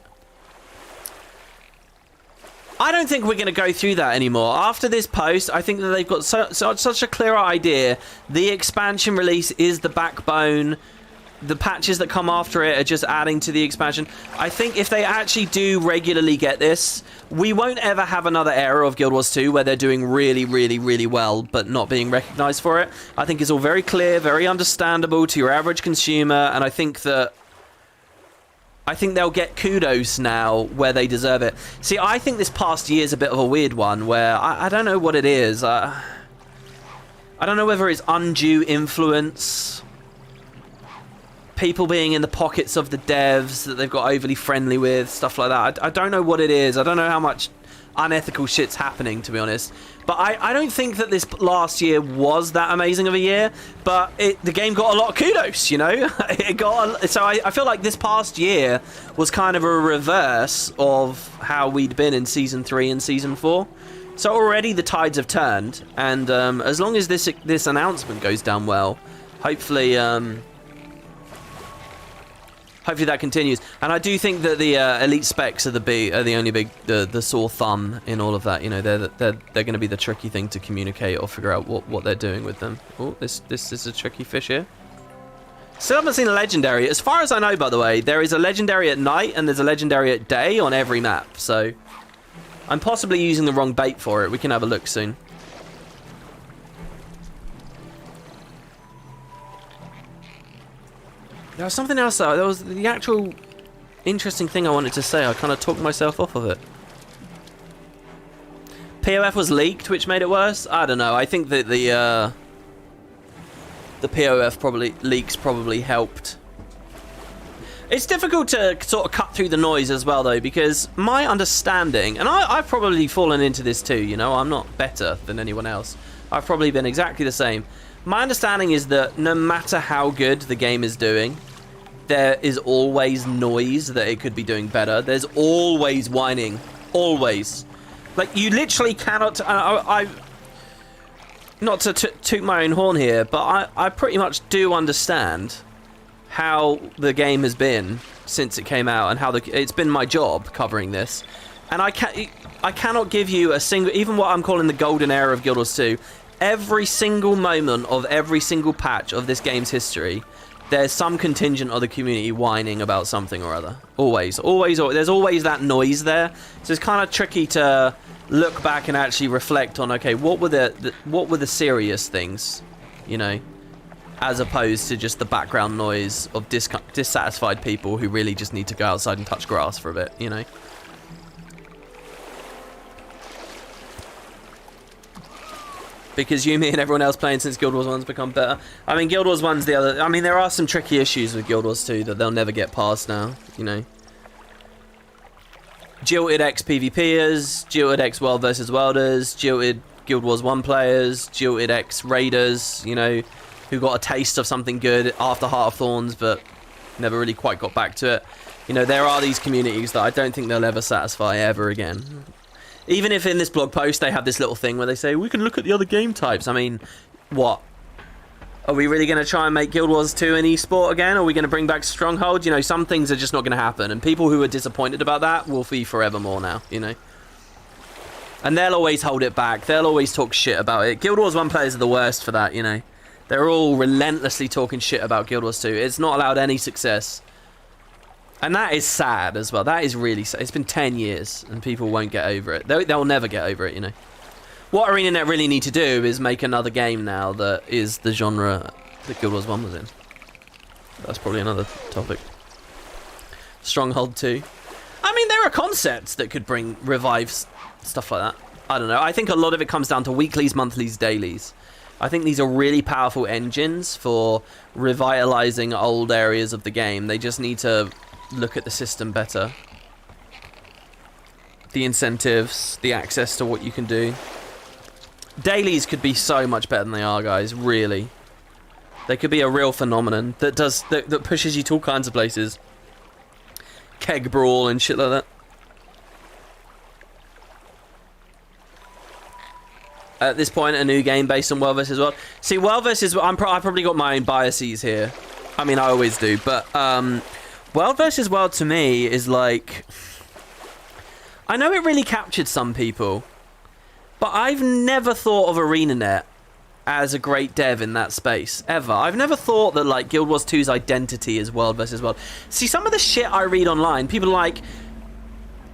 [SPEAKER 1] I don't think we're going to go through that anymore. After this post, I think that they've got such a clearer idea. The expansion release is the backbone. The patches that come after it are just adding to the expansion. I think if they actually do regularly get this, we won't ever have another era of Guild Wars 2 where they're doing really, really, really well, but not being recognized for it. I think it's all very clear, very understandable to your average consumer, and I think they'll get kudos now where they deserve it. See, I think this past year is a bit of a weird one where I don't know what it is. I don't know whether it's undue influence, people being in the pockets of the devs that they've got overly friendly with, stuff like that. I don't know what it is. I don't know how much unethical shit's happening, to be honest. But I don't think that this last year was that amazing of a year, but the game got a lot of kudos, you know? So I feel like this past year was kind of a reverse of how we'd been in Season 3 and Season 4. So already the tides have turned, and as long as this announcement goes down well, hopefully that continues. And I do think that the elite specs are the only big the sore thumb in all of that. You know, they're going to be the tricky thing to communicate or figure out what they're doing with them. Oh, this is a tricky fish here. Still haven't seen a legendary. As far as I know, by the way, there is a legendary at night and there's a legendary at day on every map. So I'm possibly using the wrong bait for it. We can have a look soon. There was something else though. There was the actual interesting thing I wanted to say. I kind of talked myself off of it. POF was leaked, which made it worse. I don't know. I think that the POF leaks probably helped. It's difficult to sort of cut through the noise as well, though, because my understanding, and I've probably fallen into this too, you know, I'm not better than anyone else. I've probably been exactly the same. My understanding is that no matter how good the game is doing, there is always noise that it could be doing better. There's always whining. Always. Like, you literally cannot... not to toot my own horn here, but I pretty much do understand how the game has been since it came out, and how it's been my job covering this. And I cannot give you a single... Even what I'm calling the golden era of Guild Wars 2, every single moment of every single patch of this game's history, there's some contingent of the community whining about something or other. Always. Always. There's always that noise there. So it's kind of tricky to look back and actually reflect on, okay, what were the serious things, you know, as opposed to just the background noise of dissatisfied people who really just need to go outside and touch grass for a bit, you know. Because you, me, and everyone else playing since Guild Wars 1's become better. I mean, Guild Wars 1's the other... I mean, there are some tricky issues with Guild Wars 2 that they'll never get past now, you know. Jilted ex-PvPers, jilted ex-World vs. Worlders, jilted Guild Wars 1 players, jilted ex-Raiders, you know, who got a taste of something good after Heart of Thorns, but never really quite got back to it. You know, there are these communities that I don't think they'll ever satisfy ever again. Even if in this blog post they have this little thing where they say, we can look at the other game types. I mean, what? Are we really going to try and make Guild Wars 2 an esport again? Are we going to bring back Stronghold? You know, some things are just not going to happen. And people who are disappointed about that will be forevermore now, you know. And they'll always hold it back. They'll always talk shit about it. Guild Wars 1 players are the worst for that, you know. They're all relentlessly talking shit about Guild Wars 2. It's not allowed any success. And that is sad as well. That is really sad. It's been 10 years and people won't get over it. They'll never get over it, you know. What ArenaNet really need to do is make another game now that is the genre that Guild Wars 1 was in. That's probably another topic. Stronghold 2. I mean, there are concepts that could revive stuff like that. I don't know. I think a lot of it comes down to weeklies, monthlies, dailies. I think these are really powerful engines for revitalizing old areas of the game. They just need to look at the system better. The incentives, the access to what you can do. Dailies could be so much better than they are, guys, really. They could be a real phenomenon that pushes you to all kinds of places. Keg brawl and shit like that. At this point, a new game based on World vs. World. See, World vs. I've probably got my own biases here. I mean, I always do, but World vs. World to me is like... I know it really captured some people, but I've never thought of ArenaNet as a great dev in that space, ever. I've never thought that, like, Guild Wars 2's identity is World vs. World. See, some of the shit I read online, people are like...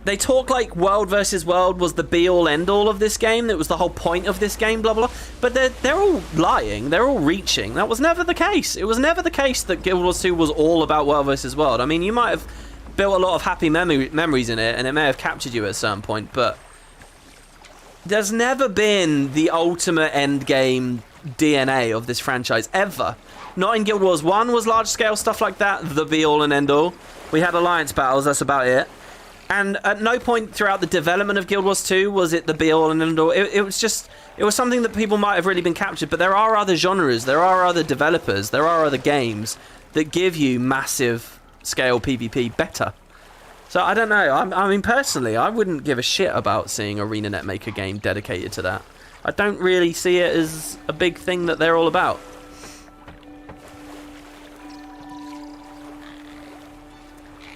[SPEAKER 1] They talk like World vs. World was the be-all, end-all of this game. That was the whole point of this game, blah, blah, blah. But they're all lying. They're all reaching. That was never the case. It was never the case that Guild Wars 2 was all about World vs. World. I mean, you might have built a lot of happy memories in it, and it may have captured you at a certain point, but there's never been the ultimate endgame DNA of this franchise, ever. Not in Guild Wars 1 was large-scale stuff like that, the be-all and end-all. We had alliance battles, that's about it. And at no point throughout the development of Guild Wars 2 was it the be-all and end-all. It was something that people might have really been captured, but there are other genres, there are other developers, there are other games that give you massive scale PvP better. So I don't know, I mean personally, I wouldn't give a shit about seeing ArenaNet make a game dedicated to that. I don't really see it as a big thing that they're all about.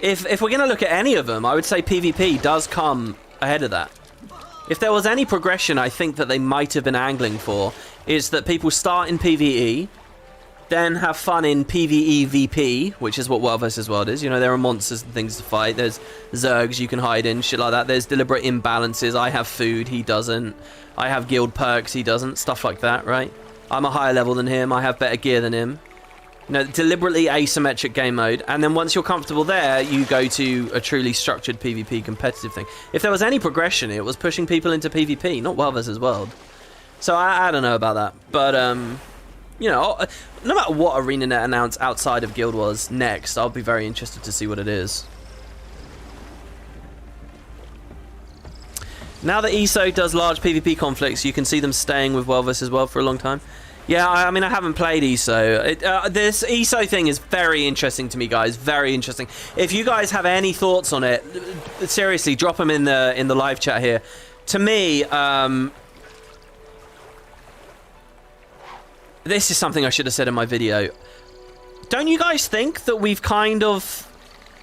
[SPEAKER 1] If we're going to look at any of them, I would say PvP does come ahead of that. If there was any progression I think that they might have been angling for, is that people start in PvE, then have fun in PvE-VP, which is what World vs. World is. You know, there are monsters and things to fight. There's Zergs you can hide in, shit like that. There's deliberate imbalances. I have food, he doesn't. I have guild perks, he doesn't. Stuff like that, right? I'm a higher level than him. I have better gear than him. You know, deliberately asymmetric game mode, and then once you're comfortable there, you go to a truly structured PvP competitive thing. If there was any progression, it was pushing people into PvP, not World vs. World. So I don't know about that, but you know, no matter what ArenaNet announce outside of Guild Wars next, I'll be very interested to see what it is. Now that ESO does large PvP conflicts, you can see them staying with World vs. World for a long time. Yeah, I mean, I haven't played ESO. This ESO thing is very interesting to me, guys. Very interesting. If you guys have any thoughts on it, seriously, drop them in the live chat here. To me, this is something I should have said in my video. Don't you guys think that we've kind of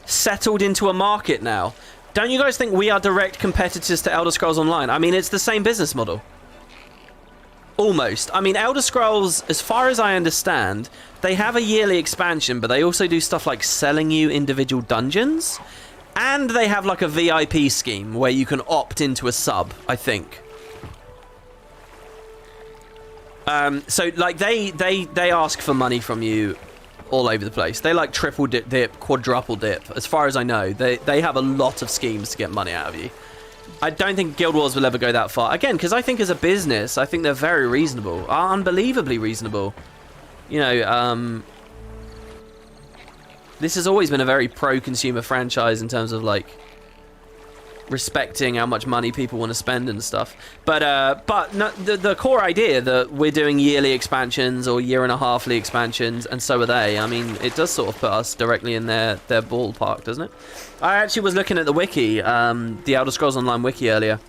[SPEAKER 1] settled into a market now? Don't you guys think we are direct competitors to Elder Scrolls Online? I mean, it's the same business model. Almost. I mean, Elder Scrolls, as far as I understand, they have a yearly expansion, but they also do stuff like selling you individual dungeons. And they have like a VIP scheme where you can opt into a sub, I think. So like they ask for money from you all over the place. They like triple dip, quadruple dip. As far as I know, they have a lot of schemes to get money out of you. I don't think Guild Wars will ever go that far. Again, because I think as a business, I think they're very reasonable. Unbelievably reasonable. You know, this has always been a very pro-consumer franchise in terms of, like, respecting how much money people want to spend and stuff. But no, the core idea that we're doing yearly expansions or year-and-a-halfly expansions, and so are they, I mean, it does sort of put us directly in their ballpark, doesn't it? I actually was looking at the wiki, the Elder Scrolls Online wiki earlier,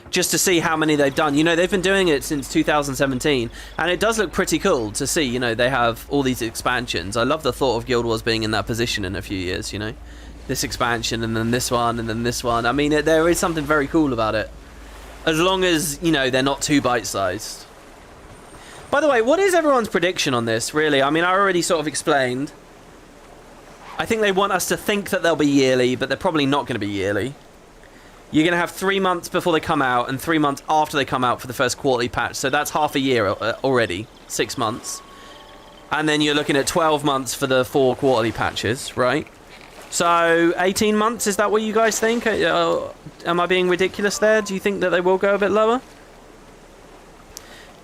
[SPEAKER 1] just to see how many they've done. You know, they've been doing it since 2017, and it does look pretty cool to see, you know, they have all these expansions. I love the thought of Guild Wars being in that position in a few years, you know? This expansion, and then this one, and then this one. I mean, there is something very cool about it. As long as, you know, they're not too bite-sized. By the way, what is everyone's prediction on this, really? I mean, I already sort of explained. I think they want us to think that they'll be yearly, but they're probably not going to be yearly. You're going to have 3 months before they come out, and 3 months after they come out for the first quarterly patch. So that's half a year already. 6 months. And then you're looking at 12 months for the 4 quarterly patches, right? So, 18 months, is that what you guys think? Am I being ridiculous there? Do you think that they will go a bit lower?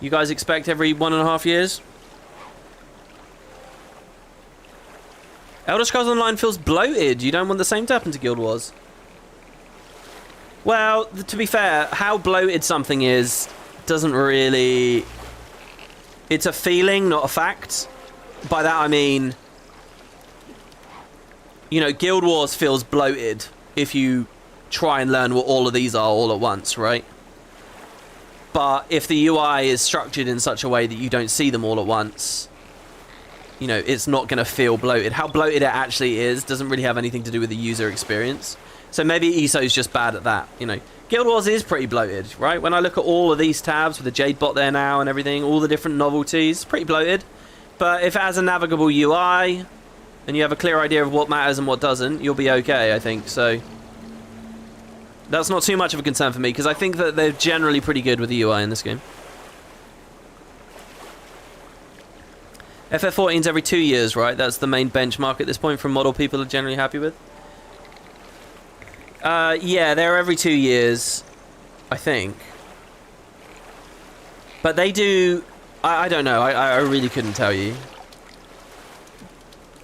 [SPEAKER 1] You guys expect every 1.5 years? Elder Scrolls Online feels bloated. You don't want the same to happen to Guild Wars. Well, to be fair, how bloated something is doesn't really... It's a feeling, not a fact. By that I mean... You know, Guild Wars feels bloated if you try and learn what all of these are all at once, right? But if the UI is structured in such a way that you don't see them all at once, you know, it's not going to feel bloated. How bloated it actually is doesn't really have anything to do with the user experience. So maybe ESO's just bad at that, you know. Guild Wars is pretty bloated, right? When I look at all of these tabs with the Jade bot there now and everything, all the different novelties, pretty bloated. But if it has a navigable UI... and you have a clear idea of what matters and what doesn't, you'll be okay, I think. So that's not too much of a concern for me, because I think that they're generally pretty good with the UI in this game. FF14's every 2 years, right? That's the main benchmark at this point from model people are generally happy with. Yeah, they're every 2 years, I think. But they do... I don't know. I really couldn't tell you.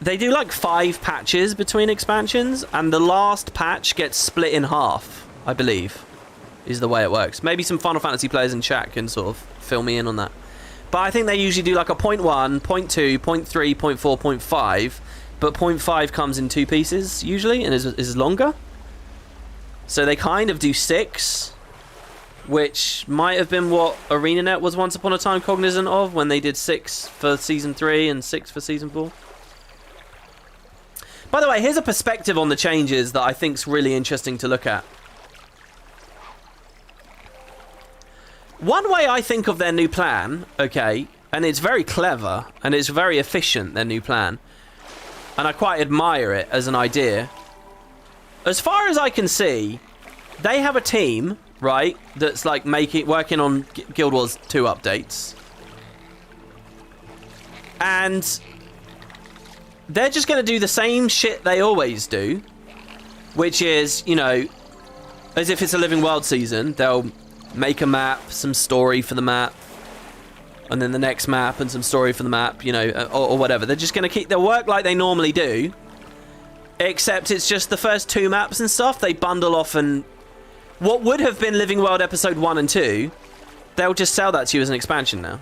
[SPEAKER 1] They do like 5 patches between expansions, and the last patch gets split in half, I believe, is the way it works. Maybe some Final Fantasy players in chat can sort of fill me in on that. But I think they usually do like a 0.1, 0.2, 0.3, 0.4, 0.5, but 0.5 comes in 2 pieces usually, and is longer. So they kind of do 6, which might have been what ArenaNet was once upon a time cognizant of when they did 6 for Season 3 and 6 for Season 4. By the way, here's a perspective on the changes that I think's really interesting to look at. One way I think of their new plan, okay, and it's very clever, and it's very efficient, their new plan, and I quite admire it as an idea. As far as I can see, they have a team, right, that's like working on Guild Wars 2 updates. And... they're just going to do the same shit they always do, which is, you know, as if it's a Living World season, they'll make a map, some story for the map, and then the next map and some story for the map, you know, or whatever. They're just going to keep their work like they normally do, except it's just the first 2 maps and stuff they bundle off, and what would have been Living World Episode 1 and 2, they'll just sell that to you as an expansion now.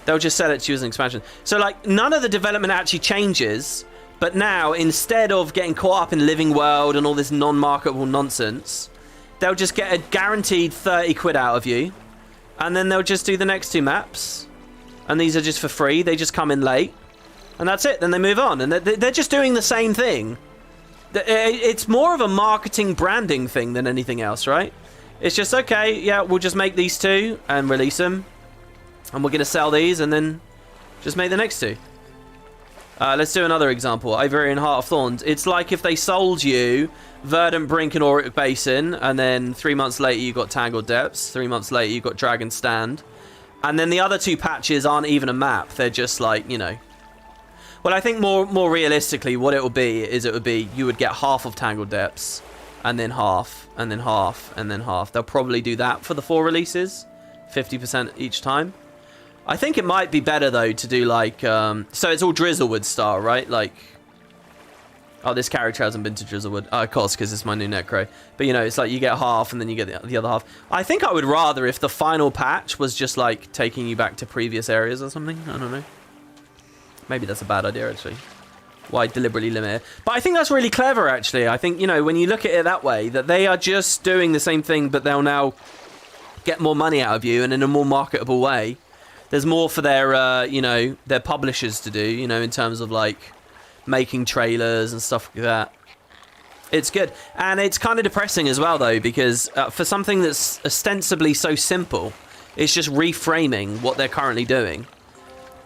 [SPEAKER 1] They'll just sell it to you as an expansion. So, like, none of the development actually changes, but now, instead of getting caught up in Living World and all this non-marketable nonsense, they'll just get a guaranteed 30 quid out of you, and then they'll just do the next 2 maps, and these are just for free. They just come in late, and that's it. Then they move on, and they're just doing the same thing. It's more of a marketing branding thing than anything else, right? It's just, okay, yeah, we'll just make these 2 and release them, and we're going to sell these, and then just make the next 2. Let's do another example. Ivorian Heart of Thorns. It's like if they sold you Verdant Brink and Auric Basin, and then 3 months later you got Tangled Depths, 3 months later you got Dragon Stand, and then the other 2 patches aren't even a map. They're just like, you know. Well, I think more realistically what it would be is you would get half of Tangled Depths, and then half, and then half, and then half. They'll probably do that for the 4 releases, 50% each time. I think it might be better, though, to do, like, so it's all Drizzlewood style, right? Like, oh, this character hasn't been to Drizzlewood. Oh, of course, because it's my new Necro. But, you know, it's like you get half, and then you get the other half. I think I would rather if the final patch was just, like, taking you back to previous areas or something. I don't know. Maybe that's a bad idea, actually. Why deliberately limit it? But I think that's really clever, actually. I think, you know, when you look at it that way, that they are just doing the same thing, but they'll now get more money out of you, and in a more marketable way. There's more for their, you know, their publishers to do, you know, in terms of, like, making trailers and stuff like that. It's good. And it's kind of depressing as well, though, because for something that's ostensibly so simple, it's just reframing what they're currently doing.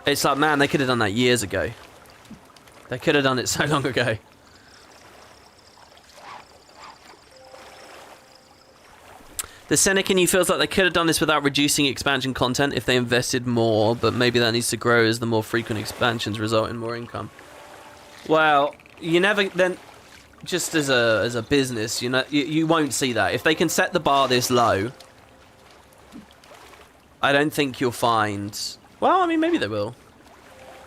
[SPEAKER 1] It's like, man, they could have done that years ago. They could have done it so long ago. The cynic in you feels like they could have done this without reducing expansion content if they invested more, but maybe that needs to grow as the more frequent expansions result in more income. Well, you never then, just as a business, you know, you won't see that. If they can set the bar this low, I don't think you'll find. Well, I mean, maybe they will.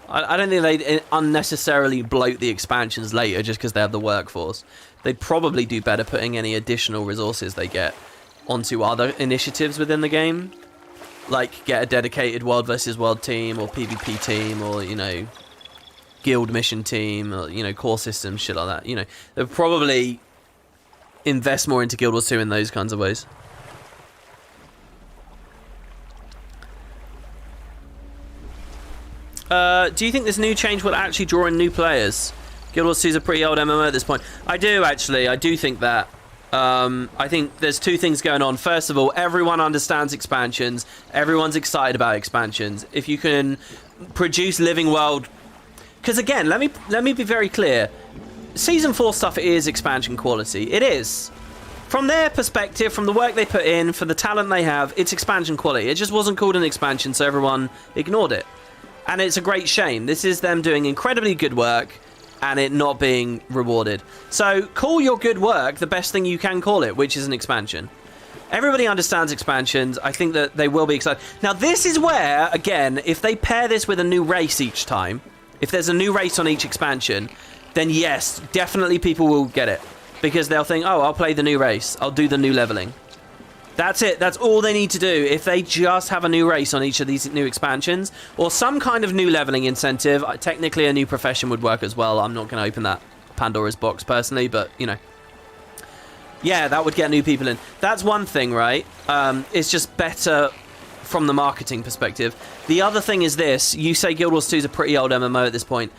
[SPEAKER 1] I don't think they unnecessarily bloat the expansions later just because they have the workforce. They'd probably do better putting any additional resources they get onto other initiatives within the game, like get a dedicated world versus world team or PvP team, or, you know, guild mission team, or, you know, core systems, shit like that. You know, they'll probably invest more into Guild Wars 2 in those kinds of ways. Do you think this new change will actually draw in new players? Guild Wars 2 is a pretty old MMO at this point. I do, actually. I do think that. I think there's 2 things going on. First of all, everyone understands expansions. Everyone's excited about expansions. If you can produce Living World, because again, let me be very clear. Season 4 stuff is expansion quality. It is. From their perspective, from the work they put in, for the talent they have, it's expansion quality. It just wasn't called an expansion, so everyone ignored it. And it's a great shame. This is them doing incredibly good work and it not being rewarded. So call your good work the best thing you can call it, which is an expansion. Everybody understands expansions. I think that they will be excited. Now, this is where, again, if they pair this with a new race each time, if there's a new race on each expansion, then yes, definitely people will get it. Because they'll think, oh, I'll play the new race. I'll do the new leveling. That's it. That's all they need to do. If they just have a new race on each of these new expansions, or some kind of new leveling incentive, technically a new profession would work as well. I'm not going to open that Pandora's box personally, but, you know. Yeah, that would get new people in. That's one thing, right? It's just better from the marketing perspective. The other thing is this. You say Guild Wars 2 is a pretty old MMO at this point.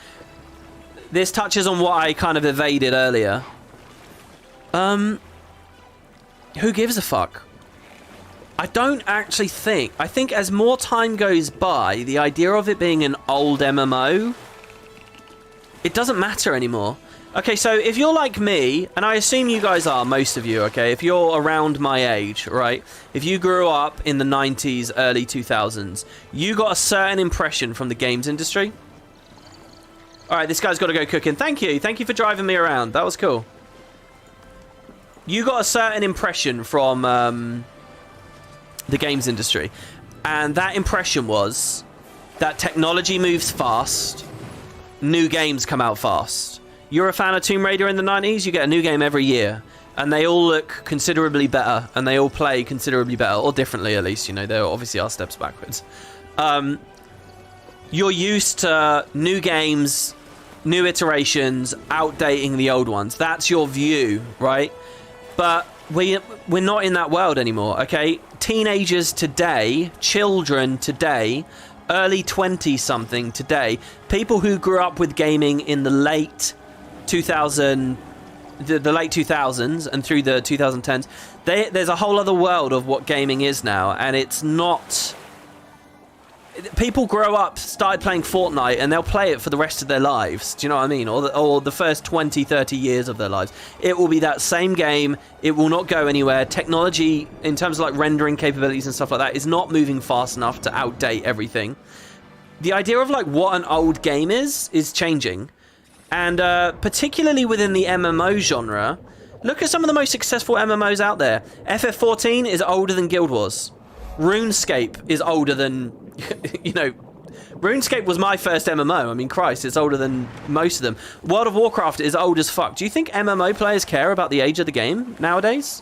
[SPEAKER 1] This touches on what I kind of evaded earlier. Who gives a fuck? I don't actually think. I think as more time goes by, the idea of it being an old MMO, it doesn't matter anymore. Okay, so if you're like me, and I assume you guys are, most of you, okay? If you're around my age, right? If you grew up in the 90s, early 2000s, you got a certain impression from the games industry. All right, this guy's got to go cooking. Thank you. Thank you for driving me around. That was cool. You got a certain impression from the games industry. And that impression was that technology moves fast, new games come out fast. You're a fan of Tomb Raider in the 90s, you get a new game every year. And they all look considerably better, and they all play considerably better, or differently at least, you know, there obviously are steps backwards. You're used to new games, new iterations, outdating the old ones. That's your view, right? But we're not in that world anymore, okay? Teenagers today, children today, early 20-something today, people who grew up with gaming in the late 2000s and through the 2010s, there's a whole other world of what gaming is now, and it's not... People grow up, started playing Fortnite, and they'll play it for the rest of their lives. Do you know what I mean? Or the first 20, 30 years of their lives. It will be that same game. It will not go anywhere. Technology, in terms of like rendering capabilities and stuff like that, is not moving fast enough to outdate everything. The idea of like what an old game is changing. And particularly within the MMO genre, look at some of the most successful MMOs out there. FF14 is older than Guild Wars. RuneScape is older than... you know, RuneScape was my first MMO. I mean, Christ, it's older than most of them. World of Warcraft is old as fuck. Do you think MMO players care about the age of the game nowadays?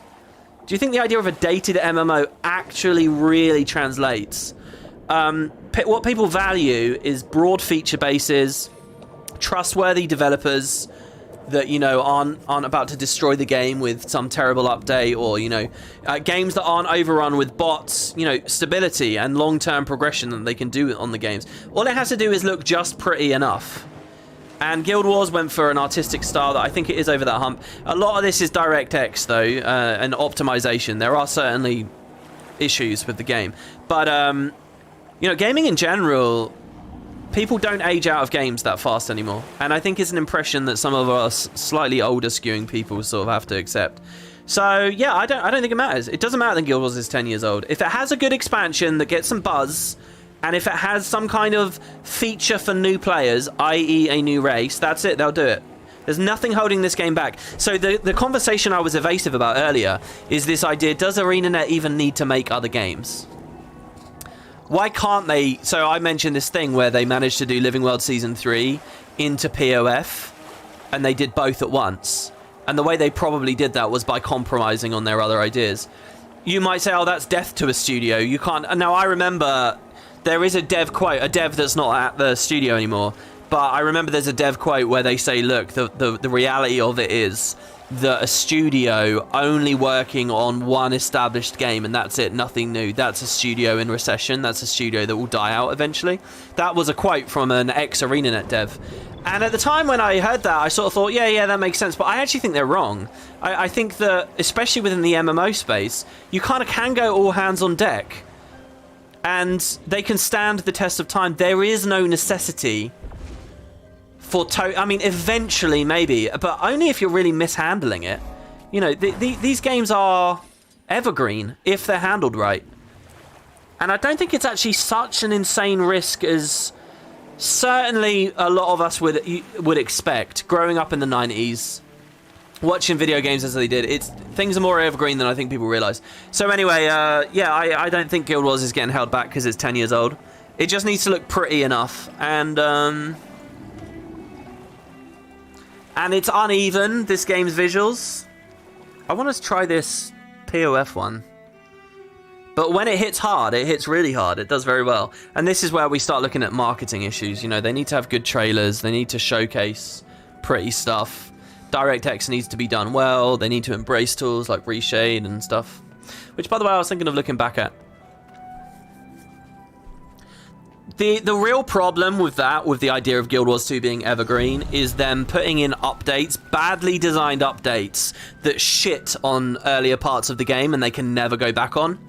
[SPEAKER 1] Do you think the idea of a dated MMO actually really translates? What people value is broad feature bases, trustworthy developers that, you know, aren't about to destroy the game with some terrible update, or, you know, games that aren't overrun with bots, you know, stability and long-term progression that they can do on the games. All it has to do is look just pretty enough. And Guild Wars went for an artistic style that I think it is over that hump. A lot of this is DirectX, though, and optimization. There are certainly issues with the game. But, you know, gaming in general... People don't age out of games that fast anymore, and I think it's an impression that some of us slightly older skewing people sort of have to accept. So yeah, I don't think it matters. It doesn't matter that Guild Wars is 10 years old. If it has a good expansion that gets some buzz, and if it has some kind of feature for new players, i.e. a new race, that's it, they'll do it. There's nothing holding this game back. So the conversation I was evasive about earlier is this idea, does ArenaNet even need to make other games? Why can't they... So I mentioned this thing where they managed to do Living World Season 3 into POF, and they did both at once. And the way they probably did that was by compromising on their other ideas. You might say, oh, that's death to a studio. You can't... Now, I remember there is a dev quote, a dev that's not at the studio anymore, but I remember there's a dev quote where they say, look, the reality of it is that a studio only working on one established game, and that's it, nothing new, that's a studio in recession, that's a studio that will die out eventually. That was a quote from an ex-ArenaNet dev. And at the time when I heard that, I sort of thought, yeah, that makes sense, but I actually think they're wrong. I think that, especially within the MMO space, you kind of can go all hands on deck, and they can stand the test of time. There is no necessity for I mean, eventually, maybe, but only if you're really mishandling it. You know, these games are evergreen if they're handled right. And I don't think it's actually such an insane risk as certainly a lot of us would expect. Growing up in the 90s, watching video games as they did, things are more evergreen than I think people realize. So anyway, yeah, I don't think Guild Wars is getting held back because it's 10 years old. It just needs to look pretty enough, and it's uneven, this game's visuals. I want to try this POF one. But when it hits hard, it hits really hard. It does very well. And this is where we start looking at marketing issues. You know, they need to have good trailers. They need to showcase pretty stuff. DirectX needs to be done well. They need to embrace tools like Reshade and stuff. Which, by the way, I was thinking of looking back at. The real problem with that, with the idea of Guild Wars 2 being evergreen, is them putting in updates, badly designed updates, that shit on earlier parts of the game and they can never go back on.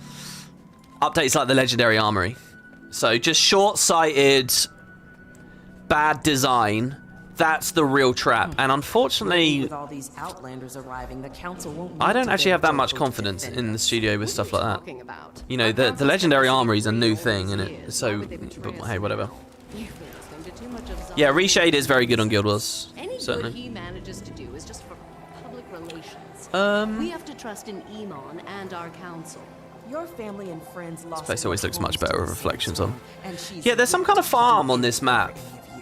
[SPEAKER 1] Updates like the Legendary Armory. So just short-sighted, bad design. That's the real trap. And unfortunately,
[SPEAKER 2] with all these outlanders arriving, the council won't
[SPEAKER 1] I don't actually have that much confidence in the studio with stuff like that. You know, the Legendary Armory is a new thing, and so, but, hey, whatever. Yeah, Reshade is very good on Guild Wars, certainly.
[SPEAKER 2] He manages to do is just for public relations. We have to trust in Emon and our council. Your family and friends lost.
[SPEAKER 1] This place always looks much better with reflections on.
[SPEAKER 2] And she's
[SPEAKER 1] Yeah, there's some kind of farm on this map.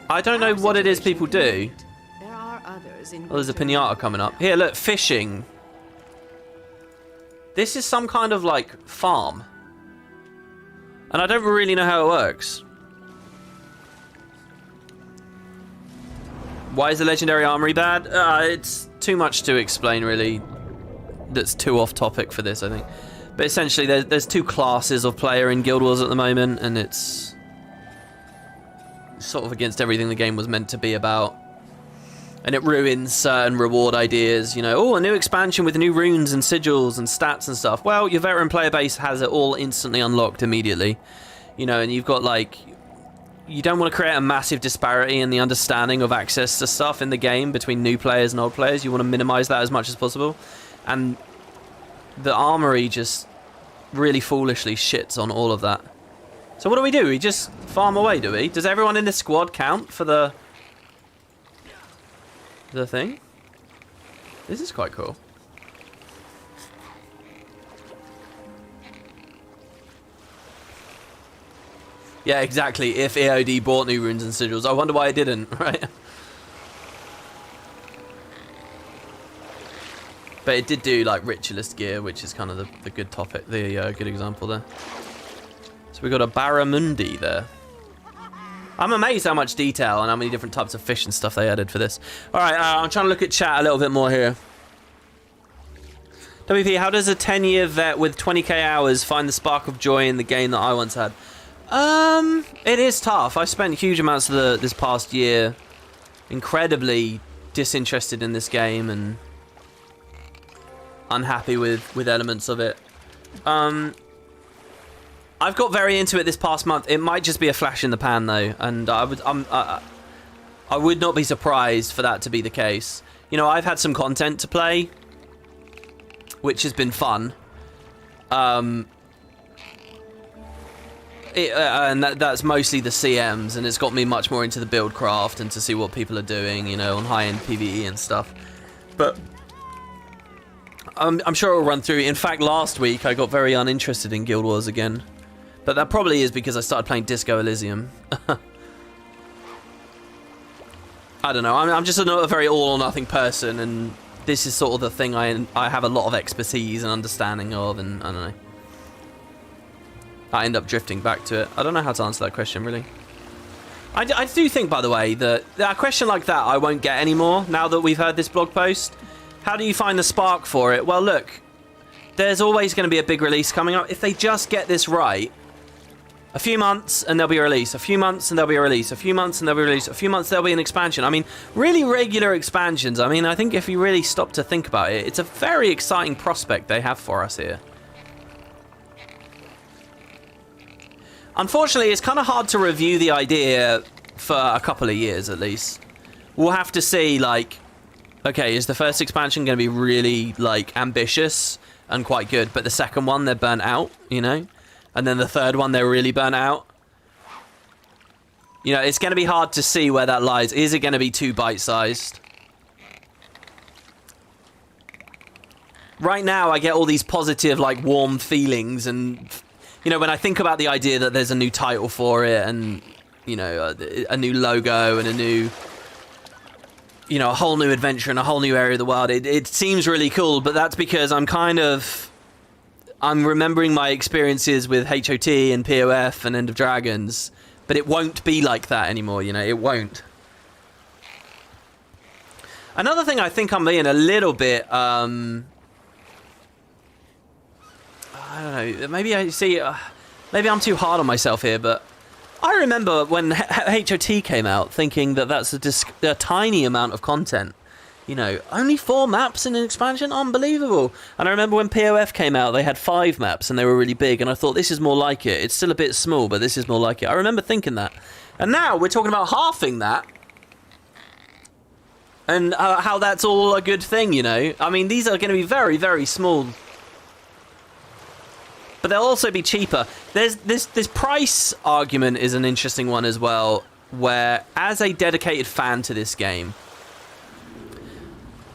[SPEAKER 1] I don't know what it is people do.
[SPEAKER 2] There are others in
[SPEAKER 1] Oh, there's a pinata coming up. Here, look, fishing. This is some kind of, like, farm. And I don't really know how it works. Why is the legendary armory bad? It's too much to explain, really. That's too off topic for this, I think. But essentially, there's two classes of player in Guild Wars at the moment, and it's sort of against everything the game was meant to be about. And it ruins certain reward ideas, you know. Oh, a new expansion with new runes and sigils and stats and stuff. Well, your veteran player base has it all instantly unlocked immediately. You know, and you've got, like... You don't want to create a massive disparity in the understanding of access to stuff in the game between new players and old players. You want to minimize that as much as possible. And the armory just really foolishly shits on all of that. So what do? We just farm away, do we? Does everyone in this squad count for the thing? This is quite cool. Yeah, exactly. If EOD bought new runes and sigils. I wonder why it didn't, right? But it did do, like, ritualist gear, which is kind of the good topic, the good example there. So we got a barramundi there. I'm amazed how much detail and how many different types of fish and stuff they added for this. All right, I'm trying to look at chat a little bit more here. WP, how does a 10-year vet with 20k hours find the spark of joy in the game that I once had? It is tough. I spent huge amounts of this past year incredibly disinterested in this game and unhappy with elements of it. I've got very into it this past month. It might just be a flash in the pan though, and I would not be surprised for that to be the case. You know, I've had some content to play, which has been fun. And that's mostly the CMs, and it's got me much more into the build craft and to see what people are doing, you know, on high-end PvE and stuff. But I'm sure it'll run through. In fact, last week I got very uninterested in Guild Wars again. But that probably is because I started playing Disco Elysium. I don't know. I'm just not a very all-or-nothing person, and this is sort of the thing I have a lot of expertise and understanding of, and I don't know. I end up drifting back to it. I don't know how to answer that question, really. I do think, by the way, that a question like that I won't get anymore now that we've heard this blog post. How do you find the spark for it? Well, look, there's always going to be a big release coming up. If they just get this right, a few months and there'll be a release. A few months and there'll be a release. A few months and there'll be a release. A few months there'll be an expansion. I mean, really regular expansions. I mean, I think if you really stop to think about it, it's a very exciting prospect they have for us here. Unfortunately, it's kind of hard to review the idea for a couple of years, at least. We'll have to see, like, okay, is the first expansion going to be really, like, ambitious and quite good, but the second one, they're burnt out, you know? And then the third one, they're really burnt out. You know, it's going to be hard to see where that lies. Is it going to be too bite-sized? Right now, I get all these positive, like, warm feelings, and, you know, when I think about the idea that there's a new title for it, and, you know, a new logo, and a new, you know, a whole new adventure in a whole new area of the world, it seems really cool, but that's because I'm remembering my experiences with HOT and POF and End of Dragons, but it won't be like that anymore, you know, it won't. Another thing I think I'm being a little bit, I don't know, maybe maybe I'm too hard on myself here, but I remember when HOT came out thinking that that's a tiny amount of content. You know, only 4 maps in an expansion? Unbelievable. And I remember when POF came out, they had 5 maps and they were really big, and I thought, this is more like it. It's still a bit small, but this is more like it. I remember thinking that. And now we're talking about halving that. And how that's all a good thing, you know. I mean, these are going to be very, very small. But they'll also be cheaper. There's this price argument is an interesting one as well, where as a dedicated fan to this game,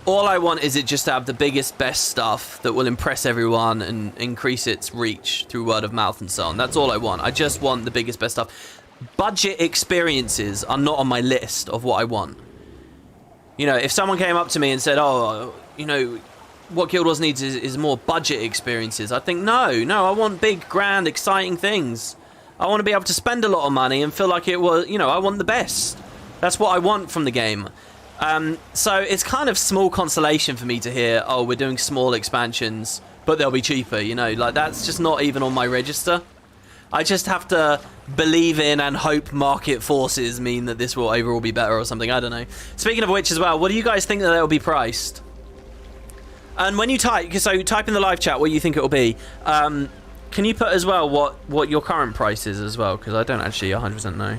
[SPEAKER 1] All I want is it just to have the biggest, best stuff that will impress everyone and increase its reach through word of mouth and so on. That's all I want. I just want the biggest, best stuff. Budget experiences are not on my list of what I want. You know, if someone came up to me and said, oh, you know, what Guild Wars needs is more budget experiences, I'd think, no, I want big, grand, exciting things. I want to be able to spend a lot of money and feel like it was, you know, I want the best. That's what I want from the game. So it's kind of small consolation for me to hear, oh, we're doing small expansions, but they'll be cheaper, you know, like that's just not even on my register. I just have to believe in and hope market forces mean that this will overall be better or something. I don't know. Speaking of which as well, what do you guys think that they'll be priced? And when you type, so type in the live chat what you think it will be. Can you put as well what your current price is as well? Because I don't actually 100% know.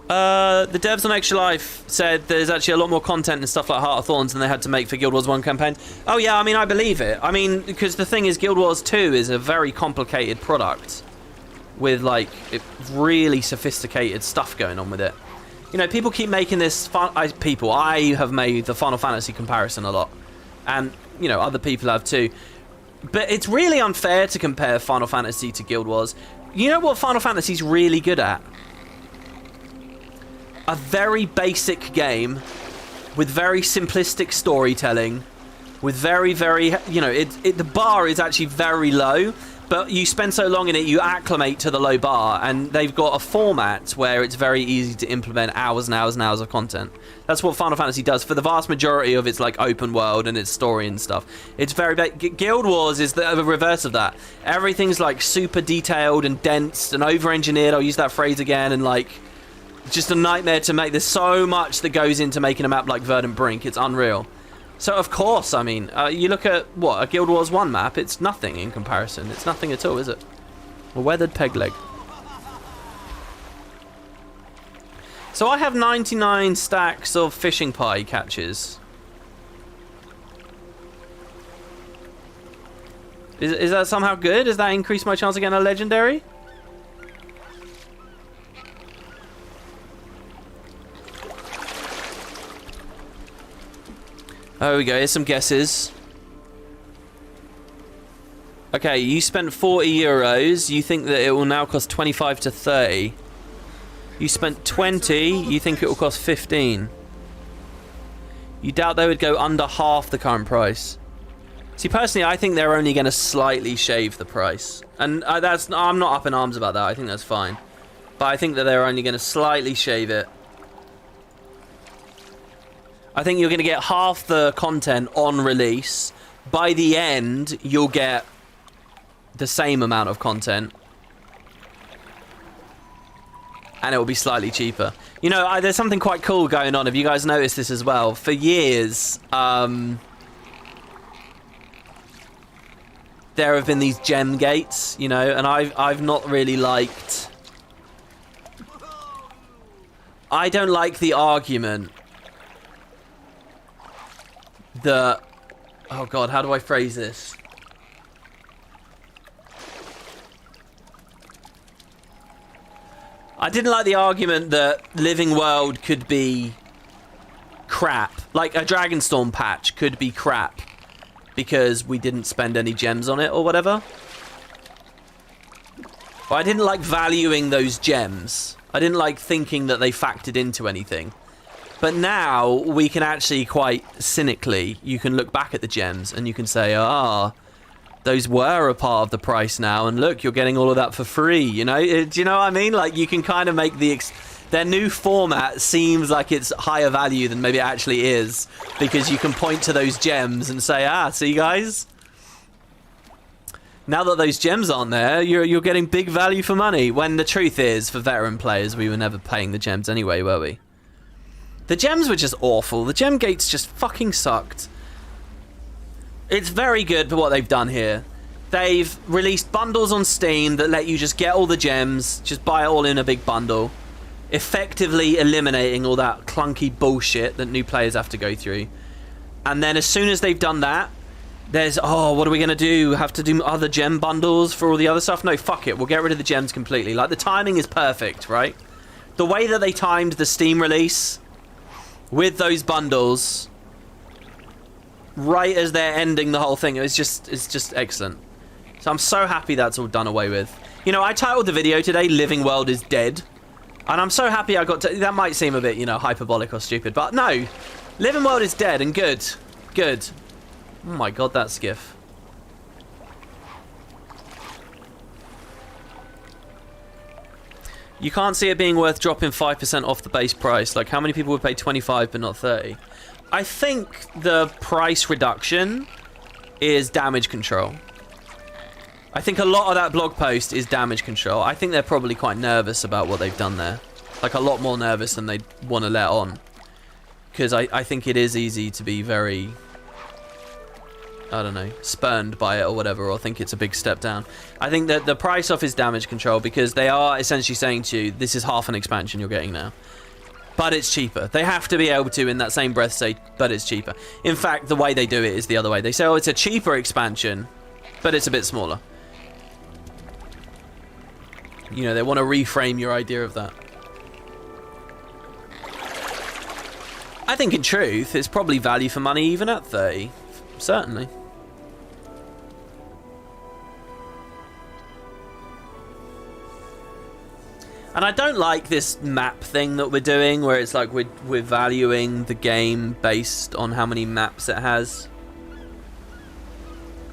[SPEAKER 1] The devs on Extra Life said there's actually a lot more content and stuff like Heart of Thorns than they had to make for Guild Wars 1 campaign. Oh yeah, I mean, I believe it. I mean, because the thing is, Guild Wars 2 is a very complicated product with, like, really sophisticated stuff going on with it. You know, people keep making this... I have made the Final Fantasy comparison a lot. And, you know, other people have too. But it's really unfair to compare Final Fantasy to Guild Wars. You know what Final Fantasy's really good at? A very basic game with very simplistic storytelling, with very, you know, the bar is actually very low, but you spend so long in it, you acclimate to the low bar, and they've got a format where it's very easy to implement hours and hours and hours of content. That's what Final Fantasy does for the vast majority of its, like, open world and its story and stuff. It's very Guild Wars is the reverse of that. Everything's, like, super detailed and dense and over-engineered, I'll use that phrase again, and, like, just a nightmare to make. There's so much that goes into making a map like Verdant Brink. It's unreal. So, of course, I mean, you look at, what, a Guild Wars 1 map, it's nothing in comparison. It's nothing at all, is it? A weathered peg leg. So I have 99 stacks of fishing pie catches. Is that somehow good? Does that increase my chance of getting a legendary? There we go, here's some guesses. Okay, you spent 40 euros. You think that it will now cost 25 to 30. You spent 20, you think it will cost 15. You doubt they would go under half the current price. See, personally, I think they're only going to slightly shave the price. And I'm not up in arms about that, I think that's fine. But I think that they're only going to slightly shave it. I think you're going to get half the content on release. By the end, you'll get the same amount of content. And it will be slightly cheaper. You know, there's something quite cool going on. Have you guys noticed this as well? For years, there have been these gem gates, you know, and I've not really liked... I don't like the argument that... Oh god, how do I phrase this? I didn't like the argument that Living World could be crap. Like a Dragonstorm patch could be crap because we didn't spend any gems on it or whatever. But I didn't like valuing those gems. I didn't like thinking that they factored into anything. But now we can actually quite cynically, you can look back at the gems and you can say, those were a part of the price now, and look, you're getting all of that for free, you know? Do you know what I mean? Like, you can kind of make their new format seems like it's higher value than maybe it actually is, because you can point to those gems and say, see guys? Now that those gems aren't there, you're getting big value for money, when the truth is, for veteran players, we were never paying the gems anyway, were we? The gems were just awful. The gem gates just fucking sucked. It's very good for what they've done here. They've released bundles on Steam that let you just get all the gems, just buy it all in a big bundle, effectively eliminating all that clunky bullshit that new players have to go through. And then as soon as they've done that, there's, what are we going to do? Have to do other gem bundles for all the other stuff? No, fuck it. We'll get rid of the gems completely. Like, the timing is perfect, right? the way that they timed the Steam release with those bundles right as they're ending the whole thing, it's just excellent. So I'm so happy that's all done away with. You know, I titled the video today, Living World is Dead. And I'm so happy I got to... That might seem a bit, you know, hyperbolic or stupid, but no. Living World is dead and good. Good. Oh my god, that skiff. You can't see it being worth dropping 5% off the base price. Like, how many people would pay 25 but not 30? I think the price reduction is damage control. I think a lot of that blog post is damage control. I think they're probably quite nervous about what they've done there. Like, a lot more nervous than they want to let on. Because I think it is easy to be very... I don't know, spurned by it or whatever, or think it's a big step down. I think that the price off is damage control because they are essentially saying to you, this is half an expansion you're getting now. But it's cheaper. They have to be able to, in that same breath, say, but it's cheaper. In fact, the way they do it is the other way. They say, oh, it's a cheaper expansion, but it's a bit smaller. You know, they want to reframe your idea of that. I think in truth, it's probably value for money even at 30. Certainly. And I don't like this map thing that we're doing, where it's like we're valuing the game based on how many maps it has.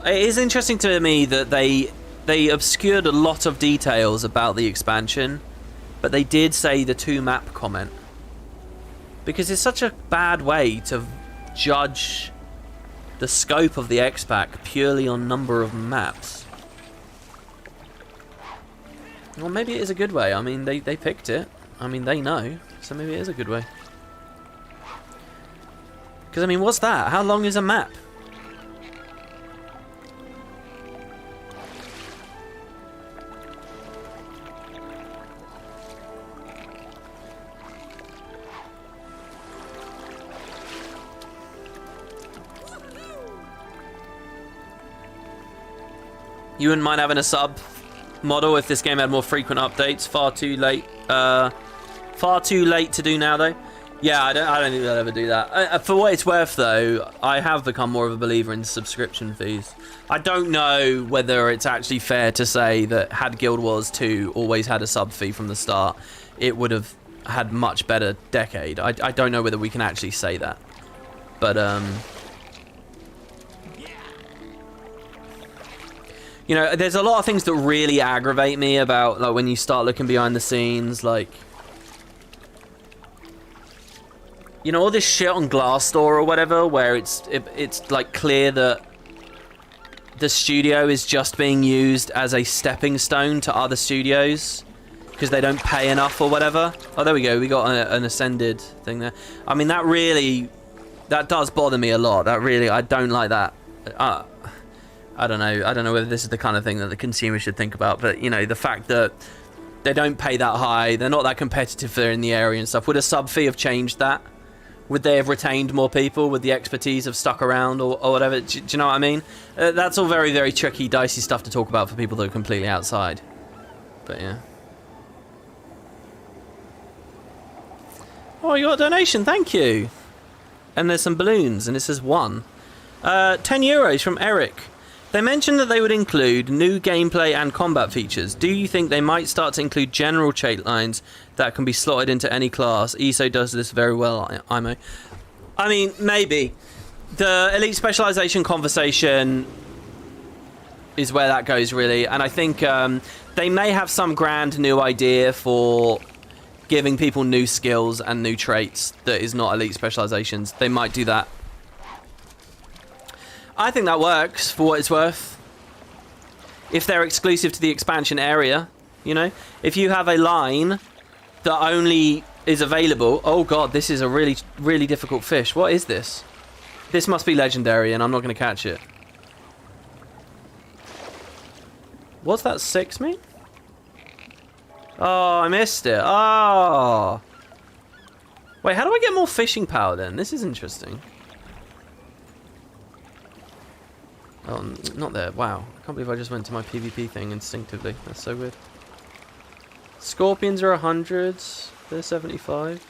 [SPEAKER 1] It is interesting to me that they obscured a lot of details about the expansion, but they did say the 2-map comment. Because it's such a bad way to judge the scope of the X-Pack purely on number of maps. Well, maybe it is a good way. I mean, they picked it. I mean, they know. So maybe it is a good way. Because, I mean, what's that? How long is a map? You wouldn't mind having a sub model if this game had more frequent updates. Far too late. Far too late to do now, though. Yeah, I don't think they'll ever do that. For what it's worth, though, I have become more of a believer in subscription fees. I don't know whether it's actually fair to say that had Guild Wars 2 always had a sub fee from the start, it would have had much better decade. I don't know whether we can actually say that. But, you know, there's a lot of things that really aggravate me about, like, when you start looking behind the scenes, like, you know, all this shit on Glassdoor or whatever, where it's like clear that the studio is just being used as a stepping stone to other studios because they don't pay enough or whatever. Oh, there we go. We got an ascended thing there. I mean, that does bother me a lot. That really, I don't like that. I don't know whether this is the kind of thing that the consumer should think about, but, you know, the fact that they don't pay that high, they're not that competitive there in the area and stuff. Would a sub fee have changed that? Would they have retained more people? Would the expertise have stuck around or whatever? Do you know what I mean? That's all very, very tricky, dicey stuff to talk about for people that are completely outside. But, yeah. Oh, you got a donation. Thank you. And there's some balloons, and it says 1. 10 euros from Eric. They mentioned that they would include new gameplay and combat features. Do you think they might start to include general trait lines that can be slotted into any class? ESO does this very well, IMO. I mean, maybe. The elite specialization conversation is where that goes, really. And I think they may have some grand new idea for giving people new skills and new traits that is not elite specializations. They might do that. I think that works for what it's worth. If they're exclusive to the expansion area, you know? If you have a line that only is available... Oh god, this is a really, really difficult fish. What is this? This must be legendary and I'm not going to catch it. What's that 6 mean? Oh, I missed it. Oh. Wait, how do I get more fishing power then? This is interesting. Oh, not there. Wow. I can't believe I just went to my PvP thing instinctively. That's so weird. Scorpions are 100s. There's 75.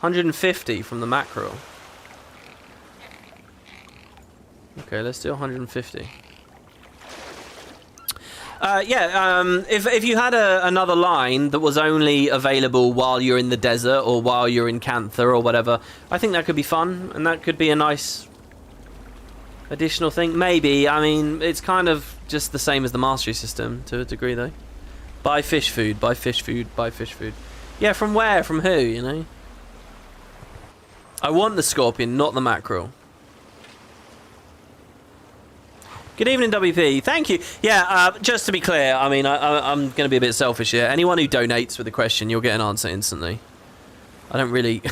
[SPEAKER 1] 150 from the mackerel. Okay, let's do 150. If you had another line that was only available while you're in the desert or while you're in Cantha or whatever, I think that could be fun, and that could be a nice additional thing. Maybe. I mean, it's kind of just the same as the mastery system to a degree, though. Buy fish food, buy fish food, buy fish food. Yeah, from where? From who, you know? I want the scorpion, not the mackerel. Good evening, WP. Thank you. Yeah, just to be clear, I mean, I'm going to be a bit selfish here. Anyone who donates with a question, you'll get an answer instantly. I don't really...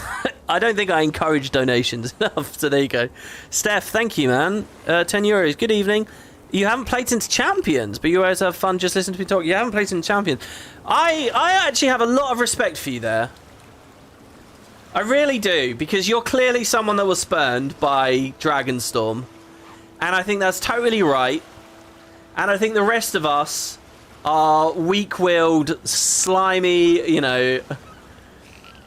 [SPEAKER 1] I don't think I encourage donations enough, so there you go. Steph, thank you, man. 10 euros. Good evening. You haven't played since Champions, but you always have fun just listening to me talk. You haven't played since Champions. I actually have a lot of respect for you there. I really do, because you're clearly someone that was spurned by Dragonstorm. And I think that's totally right. And I think the rest of us are weak-willed, slimy, you know...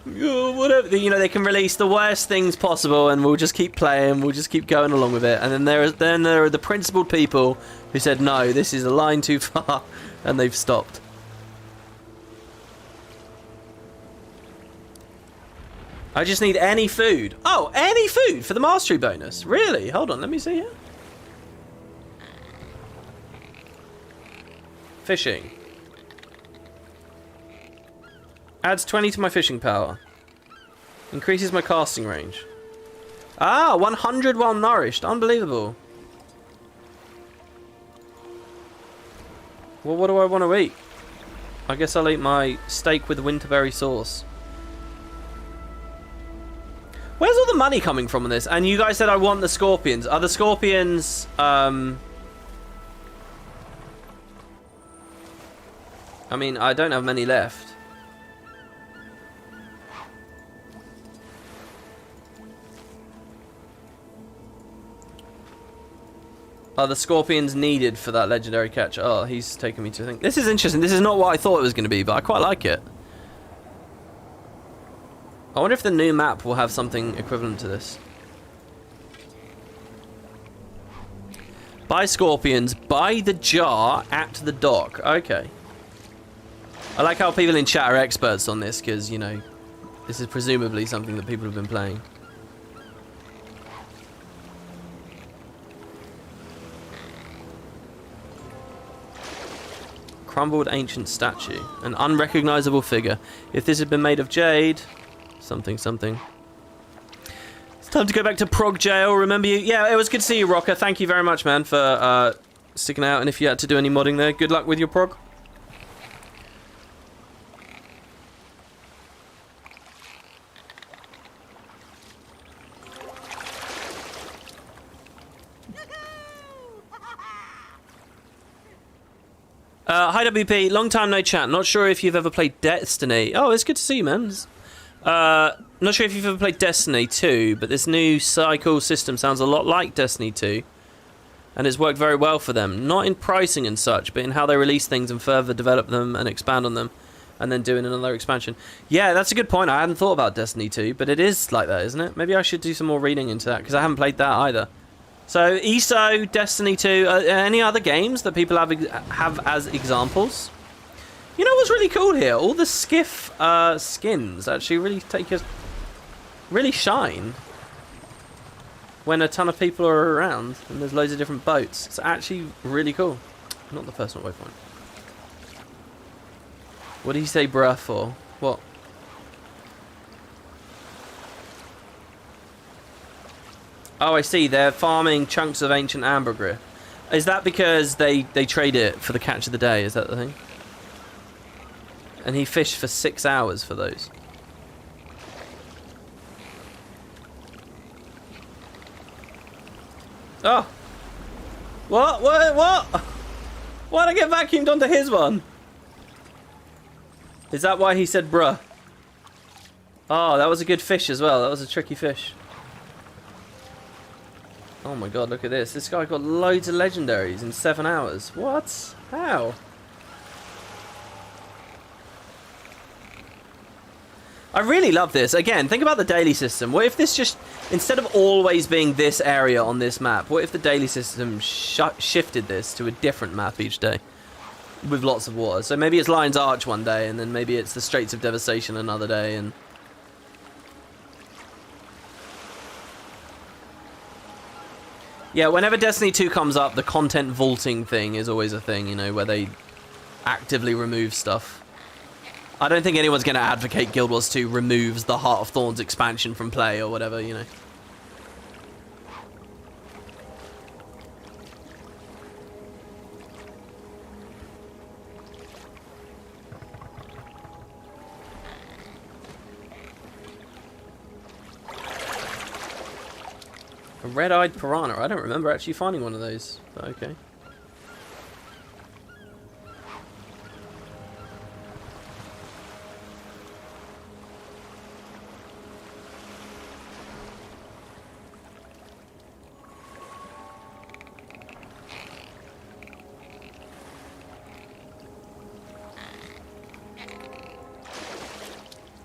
[SPEAKER 1] whatever, you know, they can release the worst things possible and we'll just keep playing, we'll just keep going along with it. And then there are the principled people who said, no, this is a line too far, and they've stopped. I just need any food. Oh, any food for the mastery bonus. Really? Hold on, let me see here. Fishing. Adds 20 to my fishing power. Increases my casting range. Ah, 100 while nourished. Unbelievable. Well, what do I want to eat? I guess I'll eat my steak with winterberry sauce. Where's all the money coming from on this? And you guys said I want the scorpions. Are the scorpions... I mean, I don't have many left. Are the scorpions needed for that legendary catch? Oh, he's taking me to think. This is interesting. This is not what I thought it was going to be, but I quite like it. I wonder if the new map will have something equivalent to this. Buy scorpions, buy the jar at the dock. Okay. I like how people in chat are experts on this, because, you know, this is presumably something that people have been playing. Crumbled ancient statue. An unrecognizable figure. If this had been made of jade... Something, something. It's time to go back to Prog Jail. Remember you? Yeah, it was good to see you, Rocker. Thank you very much, man, for sticking out. And if you had to do any modding there, good luck with your prog. Hi WP, long time no chat. Not sure if you've ever played Destiny. Oh, it's good to see you, man. Not sure if you've ever played Destiny 2, but this new cycle system sounds a lot like Destiny 2. And it's worked very well for them. Not in pricing and such, but in how they release things and further develop them and expand on them. And then doing another expansion. Yeah, that's a good point. I hadn't thought about Destiny 2, but it is like that, isn't it? Maybe I should do some more reading into that, because I haven't played that either. So, ESO, Destiny 2, any other games that people have as examples? You know what's really cool here? All the skiff skins actually really shine when a ton of people are around and there's loads of different boats. It's actually really cool. Not the personal waypoint. What did he say bruh for? What? Oh, I see. They're farming chunks of ancient ambergris. Is that because they trade it for the catch of the day? Is that the thing? And he fished for 6 hours for those. Oh. What? Why'd I get vacuumed onto his one? Is that why he said bruh? Oh, that was a good fish as well. That was a tricky fish. Oh my god, look at this. This guy got loads of legendaries in 7 hours. What? How? I really love this. Again, think about the daily system. What if this just, instead of always being this area on this map, what if the daily system shifted this to a different map each day with lots of water? So maybe it's Lion's Arch one day, and then maybe it's the Straits of Devastation another day, and... Yeah, whenever Destiny 2 comes up, the content vaulting thing is always a thing, you know, where they actively remove stuff. I don't think anyone's going to advocate Guild Wars 2 removes the Heart of Thorns expansion from play or whatever, you know. A red-eyed piranha. I don't remember actually finding one of those, but okay.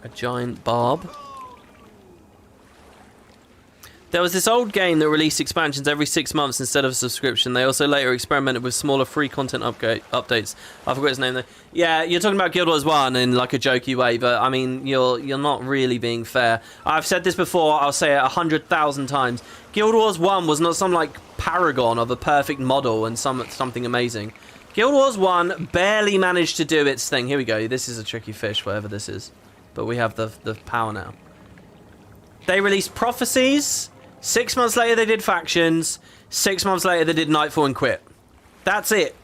[SPEAKER 1] A giant barb. There was this old game that released expansions every 6 months instead of a subscription. They also later experimented with smaller free content updates. I forgot his name though. Yeah, you're talking about Guild Wars 1 in like a jokey way, but I mean, you're not really being fair. I've said this before, I'll say it 100,000 times. Guild Wars 1 was not some like paragon of a perfect model and something amazing. Guild Wars 1 barely managed to do its thing. Here we go. This is a tricky fish, whatever this is. But we have the power now. They released Prophecies. 6 months later, they did Factions. 6 months later, they did Nightfall and quit. That's it.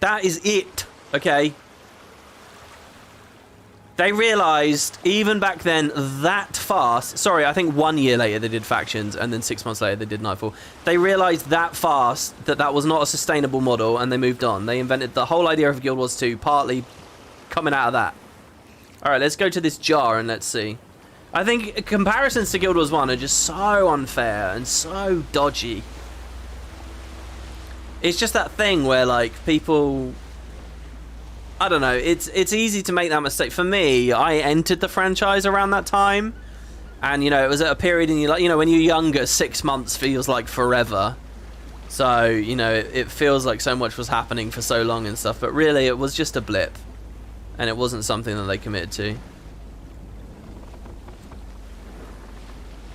[SPEAKER 1] That is it. Okay. They realized, even back then, that fast... Sorry, I think 1 year later they did Factions, and then 6 months later they did Nightfall. They realized that fast that that was not a sustainable model, and they moved on. They invented the whole idea of Guild Wars 2, partly coming out of that. Alright, let's go to this jar and let's see. I think comparisons to Guild Wars 1 are just so unfair and so dodgy. It's just that thing where, like, people... I don't know, it's easy to make that mistake. For me, I entered the franchise around that time. And, you know, it was at a period in your life, you know, when you're younger, 6 months feels like forever. So, you know, it feels like so much was happening for so long and stuff. But really, it was just a blip. And it wasn't something that they committed to.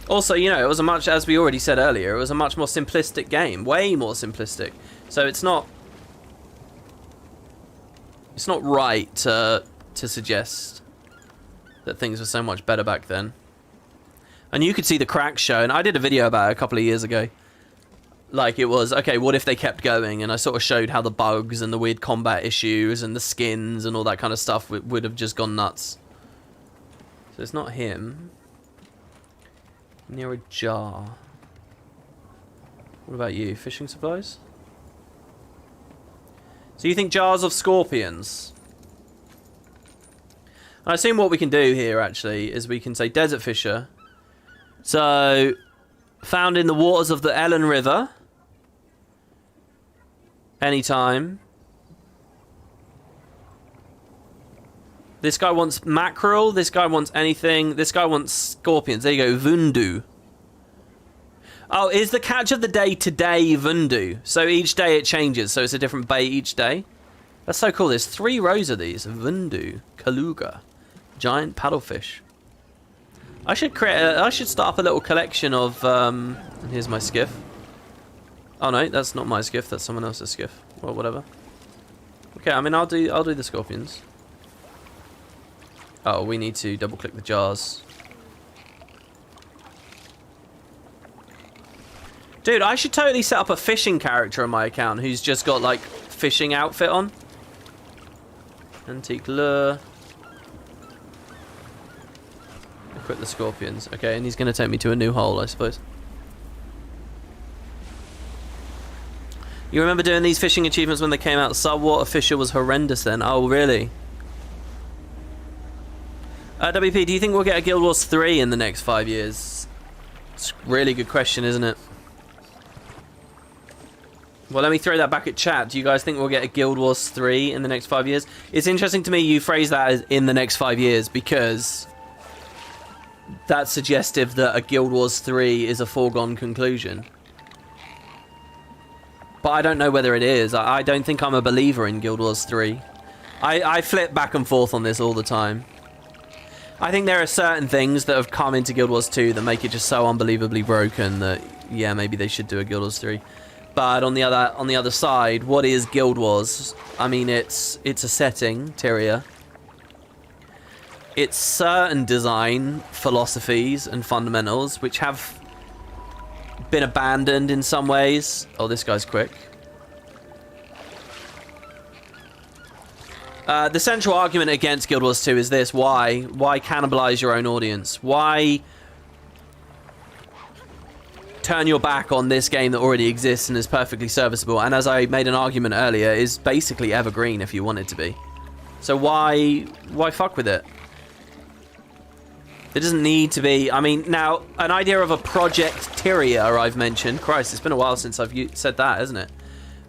[SPEAKER 1] Also, you know, it was a much, as we already said earlier, it was a much more simplistic game. Way more simplistic. So it's not right to suggest that things were so much better back then. And you could see the cracks shown. I did a video about it a couple of years ago. Like, it was, okay, what if they kept going? And I sort of showed how the bugs and the weird combat issues and the skins and all that kind of stuff would have just gone nuts. So it's not him. Near a jar. What about you? Fishing supplies? So you think jars of scorpions? I assume what we can do here, actually, is we can say desert fisher. So, found in the waters of the Ellen River. Anytime. This guy wants mackerel. This guy wants anything. This guy wants scorpions. There you go. Vundu. Oh, is the catch of the day today Vundu? So each day it changes. So it's a different bait each day. That's so cool. There's 3 rows of these. Vundu. Kaluga. Giant paddlefish. I should start up a little collection of... here's my skiff. Oh no, that's not my skiff. That's someone else's skiff. Well, whatever. Okay, I mean, I'll do the scorpions. Oh, we need to double click the jars. Dude, I should totally set up a fishing character on my account who's just got, like, fishing outfit on. Antique lure. Equip the scorpions. Okay, and he's going to take me to a new hole, I suppose. You remember doing these fishing achievements when they came out? Saltwater Fisher was horrendous then. Oh, really? WP, do you think we'll get a Guild Wars 3 in the next 5 years? It's a really good question, isn't it? Well, let me throw that back at chat. Do you guys think we'll get a Guild Wars 3 in the next 5 years? It's interesting to me you phrase that as in the next 5 years because that's suggestive that a Guild Wars 3 is a foregone conclusion. But I don't know whether it is. I don't think I'm a believer in Guild Wars 3. I flip back and forth on this all the time. I think there are certain things that have come into Guild Wars 2 that make it just so unbelievably broken that, yeah, maybe they should do a Guild Wars 3. But on the other side, what is Guild Wars? I mean, it's a setting, Tyria. It's certain design philosophies and fundamentals which have been abandoned in some ways. Oh, this guy's quick. The central argument against Guild Wars 2 is this. Why? Why cannibalize your own audience? Why turn your back on this game that already exists and is perfectly serviceable? And as I made an argument earlier, is basically evergreen if you want it to be. So why fuck with it? It doesn't need to be. I mean, now, an idea of a Project Tyria I've mentioned. Christ, it's been a while since I've said that, hasn't it?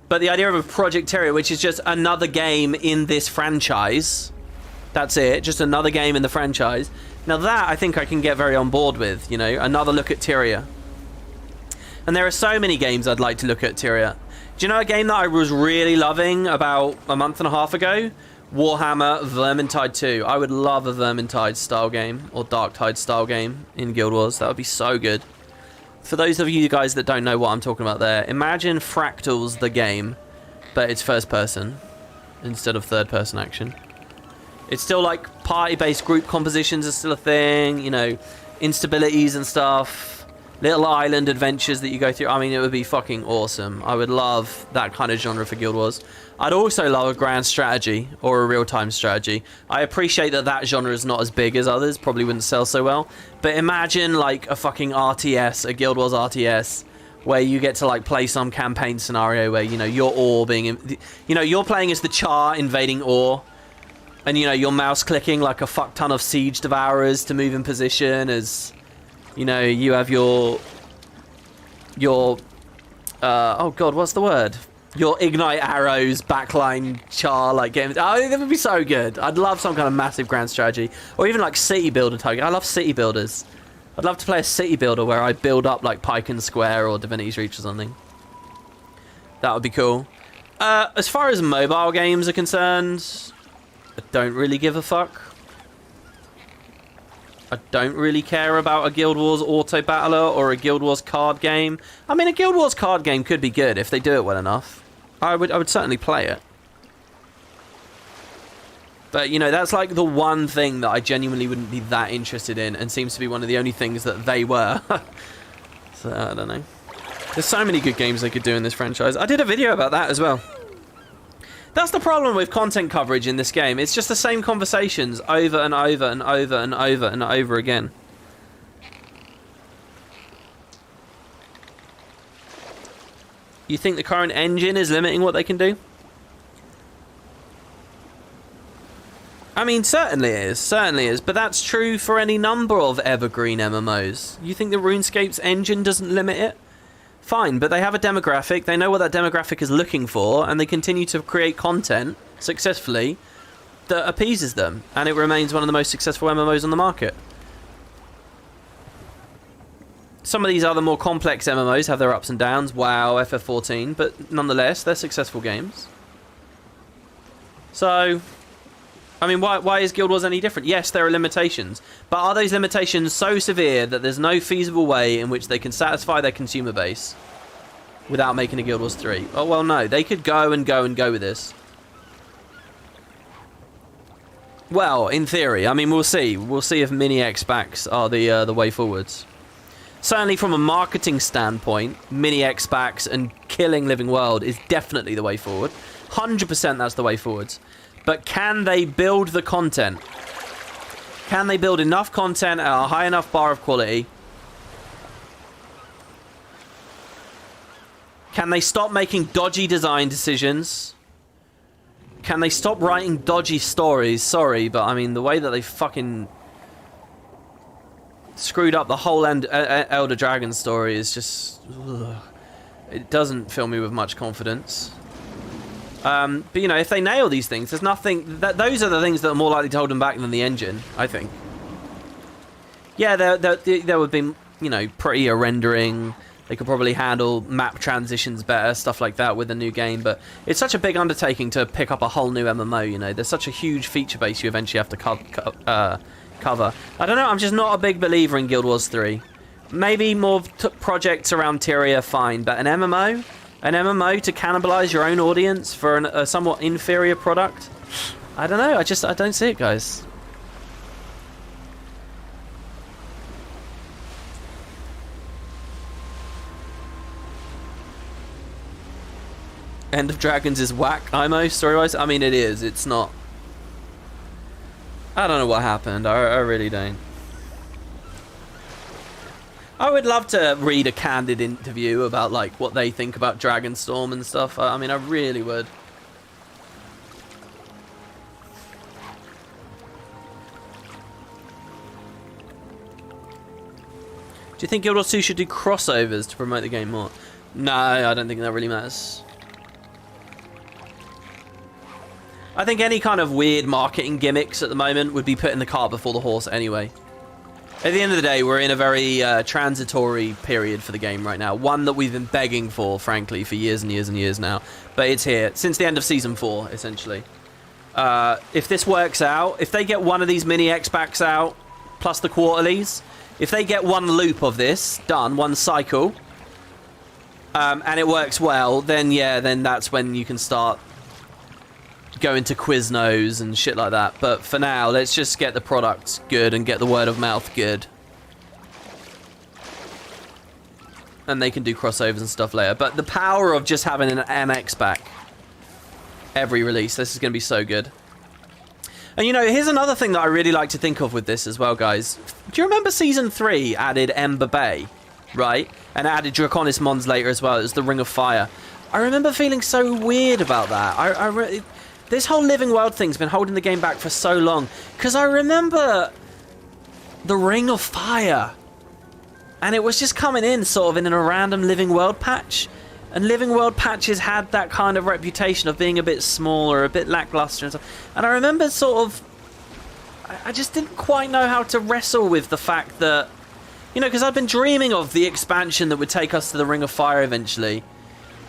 [SPEAKER 1] But the idea of a Project Tyria, which is just another game in this franchise. That's it. Just another game in the franchise. Now that, I think I can get very on board with, you know. Another look at Tyria. And there are so many games I'd like to look at Tyria. Do you know a game that I was really loving about a month and a half ago? Warhammer Vermintide 2. I would love a Vermintide style game or Darktide style game in Guild Wars. That would be so good. For those of you guys that don't know what I'm talking about there, imagine Fractals the game, but it's first person instead of third person action. It's still like party-based group compositions are still a thing, you know, instabilities and stuff, little island adventures that you go through. I mean, it would be fucking awesome. I would love that kind of genre for Guild Wars. I'd also love a grand strategy or a real-time strategy. I appreciate that that genre is not as big as others, probably wouldn't sell so well. But imagine like a fucking RTS, a Guild Wars RTS, where you get to like play some campaign scenario where, you know, you're Or being, you know, you're playing as the Char invading Or, and you know, you're mouse clicking like a fuck ton of siege devourers to move in position as, you know, you have your oh god, what's the word? Your ignite arrows, backline Char, like games. Oh, that would be so good. I'd love some kind of massive grand strategy. Or even like city builder type. I love city builders. I'd love to play a city builder where I build up like Pike and Square or Divinity's Reach or something. That would be cool. As far as mobile games are concerned, I don't really give a fuck. I don't really care about a Guild Wars auto battler or a Guild Wars card game. I mean, a Guild Wars card game could be good if they do it well enough. I would certainly play it. But, you know, that's like the one thing that I genuinely wouldn't be that interested in and seems to be one of the only things that they were. So, I don't know. There's so many good games they could do in this franchise. I did a video about that as well. That's the problem with content coverage in this game. It's just the same conversations over and over and over and over and over again. You think the current engine is limiting what they can do? I mean, certainly it is. Certainly is. But that's true for any number of evergreen MMOs. You think the RuneScape's engine doesn't limit it? Fine, but they have a demographic, they know what that demographic is looking for, and they continue to create content successfully that appeases them, and it remains one of the most successful MMOs on the market. Some of these other more complex MMOs have their ups and downs, WoW, FF14, but nonetheless, they're successful games. So, I mean, why is Guild Wars any different? Yes, there are limitations, but are those limitations so severe that there's no feasible way in which they can satisfy their consumer base without making a Guild Wars 3? Oh, well, no. They could go and go and go with this. Well, in theory. I mean, we'll see. We'll see if mini-X packs are the way forwards. Certainly from a marketing standpoint, mini-X packs and killing Living World is definitely the way forward. 100% that's the way forwards. But can they build the content? Can they build enough content at a high enough bar of quality? Can they stop making dodgy design decisions? Can they stop writing dodgy stories? Sorry, but I mean, the way that they fucking screwed up the whole Elder Dragon story is just... Ugh. It doesn't fill me with much confidence. But, you know, if they nail these things, there's nothing... Those are the things that are more likely to hold them back than the engine, I think. Yeah, there would be, you know, prettier rendering. They could probably handle map transitions better, stuff like that with the new game. But it's such a big undertaking to pick up a whole new MMO, you know. There's such a huge feature base you eventually have to cover. I don't know, I'm just not a big believer in Guild Wars 3. Maybe more projects around Tyria, fine. But an MMO? An MMO to cannibalize your own audience for a somewhat inferior product? I don't know, I don't see it, guys. End of Dragons is whack, IMO, story-wise. I mean, it is. It's not... I don't know what happened. I really don't. I would love to read a candid interview about, like, what they think about Dragonstorm and stuff. I mean, I really would. Do you think Guild Wars 2 should do crossovers to promote the game more? No, I don't think that really matters. I think any kind of weird marketing gimmicks at the moment would be putting the cart before the horse anyway. At the end of the day, we're in a very transitory period for the game right now. One that we've been begging for, frankly, for years and years and years now. But it's here. Since the end of Season 4, essentially. If this works out, if they get one of these mini X-Packs out, plus the quarterlies, if they get one loop of this done, one cycle, and it works well, then yeah, then that's when you can start going to Quiznos and shit like that. But for now, let's just get the product good and get the word of mouth good. And they can do crossovers and stuff later. But the power of just having an X-Pack every release, this is going to be so good. And you know, here's another thing that I really like to think of with this as well, guys. Do you remember Season 3 added Ember Bay, right? And added Draconis Mons later as well. It was the Ring of Fire. I remember feeling so weird about that. This whole Living World thing's been holding the game back for so long. Because I remember the Ring of Fire. And it was just coming in sort of in a random Living World patch. And Living World patches had that kind of reputation of being a bit smaller, a bit lackluster and stuff. And I remember sort of... I just didn't quite know how to wrestle with the fact that... You know, because I'd been dreaming of the expansion that would take us to the Ring of Fire eventually.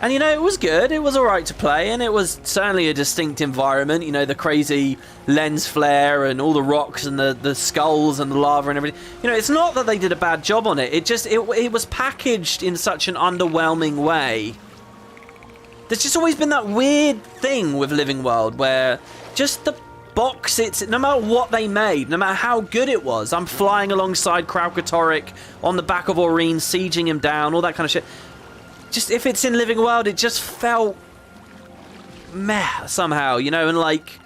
[SPEAKER 1] And, you know, it was good. It was all right to play. And it was certainly a distinct environment. You know, the crazy lens flare and all the rocks and the skulls and the lava and everything. You know, it's not that they did a bad job on it. It just, it was packaged in such an underwhelming way. There's just always been that weird thing with Living World where just the box, no matter what they made, no matter how good it was, I'm flying alongside Kraukatoric on the back of Aurene, sieging him down, all that kind of shit. Just if it's in Living World, it just felt meh somehow, you know, and like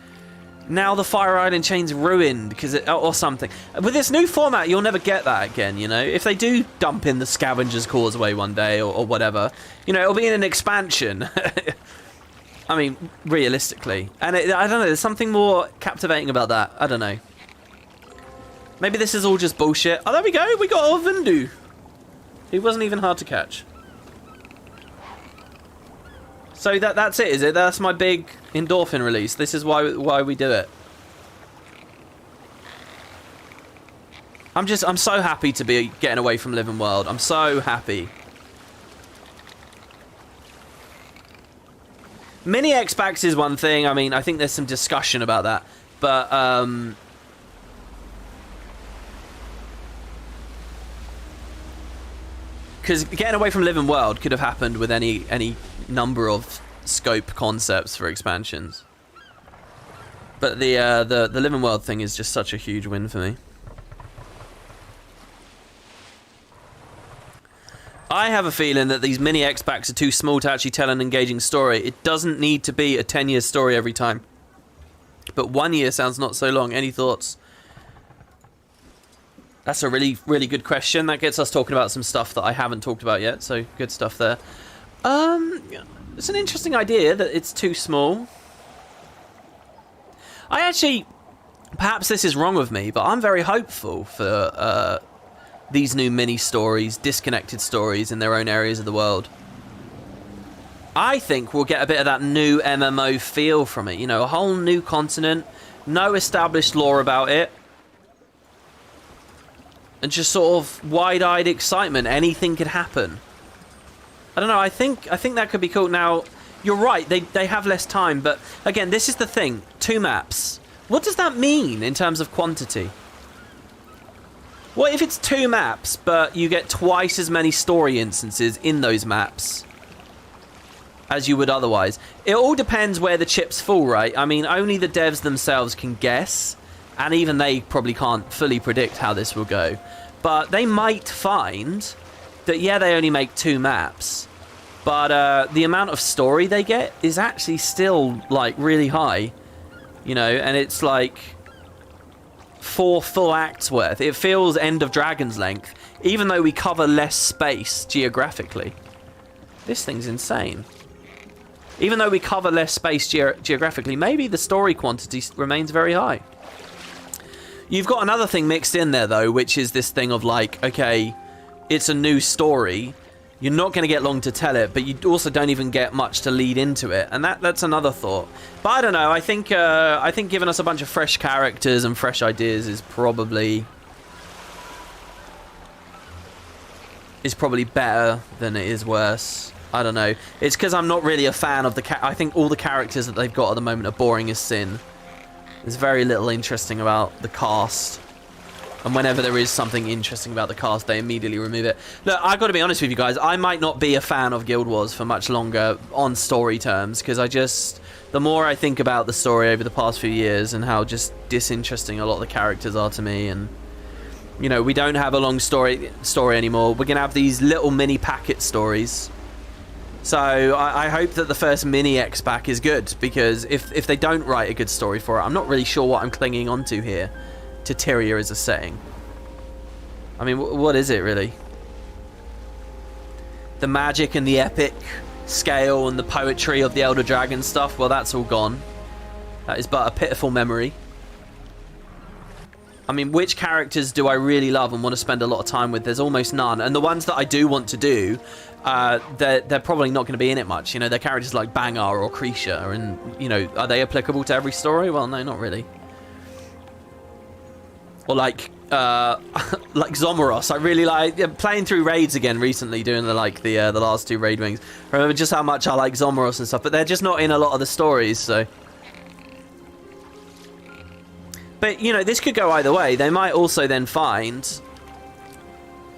[SPEAKER 1] now the Fire Island chain's ruined because or something. With this new format, you'll never get that again, you know. If they do dump in the Scavenger's Causeway one day or whatever, you know, it'll be in an expansion. I mean, realistically. And I don't know, there's something more captivating about that. I don't know. Maybe this is all just bullshit. Oh, there we go. We got Orvindu. He wasn't even hard to catch. So that's it, is it? That's my big endorphin release. This is why we do it. I'm so happy to be getting away from Living World. I'm so happy. Mini X-Packs is one thing. I mean, I think there's some discussion about that. But, because getting away from Living World could have happened with any number of scope concepts for expansions. But the Living World thing is just such a huge win for me. I have a feeling that these mini X-Packs are too small to actually tell an engaging story. It doesn't need to be a 10-year story every time. But 1 year sounds not so long. Any thoughts? That's a really, really good question. That gets us talking about some stuff that I haven't talked about yet. So, good stuff there. It's an interesting idea that it's too small. I actually... Perhaps this is wrong with me, but I'm very hopeful for... these new mini stories, disconnected stories in their own areas of the world. I think we'll get a bit of that new MMO feel from it. You know, a whole new continent, no established lore about it. and just sort of wide-eyed excitement. Anything could happen. I don't know. I think that could be cool. Now, you're right. They have less time, but again, this is the thing. 2 maps. What does that mean in terms of quantity? What if it's 2 maps, but you get twice as many story instances in those maps as you would otherwise? It all depends where the chips fall, right? I mean, only the devs themselves can guess, and even they probably can't fully predict how this will go. But they might find that, yeah, they only make 2 maps, but the amount of story they get is actually still, like, really high, you know, and it's like 4 full acts worth. It feels End of Dragon's length, even though we cover less space geographically. This thing's insane. Even though we cover less space geographically, maybe the story quantity remains very high. You've got another thing mixed in there, though, which is this thing of like, okay, it's a new story. You're not going to get long to tell it, but you also don't even get much to lead into it, and that's another thought. But I don't know. I think giving us a bunch of fresh characters and fresh ideas is probably better than it is worse. I don't know. It's because I'm not really a fan of I think all the characters that they've got at the moment are boring as sin. There's very little interesting about the cast. And whenever there is something interesting about the cast, they immediately remove it. Look, I've got to be honest with you guys. I might not be a fan of Guild Wars for much longer on story terms, because the more I think about the story over the past few years and how just disinteresting a lot of the characters are to me, and, you know, we don't have a long story anymore. We're going to have these little mini packet stories. So I hope that the first mini X-Pack is good, because if they don't write a good story for it, I'm not really sure what I'm clinging onto here. To Tyria as a setting. I mean, what is it really? The magic and the epic scale and the poetry of the Elder Dragon stuff, well, that's all gone. That is but a pitiful memory. I mean, which characters do I really love and want to spend a lot of time with? There's almost none. And the ones that I do want to do, they're probably not going to be in it much. You know, they're characters like Bangar or Krisha, and, you know, are they applicable to every story? Well, no, not really. Or like Zomoros. I really like playing through raids again recently, doing the last 2 raid wings. I remember just how much I like Zomoros and stuff, but they're just not in a lot of the stories, so. But, you know, this could go either way. They might also then find...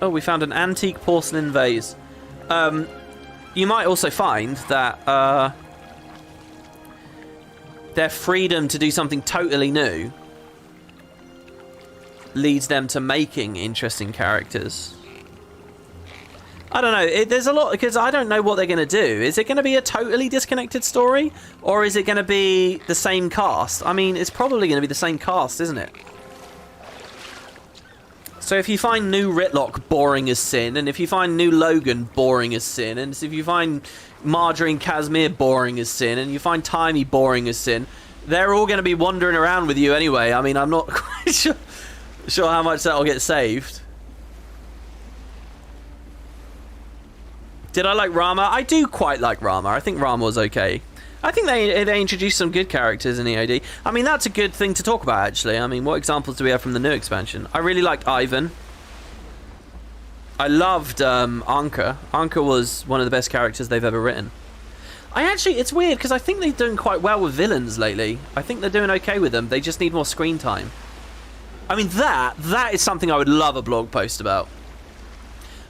[SPEAKER 1] Oh, we found an antique porcelain vase. You might also find that their freedom to do something totally new leads them to making interesting characters. I don't know. There's a lot, because I don't know what they're going to do. Is it going to be a totally disconnected story? Or is it going to be the same cast? I mean, it's probably going to be the same cast, isn't it? So if you find new Ritlock boring as sin, and if you find new Logan boring as sin, and if you find Marjorie and Casimir boring as sin, and you find Timey boring as sin, they're all going to be wandering around with you anyway. I mean, I'm not quite sure how much that'll get saved. Did I like Rama? I do quite like Rama. I think Rama was okay. I think they introduced some good characters in EOD. I mean, that's a good thing to talk about, actually. I mean, what examples do we have from the new expansion? I really liked Ivan. I loved Anka. Anka was one of the best characters they've ever written. It's weird, because I think they're doing quite well with villains lately. I think they're doing okay with them. They just need more screen time. I mean, that is something I would love a blog post about.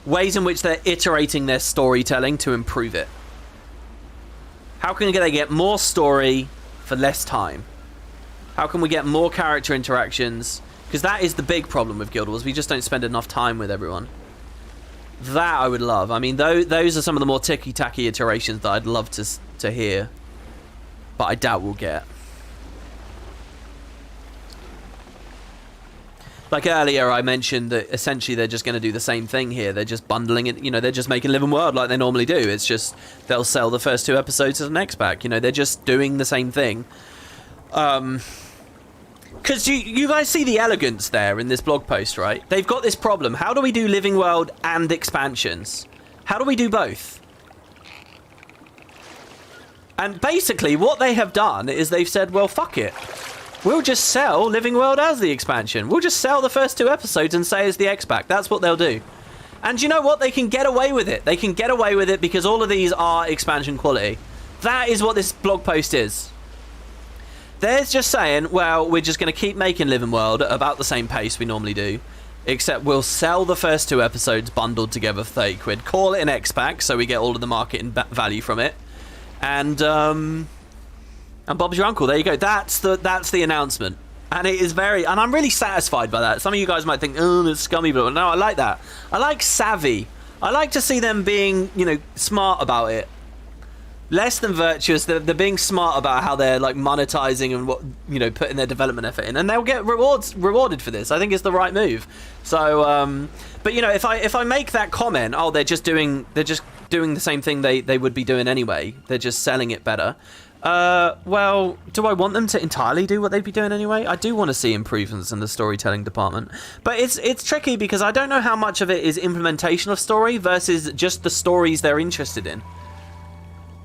[SPEAKER 1] Ways in which they're iterating their storytelling to improve it. How can they get more story for less time? How can we get more character interactions? Because that is the big problem with Guild Wars. We just don't spend enough time with everyone. That I would love. I mean, those are some of the more ticky-tacky iterations that I'd love to hear. But I doubt we'll get. Like earlier, I mentioned that essentially they're just going to do the same thing here. They're just bundling it, you know, they're just making Live and World like they normally do. It's just they'll sell the first 2 episodes as an X-Pack. You know, they're just doing the same thing. Because you guys see the elegance there in this blog post, right? They've got this problem. How do we do Living World and expansions? How do we do both? And basically what they have done is they've said, well, fuck it. we'll just sell Living World as the expansion. We'll just sell the first 2 episodes and say it's the X-Pack. That's what they'll do. And you know what? They can get away with it. They can get away with it because all of these are expansion quality. That is what this blog post is. They're just saying, well, we're just going to keep making Living World at about the same pace we normally do. Except we'll sell the first 2 episodes bundled together for 30 quid. Call it an X-Pack so we get all of the marketing value from it. And Bob's your uncle. There you go. That's the announcement. And it is very... And I'm really satisfied by that. Some of you guys might think, oh, it's scummy. But no, I like that. I like savvy. I like to see them being, you know, smart about it. Less than virtuous. They're being smart about how they're, like, monetizing and, what, you know, putting their development effort in. And they'll get rewarded for this. I think it's the right move. So, but, you know, if I make that comment, oh, they're just doing the same thing they would be doing anyway. They're just selling it better. Well, do I want them to entirely do what they'd be doing anyway? I do want to see improvements in the storytelling department. But it's tricky because I don't know how much of it is implementation of story versus just the stories they're interested in.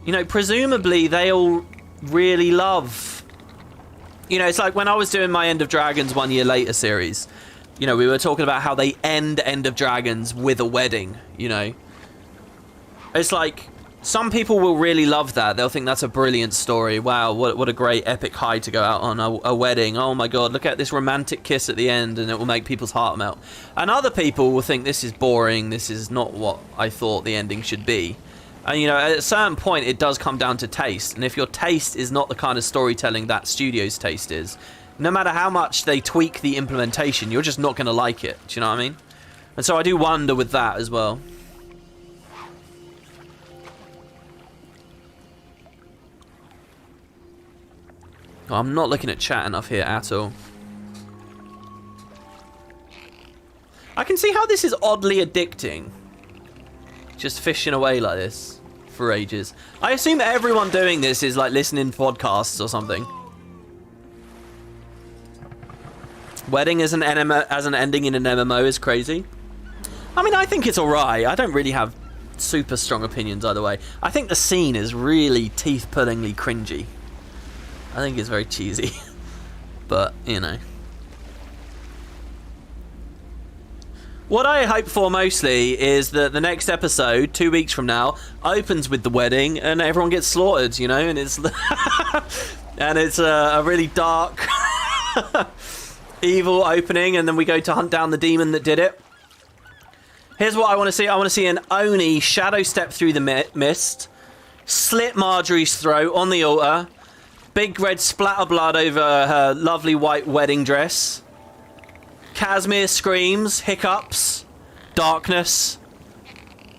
[SPEAKER 1] You know, presumably they all really love... You know, it's like when I was doing my End of Dragons 1 Year Later series. You know, we were talking about how they end of Dragons with a wedding, you know. It's like... Some people will really love that. They'll think that's a brilliant story. Wow, what a great epic high to go out on a wedding. Oh my god, look at this romantic kiss at the end and it will make people's heart melt. And other people will think this is boring. This is not what I thought the ending should be. And you know, at a certain point it does come down to taste. And if your taste is not the kind of storytelling that studio's taste is, no matter how much they tweak the implementation, you're just not going to like it. Do you know what I mean? And so I do wonder with that as well. Oh, I'm not looking at chat enough here at all. I can see how this is oddly addicting. Just fishing away like this for ages. I assume everyone doing this is like listening to podcasts or something. Wedding as an ending in an MMO is crazy. I mean, I think it's alright. I don't really have super strong opinions either way. I think the scene is really teeth-pullingly cringy. I think it's very cheesy, but, you know. What I hope for mostly is that the next episode, 2 weeks from now, opens with the wedding and everyone gets slaughtered, you know, and it's and it's a really dark, evil opening, and then we go to hunt down the demon that did it. Here's what I want to see. I want to see an Oni shadow step through the mist, slit Marjorie's throat on the altar, big red splatter blood over her lovely white wedding dress. Casimir screams, hiccups, darkness,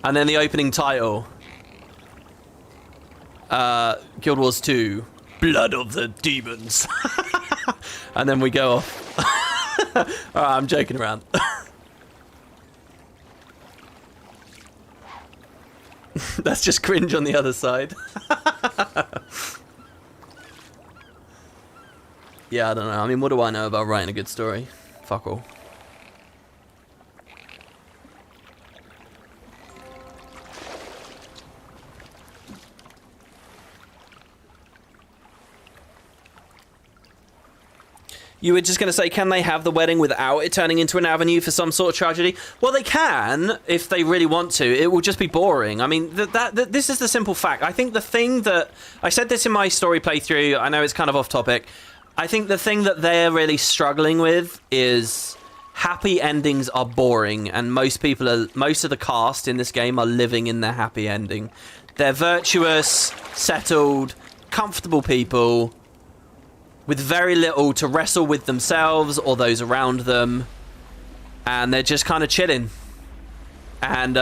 [SPEAKER 1] and then the opening title. Guild Wars 2, Blood of the Demons. And then we go off. Alright, I'm joking around. That's just cringe on the other side. Yeah, I don't know. I mean, what do I know about writing a good story? Fuck all. You were just going to say, can they have the wedding without it turning into an avenue for some sort of tragedy? Well, they can, if they really want to. It will just be boring. I mean, this is the simple fact. I think the thing that... I said this in my story playthrough. I know it's kind of off topic. I think the thing that they're really struggling with is happy endings are boring, and most of the cast in this game are living in their happy ending. They're virtuous, settled, comfortable people with very little to wrestle with themselves or those around them, and they're just kind of chilling. And,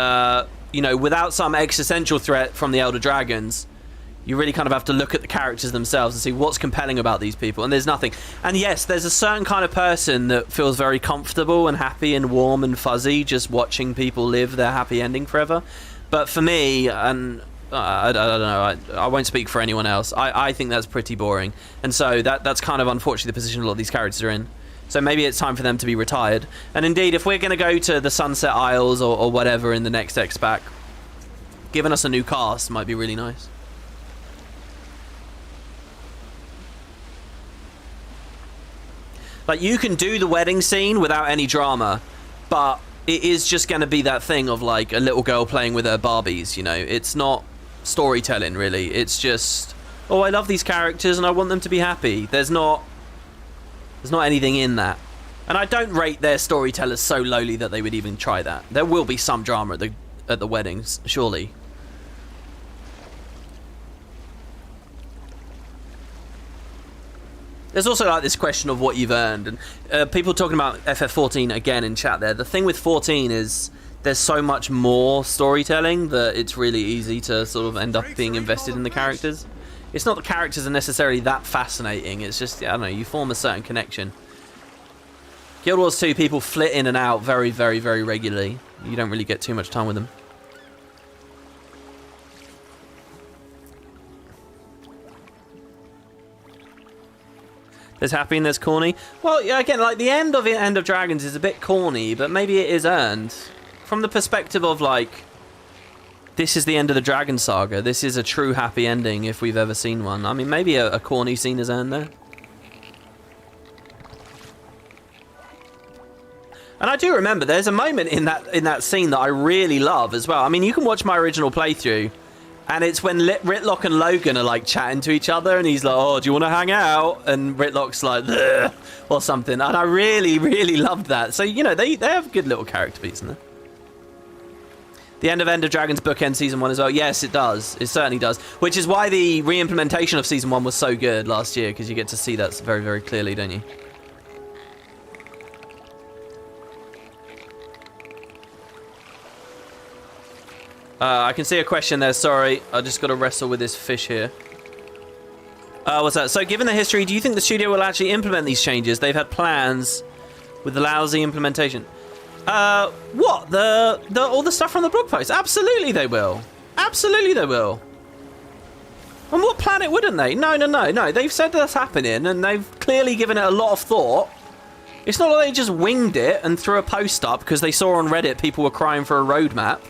[SPEAKER 1] you know, without some existential threat from the Elder Dragons, you really kind of have to look at the characters themselves and see what's compelling about these people, and there's nothing. And yes, there's a certain kind of person that feels very comfortable and happy and warm and fuzzy just watching people live their happy ending forever. But for me, and I don't know, I won't speak for anyone else, I think that's pretty boring. And so that's kind of unfortunately the position a lot of these characters are in. So maybe it's time for them to be retired. And indeed, if we're going to go to the Sunset Isles or whatever in the next X-Pack, giving us a new cast might be really nice. Like, you can do the wedding scene without any drama, but it is just going to be that thing of, like, a little girl playing with her Barbies, you know? It's not storytelling, really. It's just, oh, I love these characters and I want them to be happy. There's not anything in that. And I don't rate their storytellers so lowly that they would even try that. There will be some drama at the weddings, surely. There's also like this question of what you've earned, and people talking about FF14 again in chat there. The thing with 14 is there's so much more storytelling that it's really easy to sort of end up being invested in the characters. It's not the characters are necessarily that fascinating, it's just, I don't know, you form a certain connection. Guild Wars 2, people flit in and out very, very, very regularly. You don't really get too much time with them. There's happy and there's corny. Well, yeah, again, like the end of Dragons is a bit corny, but maybe it is earned. From the perspective of, like, this is the end of the Dragon Saga. This is a true happy ending if we've ever seen one. I mean, maybe a corny scene is earned there. And I do remember there's a moment in that scene that I really love as well. I mean, you can watch my original playthrough, and it's when Ritlock and Logan are like chatting to each other, and he's like, "Oh, do you want to hang out?" And Ritlock's like, "Ugh," or something. And I really, really loved that. So, you know, they have good little character beats in there. The end of Dragons bookend Season 1 as well. Yes, it does. It certainly does. Which is why the re-implementation of Season 1 was so good last year, because you get to see that very, very clearly, don't you? I can see a question there, sorry. I just got to wrestle with this fish here. What's that? So, given the history, do you think the studio will actually implement these changes? They've had plans with the lousy implementation. What? All the stuff from the blog post? Absolutely they will. Absolutely they will. On what planet wouldn't they? No. They've said that's happening, and they've clearly given it a lot of thought. It's not like they just winged it and threw a post up because they saw on Reddit people were crying for a roadmap.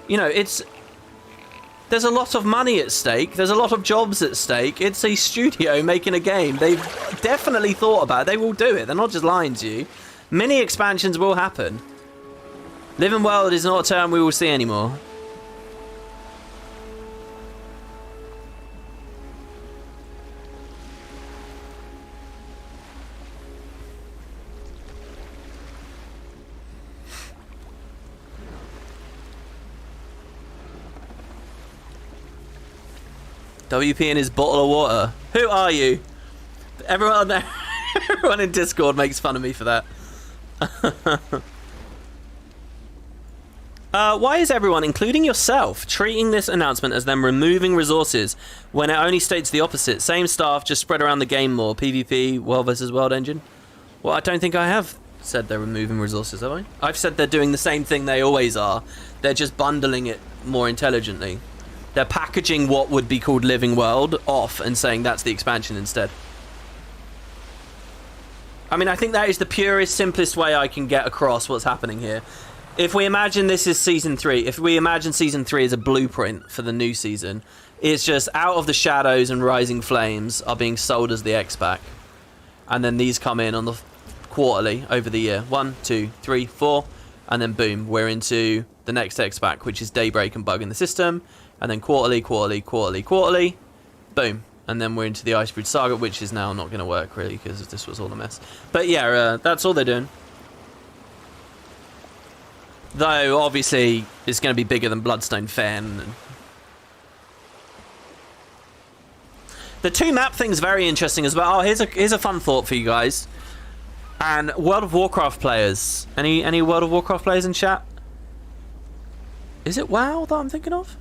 [SPEAKER 1] You know, there's a lot of money at stake. There's a lot of jobs at stake. It's a studio making a game. They've definitely thought about it. They will do it. They're not just lying to you. Mini expansions will happen. Living World is not a term we will see anymore. WP in his bottle of water. Who are you? Everyone in Discord makes fun of me for that. Why is everyone, including yourself, treating this announcement as them removing resources when it only states the opposite? Same staff, just spread around the game more. PvP, World vs. World engine. Well, I don't think I have said they're removing resources, have I? I've said they're doing the same thing they always are. They're just bundling it more intelligently. They're packaging what would be called Living World off and saying that's the expansion instead. I mean, I think that is the purest, simplest way I can get across what's happening here. If we imagine this is Season 3, if we imagine Season 3 as a blueprint for the new season, it's just Out of the Shadows and Rising Flames are being sold as the X-Pack. And then these come in on the quarterly over the year. 1, 2, 3, 4. And then boom, we're into the next X-Pack, which is Daybreak and Bug in the System. And then quarterly. Boom. And then we're into the Icebridge Saga, which is now not going to work, really, because this was all a mess. But yeah, that's all they're doing. Though, obviously, it's going to be bigger than Bloodstone Fen. The 2-map thing's very interesting as well. Oh, here's a fun thought for you guys. And World of Warcraft players. Any World of Warcraft players in chat? Is it WoW that I'm thinking of?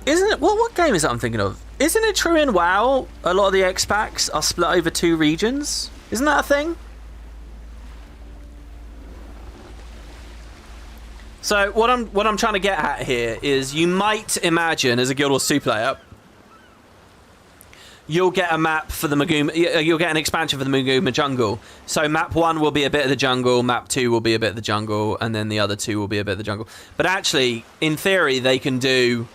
[SPEAKER 1] Isn't it? What game is that I'm thinking of? Isn't it true in WoW a lot of the X-Packs are split over 2 regions? Isn't that a thing? So what I'm trying to get at here is you might imagine as a Guild Wars 2 player, you'll get a map for the Maguma, you'll get an expansion for the Maguma jungle. So map 1 will be a bit of the jungle, map 2 will be a bit of the jungle, and then the other 2 will be a bit of the jungle. But actually, in theory, they can do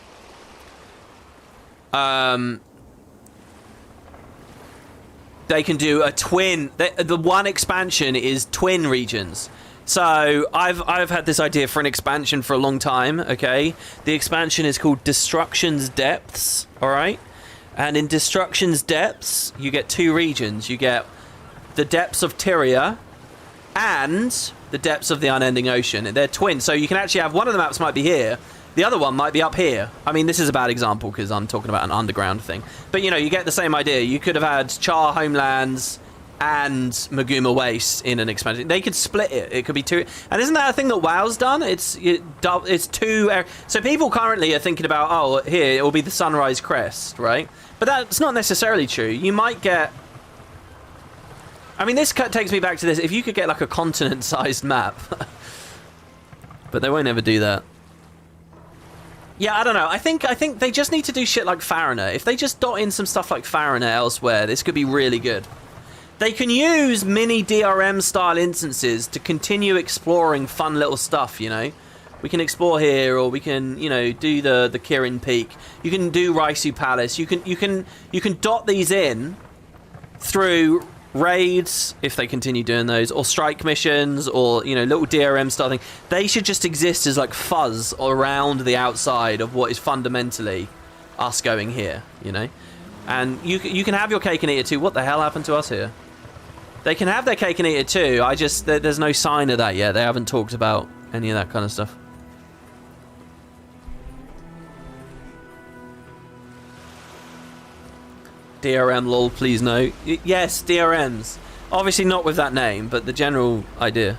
[SPEAKER 1] they can do a twin. The one expansion is twin regions. So I've had this idea for an expansion for a long time. Okay, the expansion is called Destruction's Depths. All right, and in Destruction's Depths, you get two regions. You get the depths of Tyria and the depths of the Unending Ocean. They're twin, so you can actually have one of the maps might be here. The other one might be up here. I mean, this is a bad example because I'm talking about an underground thing. But, you know, you get the same idea. You could have had Char Homelands and Maguma Waste in an expansion. They could split it. It could be two. And isn't that a thing that WoW's done? It's two. So people currently are thinking about, oh, here, it will be the Sunrise Crest, right? But that's not necessarily true. You might get... I mean, this takes me back to this. If you could get, like, a continent-sized map. But they won't ever do that. Yeah, I don't know. I think they just need to do shit like Farina. If they just dot in some stuff like Farina elsewhere, this could be really good. They can use mini DRM-style instances to continue exploring fun little stuff, you know? We can explore here, or we can, you know, do the Kirin Peak. You can do Raisu Palace. You can dot these in through raids, if they continue doing those, or strike missions, or, you know, little DRM style thing. They should just exist as like fuzz around the outside of what is fundamentally us going here, you know? And you can have your cake and eat it too. What the hell happened to us here? They can have their cake and eat it too. There's no sign of that yet. They haven't talked about any of that kind of stuff. DRM lol, please no. Yes, DRMs. Obviously not with that name, but the general idea.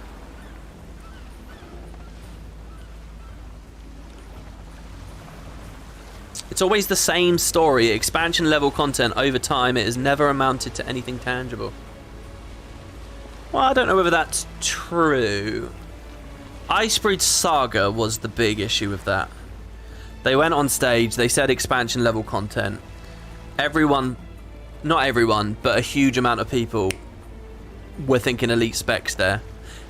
[SPEAKER 1] It's always the same story. Expansion level content over time. It has never amounted to anything tangible. Well, I don't know whether that's true. Icebreed Saga was the big issue with that. They went on stage, they said expansion level content. Everyone, not everyone, but a huge amount of people were thinking elite specs there.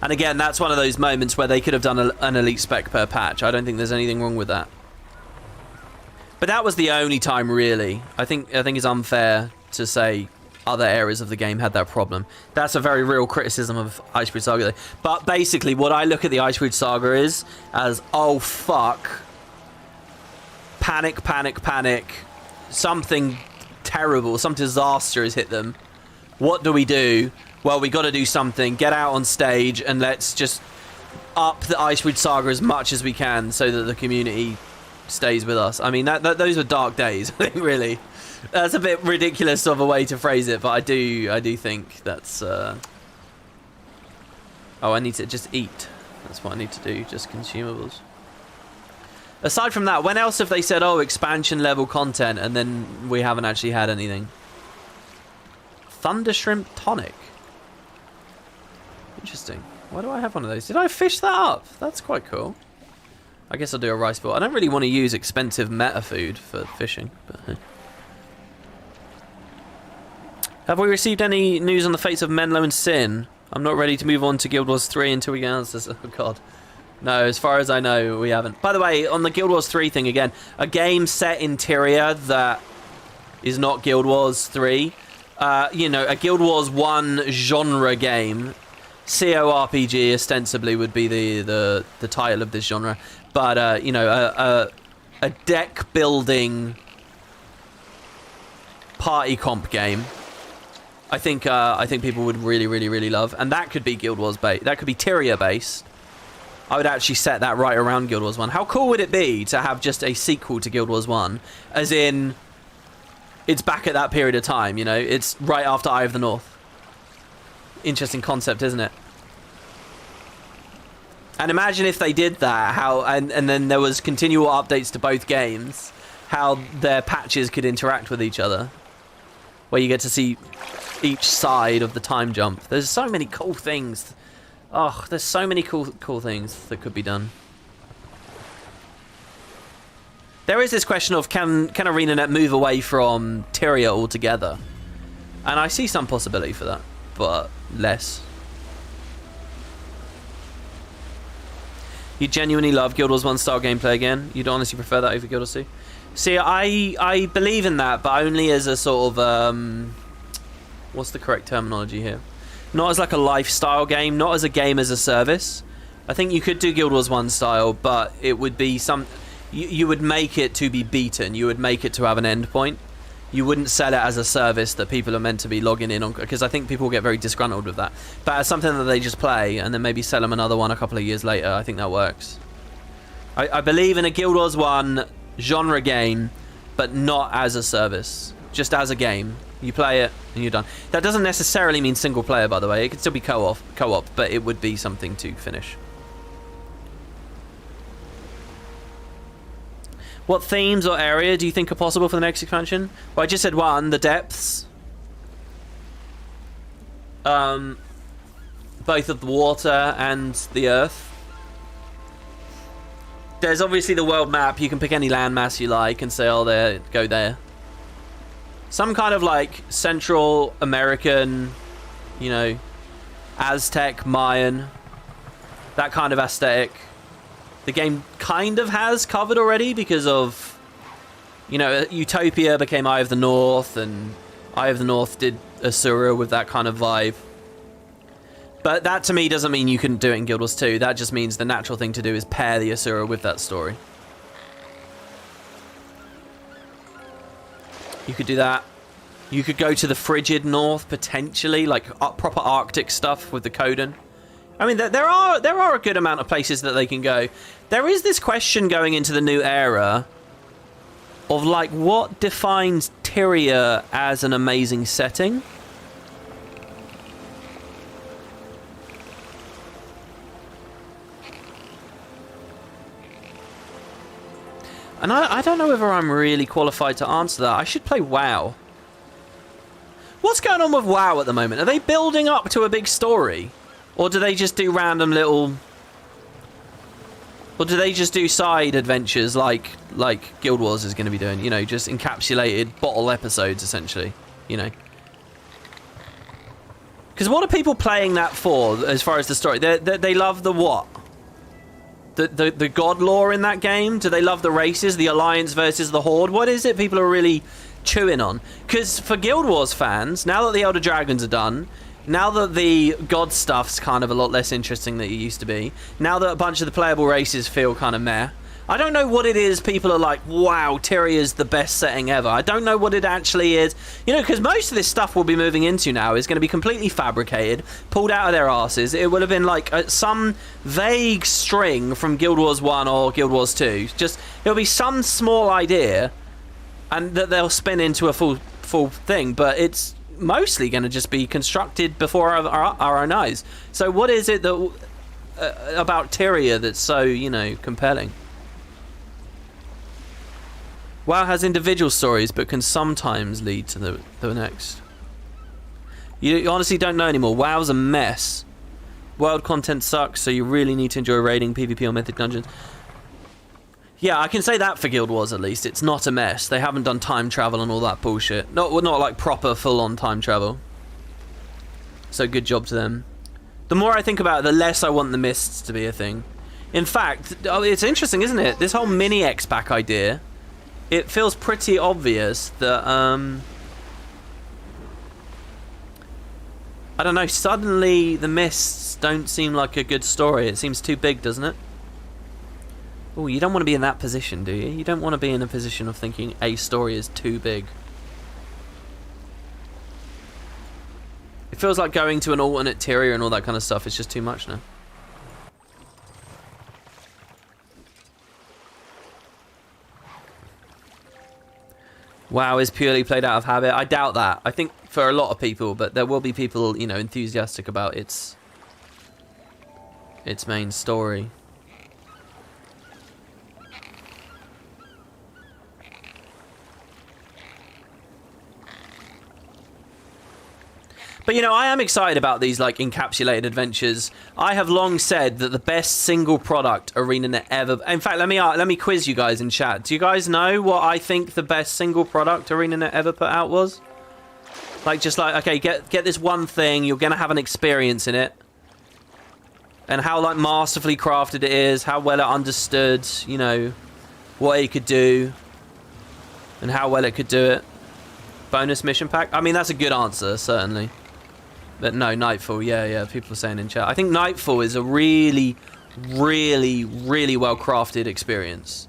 [SPEAKER 1] And again, that's one of those moments where they could have done an elite spec per patch. I don't think there's anything wrong with that. But that was the only time, really. I think it's unfair to say other areas of the game had that problem. That's a very real criticism of Icebreed Saga, though. But basically, what I look at the Icebreed Saga is as, oh, fuck. Panic, panic, panic. Something terrible, some disaster has hit them. What do we do? Well, we got to do something. Get out on stage and let's just up the Icebreed Saga as much as we can so that the community stays with us. I mean, those were dark days, I think, really. That's a bit ridiculous of a way to phrase it, but I do think that's... Oh, I need to just eat. That's what I need to do, just consumables. Aside from that, when else have they said, oh, expansion level content, and then we haven't actually had anything? Thunder Shrimp Tonic. Interesting. Why do I have one of those? Did I fish that up? That's quite cool. I guess I'll do a rice bowl. I don't really want to use expensive meta food for fishing, but hey. Have we received any news on the fates of Menlo and Sin? I'm not ready to move on to Guild Wars 3 until we get answers. Oh, God. No, as far as I know, we haven't. By the way, on the Guild Wars 3 thing again, a game set in Tyria that is not Guild Wars 3. You know, a Guild Wars 1 genre game. CORPG ostensibly would be the title of this genre. But, you know, a deck building party comp game. I think people would really, really, really love. And that could be Guild Wars based. That could be Tyria based. I would actually set that right around Guild Wars 1. How cool would it be to have just a sequel to Guild Wars 1? As in, it's back at that period of time, you know? It's right after Eye of the North. Interesting concept, isn't it? And imagine if they did that, and then there was continual updates to both games, how their patches could interact with each other. Where you get to see each side of the time jump. There's so many cool things. Oh, there's so many cool things that could be done. There is this question of can ArenaNet move away from Tyria altogether? And I see some possibility for that, but less. You genuinely love Guild Wars 1 style gameplay again? You'd honestly prefer that over Guild Wars 2? See, I believe in that, but only as a sort of What's the correct terminology here? Not as like a lifestyle game, not as a game as a service. I think you could do Guild Wars 1 style, but it would be you would make it to be beaten. You would make it to have an end point. You wouldn't sell it as a service that people are meant to be logging in on, because I think people get very disgruntled with that. But as something that they just play and then maybe sell them another one a couple of years later, I think that works. I believe in a Guild Wars 1 genre game, but not as a service. Just as a game. You play it and you're done. That doesn't necessarily mean single player, by the way. It could still be co-op, but it would be something to finish. What themes or area do you think are possible for the next expansion? Well, I just said one, the depths. Both of the water and the earth. There's obviously the world map. You can pick any landmass you like and say, oh, there, go there. Some kind of like Central American, you know, Aztec, Mayan, that kind of aesthetic. The game kind of has covered already because of, you know, Utopia became Eye of the North, and Eye of the North did Asura with that kind of vibe. But that to me doesn't mean you couldn't do it in Guild Wars 2. That just means the natural thing to do is pair the Asura with that story. You could do that. You could go to the frigid north, potentially, like proper Arctic stuff with the Coden. I mean, there are a good amount of places that they can go. There is this question going into the new era of, like, what defines Tyria as an amazing setting? And I don't know whether I'm really qualified to answer that. I should play WoW. What's going on with WoW at the moment? Are they building up to a big story? Or do they just do random little... Or do they just do side adventures like Guild Wars is going to be doing? You know, just encapsulated bottle episodes, essentially. You know. Because what are people playing that for, as far as the story? They love the what? The god lore in that game? Do they love the races? The Alliance versus the Horde? What is it people are really chewing on? Because for Guild Wars fans, now that the Elder Dragons are done... Now that the god stuff's kind of a lot less interesting than it used to be, now that a bunch of the playable races feel kind of meh, I don't know what it is people are like, wow, Tyria's the best setting ever. I don't know what it actually is. You know, because most of this stuff we'll be moving into now is going to be completely fabricated, pulled out of their asses. It would have been like some vague string from Guild Wars 1 or Guild Wars 2. Just, it'll be some small idea, and that they'll spin into a full thing, but it's mostly going to just be constructed before our own eyes. So what is it that about Tyria that's so, you know, compelling? WoW has individual stories, but can sometimes lead to the next. You honestly don't know anymore. WoW's a mess. World content sucks, so you really need to enjoy raiding, PvP, or Mythic Dungeons. Yeah, I can say that for Guild Wars at least. It's not a mess. They haven't done time travel and all that bullshit. Not like proper full-on time travel. So good job to them. The more I think about it, the less I want the mists to be a thing. In fact, it's interesting, isn't it? This whole mini X-Pack idea, it feels pretty obvious that, I don't know, suddenly the mists don't seem like a good story. It seems too big, doesn't it? Oh, you don't want to be in that position, do you? You don't want to be in a position of thinking a story is too big. It feels like going to an alternate Tyria and all that kind of stuff is just too much now. WoW is purely played out of habit. I doubt that. I think for a lot of people, but there will be people, you know, enthusiastic about its main story. But, you know, I am excited about these, like, encapsulated adventures. I have long said that the best single product ArenaNet ever... In fact, let me quiz you guys in chat. Do you guys know what I think the best single product ArenaNet ever put out was? Like, just like, okay, get this one thing. You're going to have an experience in it. And how, like, masterfully crafted it is. How well it understood, you know, what it could do. And how well it could do it. Bonus mission pack? I mean, that's a good answer, certainly. But no, Nightfall. Yeah. People are saying in chat. I think Nightfall is a really, really, really well-crafted experience.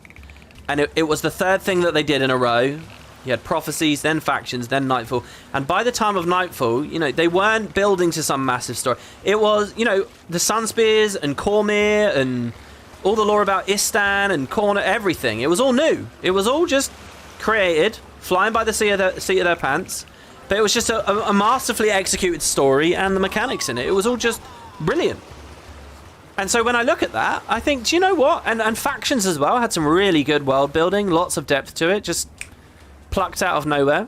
[SPEAKER 1] And it was the third thing that they did in a row. You had Prophecies, then Factions, then Nightfall. And by the time of Nightfall, you know, they weren't building to some massive story. It was, you know, the Sunspears and Cormyr and all the lore about Istan and Corner, everything. It was all new. It was all just created, flying by the seat of their pants. But it was just a masterfully executed story, and the mechanics in it. It was all just brilliant. And so when I look at that, I think, do you know what? And Factions as well had some really good world building, lots of depth to it, just plucked out of nowhere.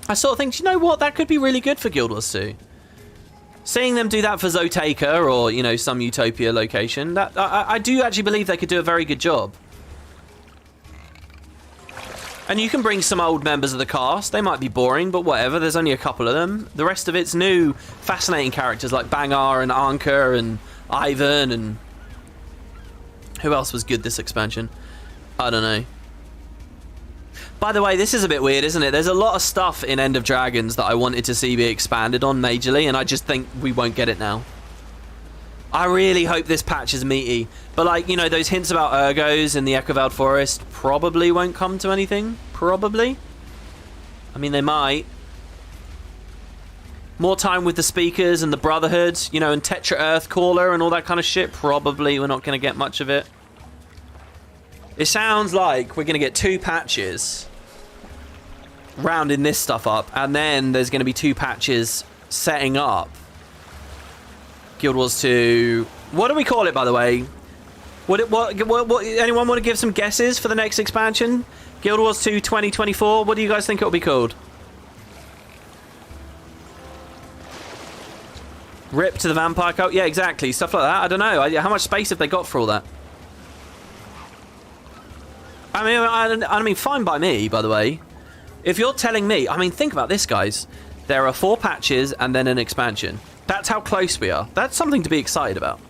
[SPEAKER 1] I sort of think, do you know what? That could be really good for Guild Wars 2. Seeing them do that for Zoteka or, you know, some Utopia location, that I do actually believe they could do a very good job. And you can bring some old members of the cast. They might be boring, but whatever. There's only a couple of them. The rest of it's new, fascinating characters like Bangar and Anka and Ivan and... who else was good this expansion? I don't know. By the way, this is a bit weird, isn't it? There's a lot of stuff in End of Dragons that I wanted to see be expanded on majorly, and I just think we won't get it now. I really hope this patch is meaty. But, like, you know, those hints about Ergos in the Echoveld Forest probably won't come to anything. Probably. I mean, they might. More time with the Speakers and the Brotherhood, you know, and Tetra Earthcaller and all that kind of shit. Probably we're not going to get much of it. It sounds like we're going to get 2 patches rounding this stuff up, and then there's going to be 2 patches setting up Guild Wars 2. What do we call it, by the way? What anyone want to give some guesses for the next expansion? Guild Wars 2 2024. What do you guys think it'll be called? Rip to the Vampire Cult? Yeah, exactly. Stuff like that. I don't know. How much space have they got for all that? I mean, fine by me, by the way. If you're telling me... I mean, think about this, guys. There are 4 patches and then an expansion. That's how close we are. That's something to be excited about.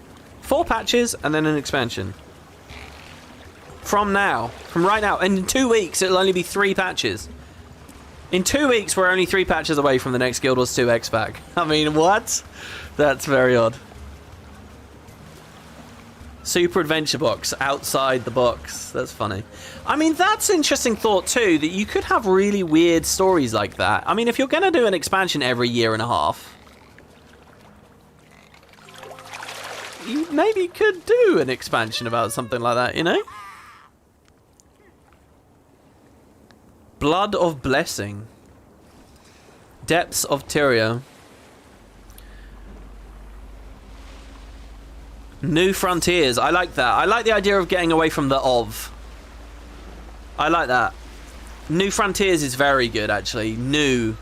[SPEAKER 1] 4 patches and then an expansion. From now. From right now. And in 2 weeks, it'll only be 3 patches. In 2 weeks, we're only 3 patches away from the next Guild Wars 2 X-Pack. I mean, what? That's very odd. Super Adventure Box, outside the box. That's funny. I mean, that's an interesting thought too, that you could have really weird stories like that. I mean, if you're going to do an expansion every year and a half, you maybe could do an expansion about something like that, you know? Blood of Blessing. Depths of Tyria. New Frontiers. I like that. I like the idea of getting away from the of. I like that. New Frontiers is very good, actually. New.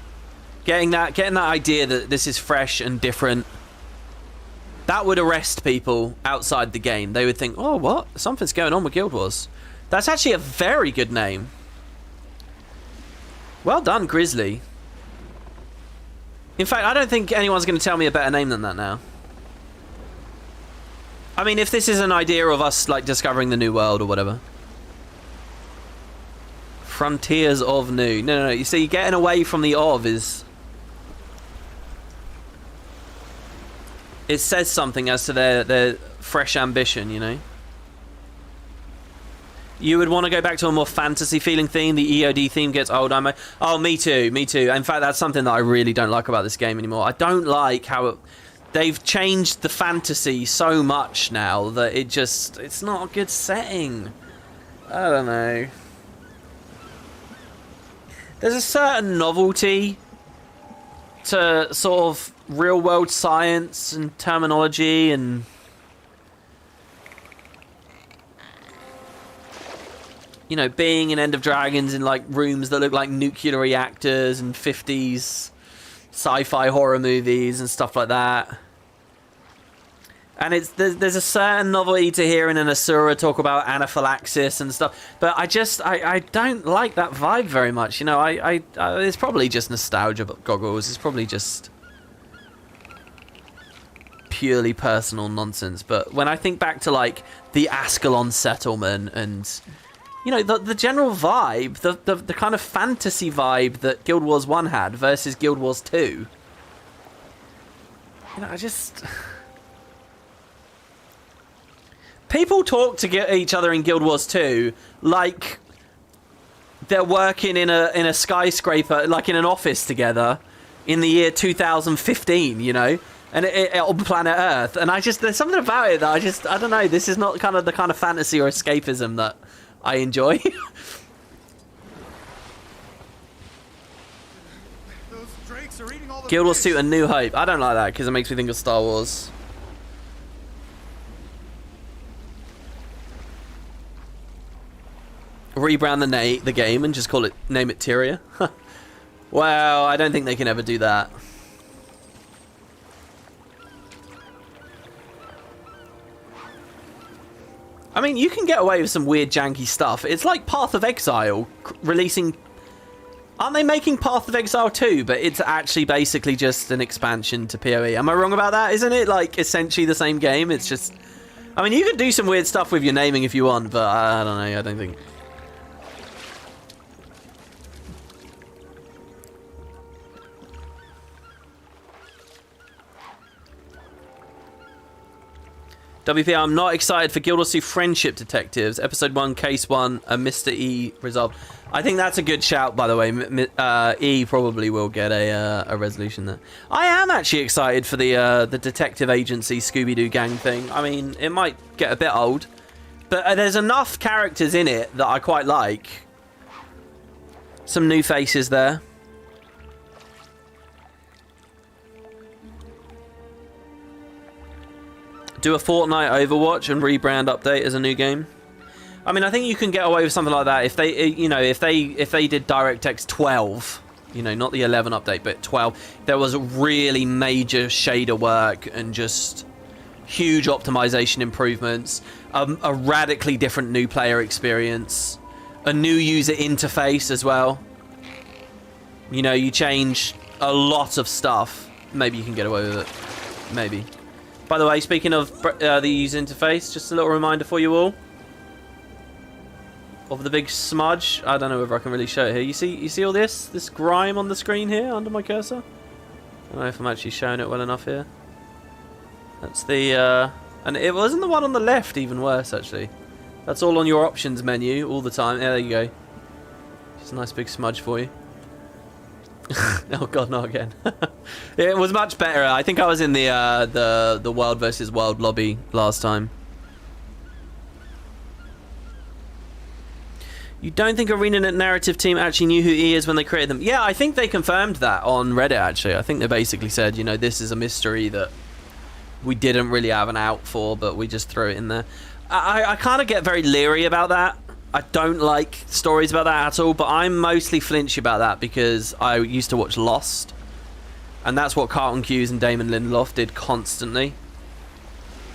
[SPEAKER 1] Getting that idea that this is fresh and different. That would arrest people outside the game. They would think, oh, what? Something's going on with Guild Wars. That's actually a very good name. Well done, Grizzly. In fact, I don't think anyone's going to tell me a better name than that now. I mean, if this is an idea of us, like, discovering the new world or whatever. Frontiers of New. No. You see, getting away from the of is... It says something as to their fresh ambition, you know? You would want to go back to a more fantasy-feeling theme. The EOD theme gets old. Oh, me too. In fact, that's something that I really don't like about this game anymore. I don't like how... They've changed the fantasy so much now that it's not a good setting. I don't know. There's a certain novelty to sort of real-world science and terminology and... You know, being in End of Dragons in, like, rooms that look like nuclear reactors and 50s sci-fi horror movies and stuff like that. And there's a certain novelty to hearing an Asura talk about anaphylaxis and stuff, but I don't like that vibe very much. You know, it's probably just nostalgia goggles. It's probably just purely personal nonsense. But when I think back to, like, the Ascalon settlement and you know, the general vibe, the kind of fantasy vibe that Guild Wars 1 had versus Guild Wars 2. You know, I just... People talk to each other in Guild Wars 2 like they're working in a skyscraper, like in an office together in the year 2015, you know, and on planet Earth. And there's something about it that I don't know, this is not kind of the kind of fantasy or escapism that I enjoy.
[SPEAKER 3] Those drakes are eating all the
[SPEAKER 1] Guild Wars
[SPEAKER 3] fish.
[SPEAKER 1] 2 A New Hope. I don't like that because it makes me think of Star Wars. Rebrand the game and just name it Tyria. Well, I don't think they can ever do that. I mean, you can get away with some weird janky stuff. It's like Path of Exile releasing... Aren't they making Path of Exile 2? But it's actually basically just an expansion to PoE. Am I wrong about that? Isn't it like essentially the same game? It's just... I mean, you could do some weird stuff with your naming if you want, but I don't know. I don't think... WP, I'm not excited for Guild Wars 2 Friendship Detectives. Episode 1, Case 1, a Mr. E resolved. I think that's a good shout, by the way. E probably will get a resolution there. I am actually excited for the detective agency Scooby-Doo gang thing. I mean, it might get a bit old, but there's enough characters in it that I quite like. Some new faces there. Do a Fortnite Overwatch and rebrand update as a new game. I mean, I think you can get away with something like that if they, you know, if they did DirectX 12, you know, not the 11 update, but 12. There was really major shader work and just huge optimization improvements, a radically different new player experience, a new user interface as well. You know, you change a lot of stuff. Maybe you can get away with it. Maybe. By the way, speaking of the user interface, just a little reminder for you all of the big smudge. I don't know whether I can really show it here. You see all this grime on the screen here under my cursor? I don't know if I'm actually showing it well enough here. That's the and it wasn't the one on the left even worse actually. That's all on your options menu all the time. Yeah, there you go. Just a nice big smudge for you. Oh god, not again. It was much better. I think I was in the World versus World lobby last time. You don't think ArenaNet narrative team actually knew who E is when they created them? Yeah, I think they confirmed that on Reddit actually. I think they basically said, you know, this is a mystery that we didn't really have an out for, but we just threw it in there. I kind of get very leery about that. I don't like stories about that at all, but I'm mostly flinchy about that because I used to watch Lost, and that's what Carlton Cuse and Damon Lindelof did constantly.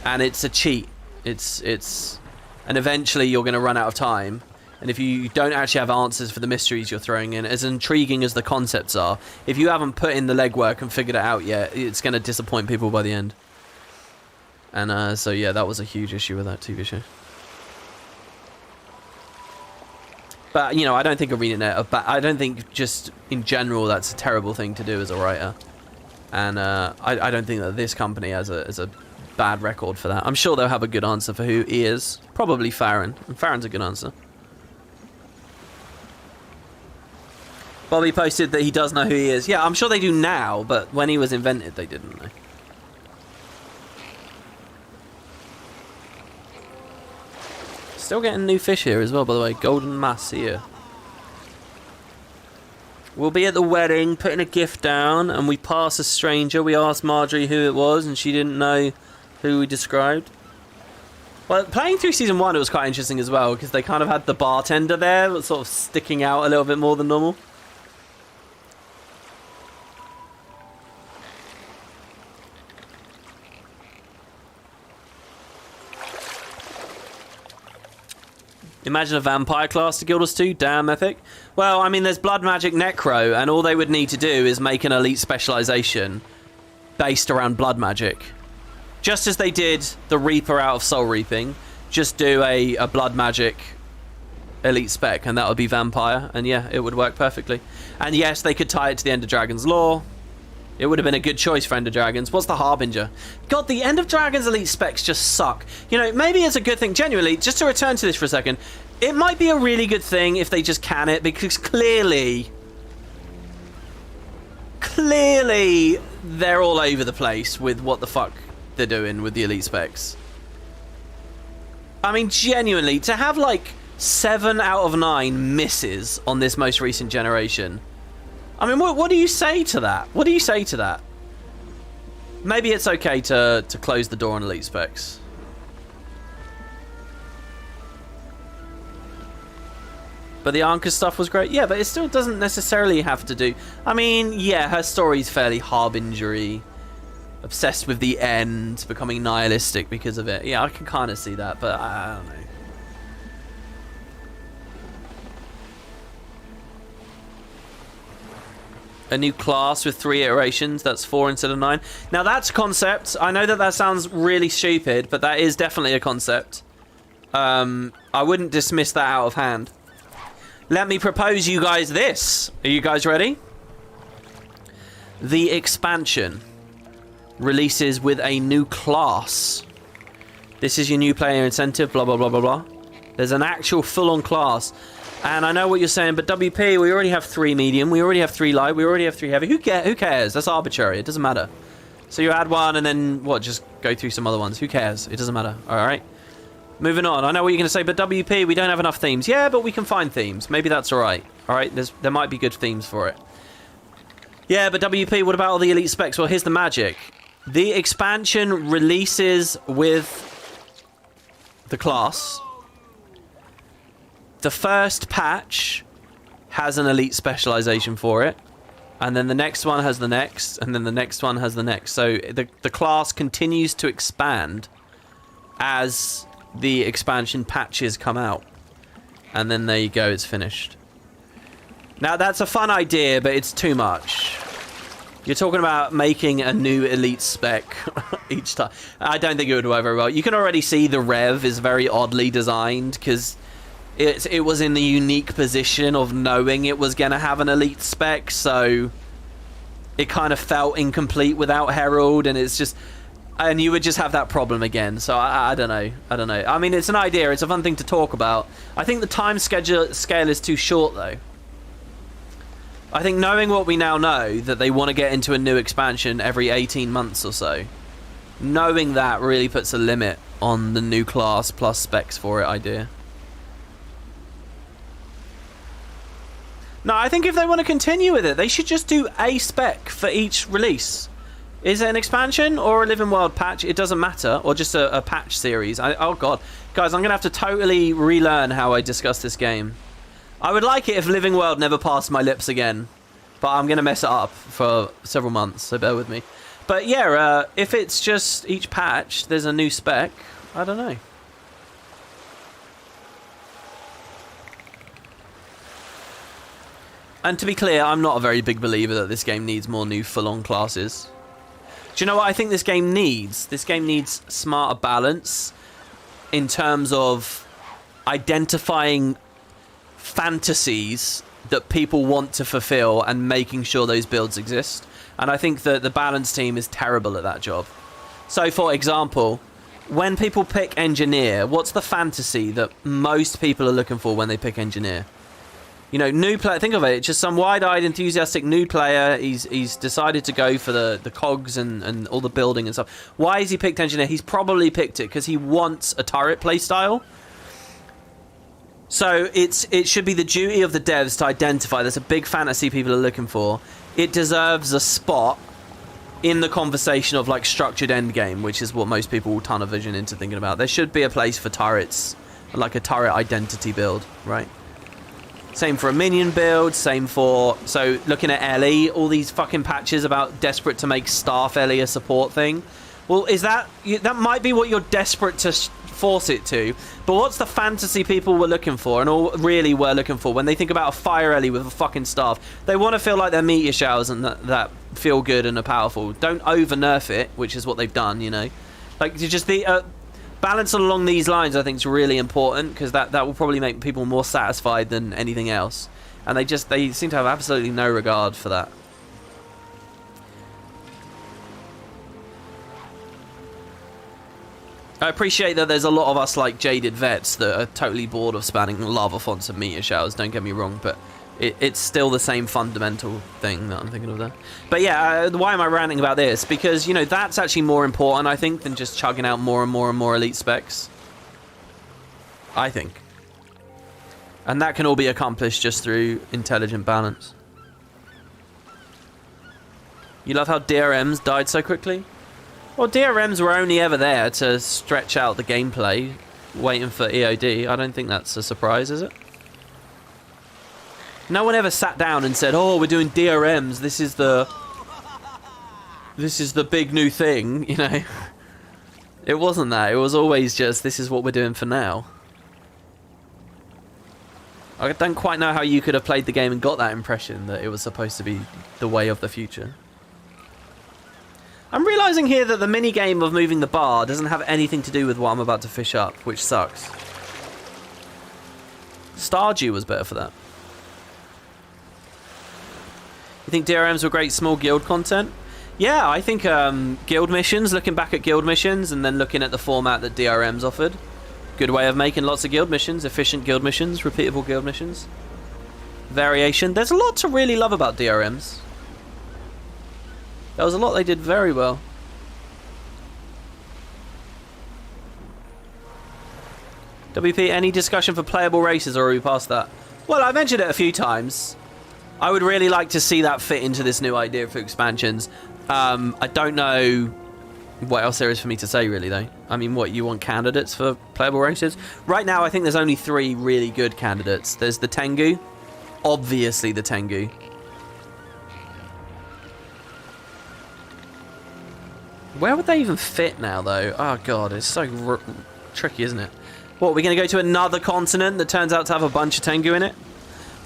[SPEAKER 1] And it's a cheat. It's and eventually you're going to run out of time. And if you don't actually have answers for the mysteries you're throwing in, as intriguing as the concepts are, if you haven't put in the legwork and figured it out yet, it's going to disappoint people by the end. And so yeah, that was a huge issue with that TV show. But, you know, I don't think ArenaNet, I don't think just in general that's a terrible thing to do as a writer. And I don't think that this company has a bad record for that. I'm sure they'll have a good answer for who he is. Probably Farron. And Farron's a good answer. Bobby posted that he does know who he is. Yeah, I'm sure they do now, but when he was invented, they didn't know. Still getting new fish here as well, by the way. Golden mass here. We'll be at the wedding, putting a gift down, and we pass a stranger. We asked Marjorie who it was, and she didn't know who we described. Well, playing through Season 1, it was quite interesting as well, because they kind of had the bartender there, sort of sticking out a little bit more than normal. Imagine a vampire class to Guild Wars 2. Damn epic. Well, I mean, there's Blood Magic Necro, and all they would need to do is make an elite specialization based around Blood Magic. Just as they did the Reaper out of Soul Reaping, just do a Blood Magic elite spec, and that would be Vampire, and yeah, it would work perfectly. And yes, they could tie it to the End of Dragons lore. It would have been a good choice for End of Dragons. What's the Harbinger? God, the End of Dragons elite specs just suck. You know, maybe it's a good thing. Genuinely, just to return to this for a second, it might be a really good thing if they just can it, because clearly they're all over the place with what the fuck they're doing with the elite specs. I mean, genuinely, to have like 7 out of 9 misses on this most recent generation. I mean, what do you say to that? What do you say to that? Maybe it's okay to close the door on elite specs. But the Anka stuff was great. Yeah, but it still doesn't necessarily have to do... I mean, yeah, her story's fairly harbingery. Obsessed with the end, becoming nihilistic because of it. Yeah, I can kind of see that, but I don't know. A new class with 3 iterations, that's 4 instead of 9. Now that's a concept. I know that sounds really stupid, but that is definitely a concept. I wouldn't dismiss that out of hand. Let me propose you guys this. Are you guys ready? The expansion releases with a new class. This is your new player incentive, blah, blah, blah, blah, blah. There's an actual full-on class. And I know what you're saying, but WP, we already have 3 medium, we already have 3 light, we already have 3 heavy. Who cares? That's arbitrary. It doesn't matter. So you add one and then, what, just go through some other ones. Who cares? It doesn't matter. All right? Moving on. I know what you're going to say, but WP, we don't have enough themes. Yeah, but we can find themes. Maybe that's all right. All right? There might be good themes for it. Yeah, but WP, what about all the elite specs? Well, here's the magic. The expansion releases with the class. The first patch has an elite specialization for it, and then the next one has the next, and then the next one has the next. So the class continues to expand as the expansion patches come out, and then there you go, it's finished. Now that's a fun idea, but it's too much. You're talking about making a new elite spec each time. I don't think it would work very well. You can already see the Rev is very oddly designed, because it was in the unique position of knowing it was going to have an elite spec, so it kind of felt incomplete without Herald, and it's just... And you would just have that problem again, so I don't know. I don't know. I mean, it's an idea. It's a fun thing to talk about. I think the time scale is too short, though. I think knowing what we now know, that they want to get into a new expansion every 18 months or so, knowing that really puts a limit on the new class plus specs for it idea. No, I think if they want to continue with it, they should just do a spec for each release. Is it an expansion or a Living World patch? It doesn't matter. Or just a patch series. Oh, God. Guys, I'm going to have to totally relearn how I discuss this game. I would like it if Living World never passed my lips again. But I'm going to mess it up for several months, so bear with me. But yeah, if it's just each patch, there's a new spec. I don't know. And to be clear, I'm not a very big believer that this game needs more new full-on classes. Do you know what I think this game needs? This game needs smarter balance in terms of identifying fantasies that people want to fulfill and making sure those builds exist. And I think that the balance team is terrible at that job. So, for example, when people pick engineer, what's the fantasy that most people are looking for when they pick engineer? You know, new player, think of it, just some wide-eyed, enthusiastic new player. He's decided to go for the cogs and all the building and stuff. Why has he picked engineer? He's probably picked it because he wants a turret playstyle. So it should be the duty of the devs to identify there's a big fantasy people are looking for. It deserves a spot in the conversation of like structured endgame, which is what most people will tunnel vision into thinking about. There should be a place for turrets, like a turret identity build, right? Same for a minion build, same for... So, looking at Ellie, all these fucking patches about desperate to make Staff Ellie a support thing. Well, is that... That might be what you're desperate to force it to. But what's the fantasy people were looking for, and all really were looking for, when they think about a Fire Ellie with a fucking staff? They want to feel like they're meteor showers and that feel good and are powerful. Don't over-nerf it, which is what they've done, you know? Like, you just... balance along these lines, I think, is really important, because that will probably make people more satisfied than anything else. And they seem to have absolutely no regard for that. I appreciate that there's a lot of us, like, jaded vets that are totally bored of spamming lava fonts and meteor showers, don't get me wrong, but it's still the same fundamental thing that I'm thinking of there. But yeah, why am I ranting about this? Because, you know, that's actually more important, I think, than just chugging out more and more and more elite specs. I think. And that can all be accomplished just through intelligent balance. You love how DRMs died so quickly? Well, DRMs were only ever there to stretch out the gameplay, waiting for EOD. I don't think that's a surprise, is it? No one ever sat down and said, "Oh, we're doing DRMs. This is the big new thing," you know. It wasn't that. It was always just, this is what we're doing for now. I don't quite know how you could have played the game and got that impression that it was supposed to be the way of the future. I'm realizing here that the mini-game of moving the bar doesn't have anything to do with what I'm about to fish up, which sucks. Stardew was better for that. You think DRMs were great small guild content? Yeah, I think guild missions, looking back at guild missions and then looking at the format that DRMs offered. Good way of making lots of guild missions, efficient guild missions, repeatable guild missions. Variation. There's a lot to really love about DRMs. There was a lot they did very well. WP, any discussion for playable races, or are we past that? Well, I mentioned it a few times. I would really like to see that fit into this new idea for expansions. I don't know what else there is for me to say, really, though. I mean, what, you want candidates for playable races? Right now, I think there's only 3 really good candidates. There's the Tengu. Obviously, the Tengu. Where would they even fit now, though? Oh, God, it's so tricky, isn't it? What, we're going to go to another continent that turns out to have a bunch of Tengu in it?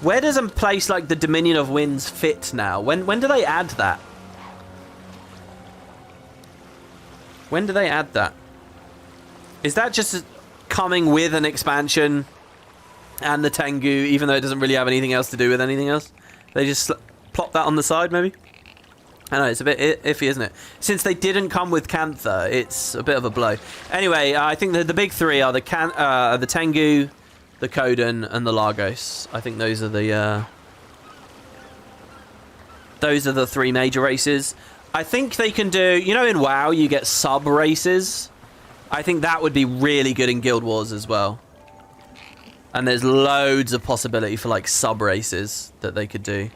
[SPEAKER 1] Where does a place like the Dominion of Winds fit now? When do they add that? When do they add that? Is that just coming with an expansion and the Tengu, even though it doesn't really have anything else to do with anything else? They just plop that on the side, maybe? I know, it's a bit iffy, isn't it? Since they didn't come with Cantha, it's a bit of a blow. Anyway, I think the big 3 are the Tengu, the Kodan, and the Lagos. I think those are the 3 major races. I think they can do, you know, in WoW you get sub races. I think that would be really good in Guild Wars as well. And there's loads of possibility for like sub races that they could do.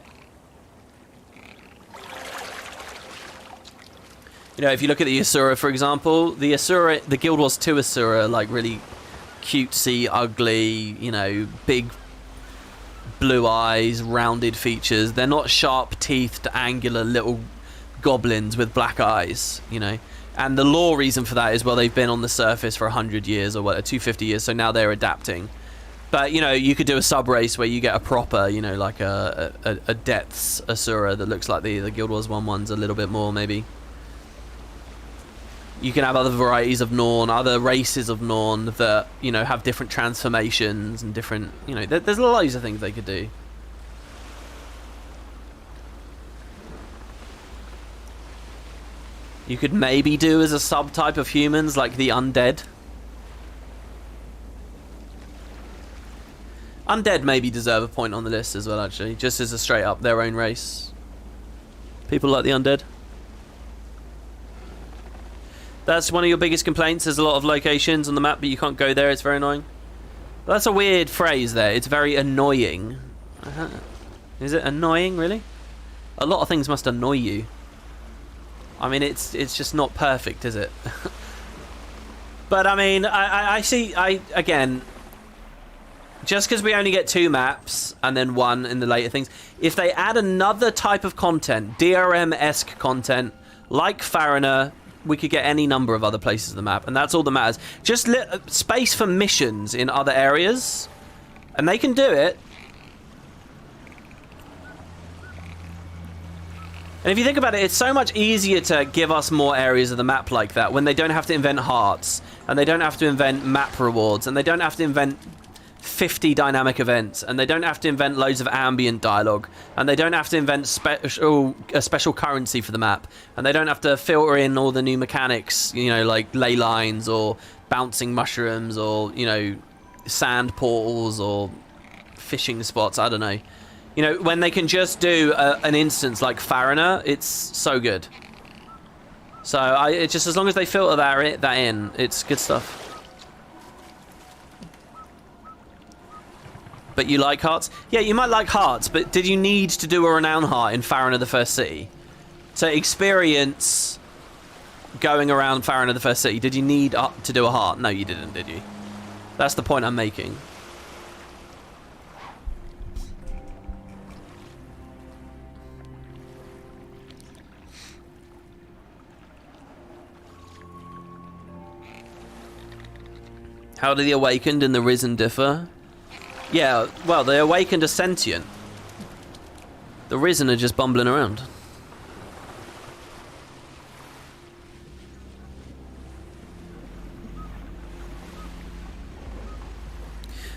[SPEAKER 1] You know, if you look at the Asura, for example, the Guild Wars 2 Asura, like really cutesy, ugly, you know, big blue eyes, rounded features. They're not sharp-teethed, angular little goblins with black eyes, you know. And the lore reason for that is, well, they've been on the surface for 100 years or what, 250 years, so now they're adapting. But, you know, you could do a sub-race where you get a proper, you know, like a Depths Asura that looks like the Guild Wars 1 a little bit more, maybe. You can have other varieties of Norn, other races of Norn that, you know, have different transformations and different, you know, there's loads of things they could do. You could maybe do as a subtype of humans, like the undead. Undead maybe deserve a point on the list as well, actually, just as a straight up their own race. People like the undead. That's one of your biggest complaints. There's a lot of locations on the map, but you can't go there. It's very annoying. But that's a weird phrase there. It's very annoying. Is it annoying, really? A lot of things must annoy you. I mean, it's just not perfect, is it? But I mean, I see. Again, just because we only get 2 maps and then 1 in the later things, if they add another type of content, DRM-esque content, like Fariner, we could get any number of other places on the map, and that's all that matters. Just space for missions in other areas, and they can do it. And if you think about it, it's so much easier to give us more areas of the map like that when they don't have to invent hearts, and they don't have to invent map rewards, and they don't have to invent 50 dynamic events, and they don't have to invent loads of ambient dialogue, and they don't have to invent a special currency for the map, and they don't have to filter in all the new mechanics, you know, like ley lines or bouncing mushrooms or, you know, sand portals or fishing spots. I don't know. You know, when they can just do an instance like Fariner, it's so good. So it's just as long as they filter that in, it's good stuff. But you like hearts? Yeah, you might like hearts, but did you need to do a renown heart in Fariner the First City? To experience going around Fariner the First City, did you need to do a heart? No, you didn't, did you? That's the point I'm making. How do the Awakened and the Risen differ? Yeah, well, the Awakened are sentient. The Risen are just bumbling around.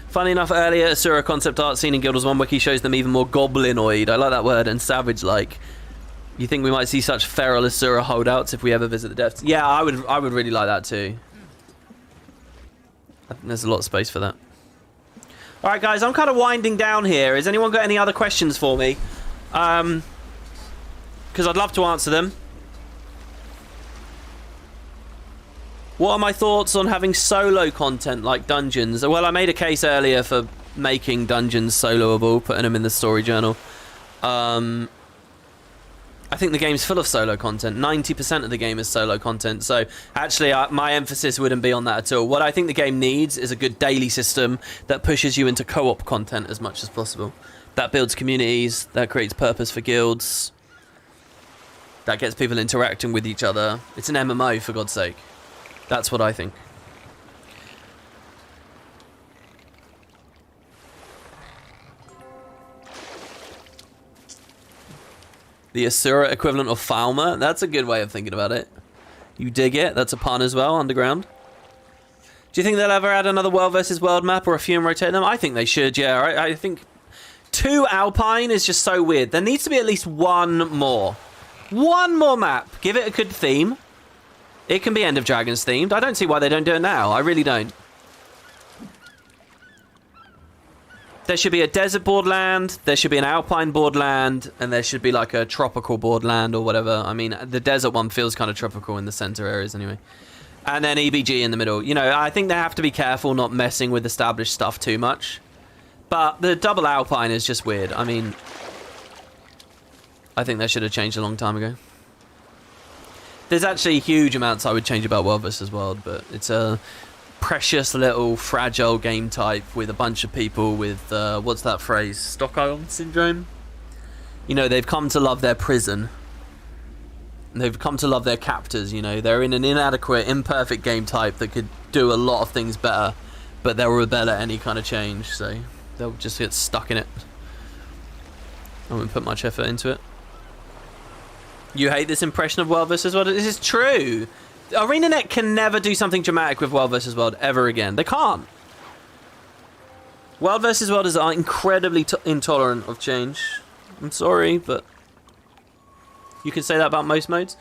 [SPEAKER 1] Funny enough, earlier, Asura concept art scene in Guild Wars 1 wiki shows them even more goblinoid. I like that word, and savage-like. You think we might see such feral Asura holdouts if we ever visit the depths? Yeah, I would really like that too. I think there's a lot of space for that. Alright guys, I'm kind of winding down here. Has anyone got any other questions for me? Because I'd love to answer them. What are my thoughts on having solo content like dungeons? Well, I made a case earlier for making dungeons soloable, putting them in the story journal. I think the game's full of solo content. 90% of the game is solo content. So actually, my emphasis wouldn't be on that at all. What I think the game needs is a good daily system that pushes you into co-op content as much as possible. That builds communities, that creates purpose for guilds, that gets people interacting with each other. It's an MMO, for God's sake. That's what I think. The Asura equivalent of Falmer? That's a good way of thinking about it. You dig it? That's a pun as well, underground. Do you think they'll ever add another World versus World map or a few and rotate them? I think they should, yeah. I think 2 Alpine is just so weird. There needs to be at least one more. One more map. Give it a good theme. It can be End of Dragons themed. I don't see why they don't do it now. I really don't. There should be a desert boardland, there should be an alpine boardland, and there should be like a tropical boardland or whatever. I mean, the desert one feels kind of tropical in the center areas anyway. And then EBG in the middle. You know, I think they have to be careful not messing with established stuff too much. But the double alpine is just weird. I mean, I think they should have changed a long time ago. There's actually huge amounts I would change about World vs. World, but it's a precious little fragile game type with a bunch of people with what's that phrase, Stockholm syndrome. You know, they've come to love their prison, they've come to love their captors. You know, they're in an inadequate, imperfect game type that could do a lot of things better, but they'll rebel at any kind of change, so they'll just get stuck in it. I won't put much effort into it. You hate this impression of World vs. World? This is true. ArenaNet can never do something dramatic with World vs. World ever again. They can't. World vs. World is incredibly intolerant of change. I'm sorry, but you can say that about most modes.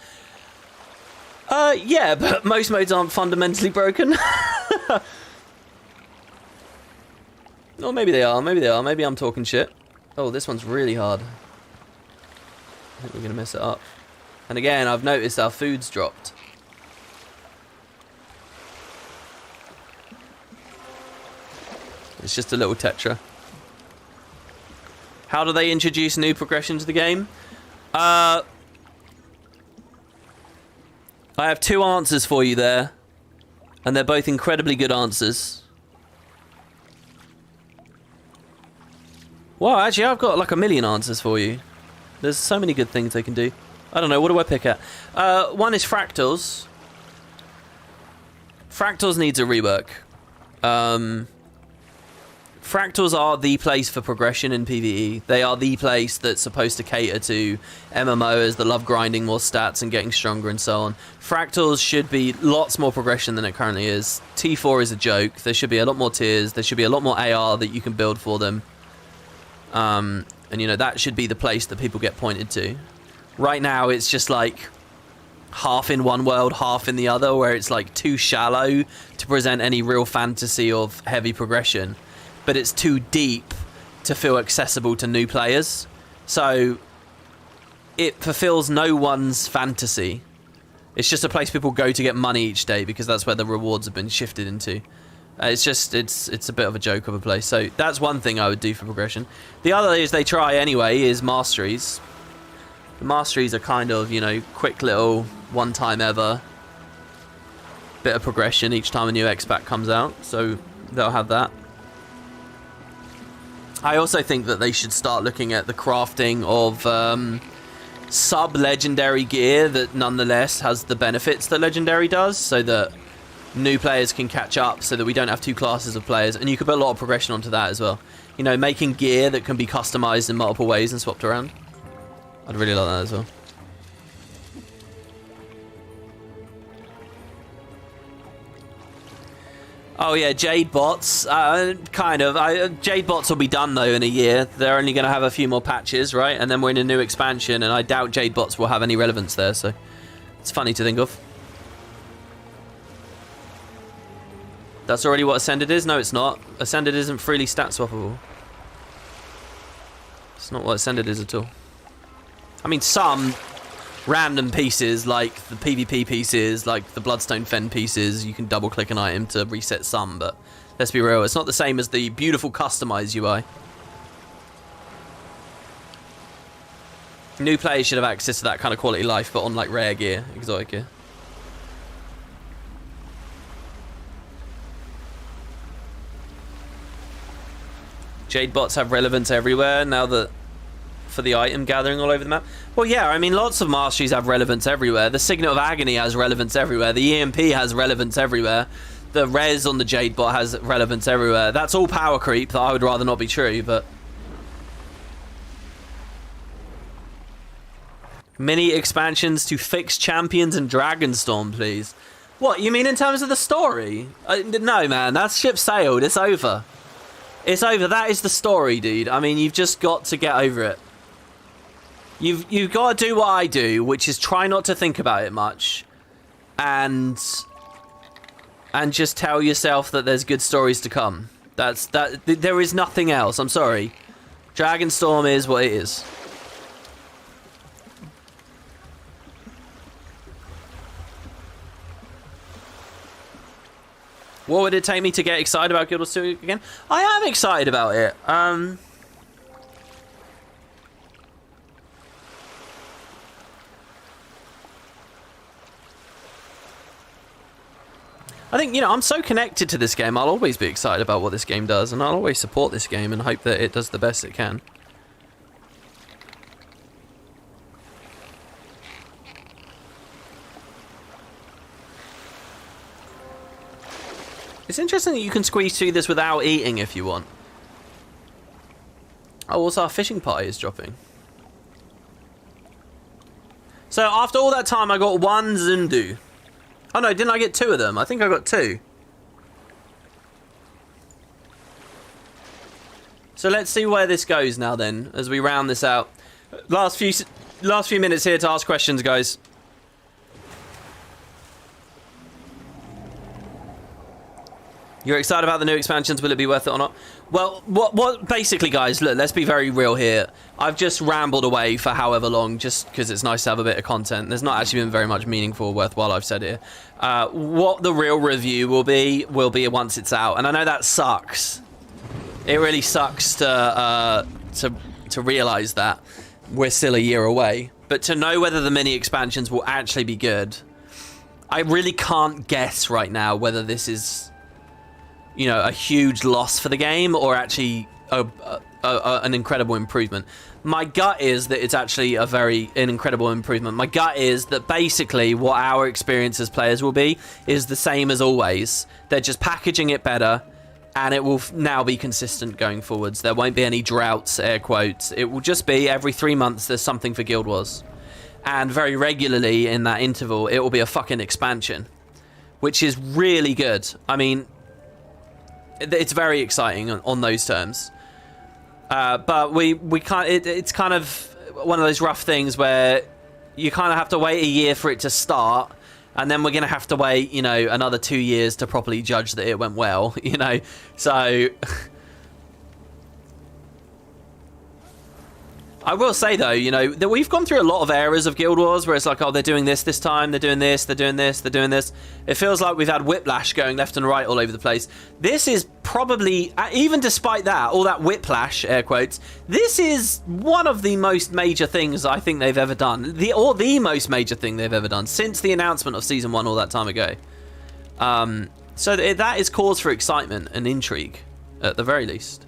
[SPEAKER 1] Yeah, but most modes aren't fundamentally broken. Or maybe they are. Maybe they are. Maybe I'm talking shit. Oh, this one's really hard. I think we're gonna mess it up. And again, I've noticed our food's dropped. It's just a little Tetra. How do they introduce new progression to the game? I have 2 answers for you there. And they're both incredibly good answers. Well, actually, I've got like a million answers for you. There's so many good things they can do. I don't know, what do I pick at? One is Fractals. Fractals needs a rework. Fractals are the place for progression in PvE. They are the place that's supposed to cater to MMOs that love grinding more stats and getting stronger and so on. Fractals should be lots more progression than it currently is. T4 is a joke. There should be a lot more tiers. There should be a lot more AR that you can build for them. And, you know, that should be the place that people get pointed to. Right now, it's just like half in one world, half in the other, where it's like too shallow to present any real fantasy of heavy progression. But it's too deep to feel accessible to new players. So it fulfills no one's fantasy. It's just a place people go to get money each day because that's where the rewards have been shifted into. It's a bit of a joke of a place. So that's one thing I would do for progression. The other is they try anyway is masteries. The masteries are kind of, you know, quick little one time ever bit of progression each time a new X-Pack comes out. So they'll have that. I also think that they should start looking at the crafting of sub-legendary gear that nonetheless has the benefits that legendary does, so that new players can catch up, so that we don't have two classes of players. And you could put a lot of progression onto that as well. You know, making gear that can be customized in multiple ways and swapped around. I'd really like that as well. Oh yeah, Jade bots, kind of. Jade bots will be done though in a year. They're only going to have a few more patches, right? And then we're in a new expansion, and I doubt Jade bots will have any relevance there, so it's funny to think of. That's already what Ascended is? No, it's not. Ascended isn't freely stat swappable. It's not what Ascended is at all. I mean, some random pieces, like the PvP pieces, like the Bloodstone Fen pieces, you can double click an item to reset some, but let's be real, it's not the same as the beautiful customized UI. New players should have access to that kind of quality life, but on like rare gear, exotic gear. Jade bots have relevance everywhere now that for the item gathering all over the map. Well, yeah, I mean, lots of masteries have relevance everywhere. The Signet of Agony has relevance everywhere. The EMP has relevance everywhere. The res on the Jade bot has relevance everywhere. That's all power creep that I would rather not be true, but... Mini expansions to fix champions and Dragonstorm, please. What, you mean in terms of the story? No, man, that ship sailed. It's over. It's over. That is the story, dude. I mean, you've just got to get over it. You've got to do what I do, which is try not to think about it much, and just tell yourself that there's good stories to come. There is nothing else. I'm sorry. Dragonstorm is what it is. What would it take me to get excited about Guild Wars 2 again? I am excited about it. I think, you know, I'm so connected to this game, I'll always be excited about what this game does, and I'll always support this game and hope that it does the best it can. It's interesting that you can squeeze through this without eating if you want. Oh, also our fishing party is dropping. So after all that time, I got one Zundu. Oh no, didn't I get two of them? I think I got two. So let's see where this goes now then, as we round this out. Last few minutes here to ask questions, guys. You're excited about the new expansions, will it be worth it or not? Well, what basically, guys, look, let's be very real here. I've just rambled away for however long, just because it's nice to have a bit of content. There's not actually been very much meaningful or worthwhile I've said here. What the real review will be once it's out. And I know that sucks. It really sucks to realize that we're still a year away. But to know whether the mini expansions will actually be good, I really can't guess right now whether this is, you know, a huge loss for the game or actually an incredible improvement. My gut is that it's actually an incredible improvement. My gut is that basically what our experience as players will be is the same as always. They're just packaging it better. and it will now be consistent going forwards. There won't be any droughts, air quotes. It will just be every 3 months there's something for Guild Wars. And very regularly in that interval, it will be a fucking expansion, which is really good. I mean, it's very exciting on those terms. But we can't. It's kind of one of those rough things where you kind of have to wait a year for it to start, and then we're going to have to wait, you know, another 2 years to properly judge that it went well, you know. So I will say, though, you know, that we've gone through a lot of eras of Guild Wars where it's like, oh, they're doing this time, they're doing this, they're doing this, they're doing this. It feels like we've had whiplash going left and right all over the place. This is probably, even despite that, all that whiplash, air quotes, this is one of the most major things I think they've ever done. The most major thing they've ever done since the announcement of Season 1 all that time ago. So that is cause for excitement and intrigue, at the very least.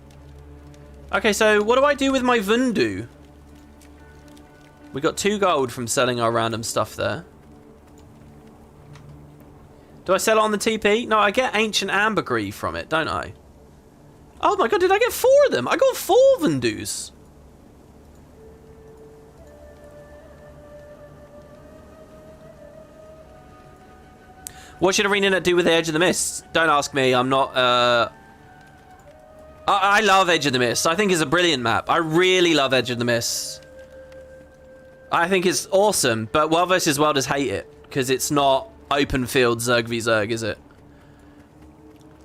[SPEAKER 1] Okay, so what do I do with my Vundu? We got 2 gold from selling our random stuff there. Do I sell it on the TP? No, I get ancient ambergris from it, don't I? Oh my god, did I get 4 of them? I got 4 Vundus. What should ArenaNet do with the Edge of the Mist? Don't ask me, I'm not... I love Edge of the Mist. I think it's a brilliant map. I really love Edge of the Mist. I think it's awesome, but World vs. World does hate it, because it's not open field Zerg v Zerg, is it?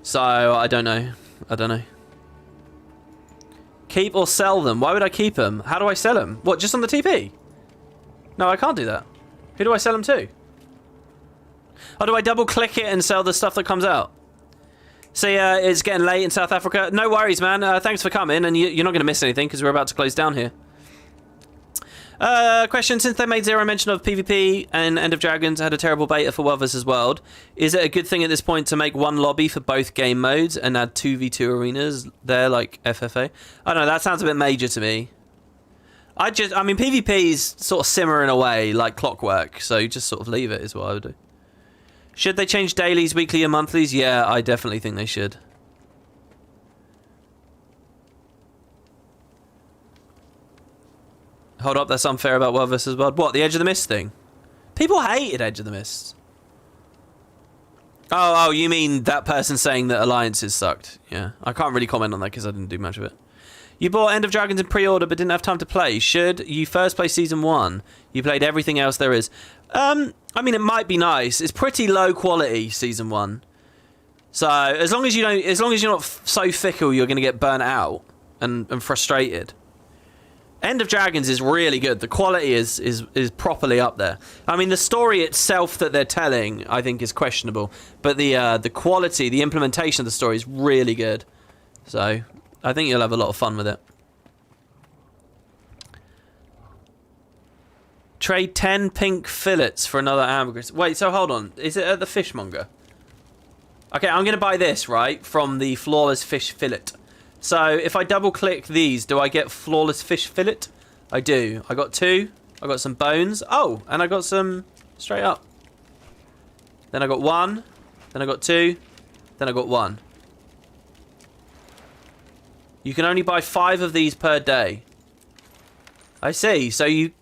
[SPEAKER 1] So, I don't know. Keep or sell them? Why would I keep them? How do I sell them? What, just on the TP? No, I can't do that. Who do I sell them to? Oh, do I double click it and sell the stuff that comes out? See, it's getting late in South Africa. No worries, man. Thanks for coming, and you're not going to miss anything, because we're about to close down here. Question, since they made zero mention of PvP and End of Dragons had a terrible beta for World vs. World, is it a good thing at this point to make one lobby for both game modes and add 2v2 arenas there like FFA? I don't know, that sounds a bit major to me. I mean, PvP is sort of simmering away like clockwork, so you just sort of leave it is what I would do. Should they change dailies, weekly and monthlies? Yeah, I definitely think they should. Hold up, that's unfair about World vs. World. What, the Edge of the Mist thing? People hated Edge of the Mist. Oh, you mean that person saying that alliances sucked? Yeah, I can't really comment on that because I didn't do much of it. You bought End of Dragons in pre-order but didn't have time to play. Should you first play Season 1? You played everything else there is. I mean, it might be nice. It's pretty low quality, Season 1. So, as long as you're not so fickle, you're going to get burnt out and frustrated. End of Dragons is really good. The quality is properly up there. I mean, the story itself that they're telling, I think, is questionable. But the quality, the implementation of the story is really good. So, I think you'll have a lot of fun with it. Trade 10 pink fillets for another ambergris. Wait, so hold on. Is it at the fishmonger? Okay, I'm going to buy this, right, from the Flawless Fish Fillet. So, if I double-click these, do I get Flawless Fish Fillet? I do. I got 2. I got some bones. Oh, and I got some straight up. Then I got 1. Then I got 2. Then I got 1. You can only buy 5 of these per day. I see. So, you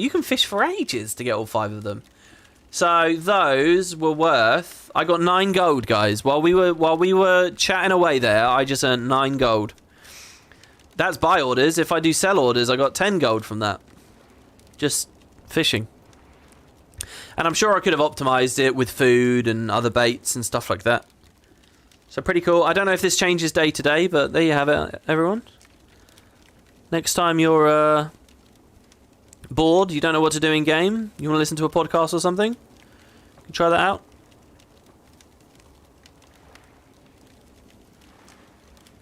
[SPEAKER 1] can fish for ages to get all 5 of them. So, those were worth... I got 9 gold, guys. While we were chatting away there, I just earned 9 gold. That's buy orders. If I do sell orders, I got 10 gold from that. Just fishing. And I'm sure I could have optimized it with food and other baits and stuff like that. So pretty cool. I don't know if this changes day to day, but there you have it, everyone. Next time you're bored, you don't know what to do in game, you want to listen to a podcast or something, you can try that out.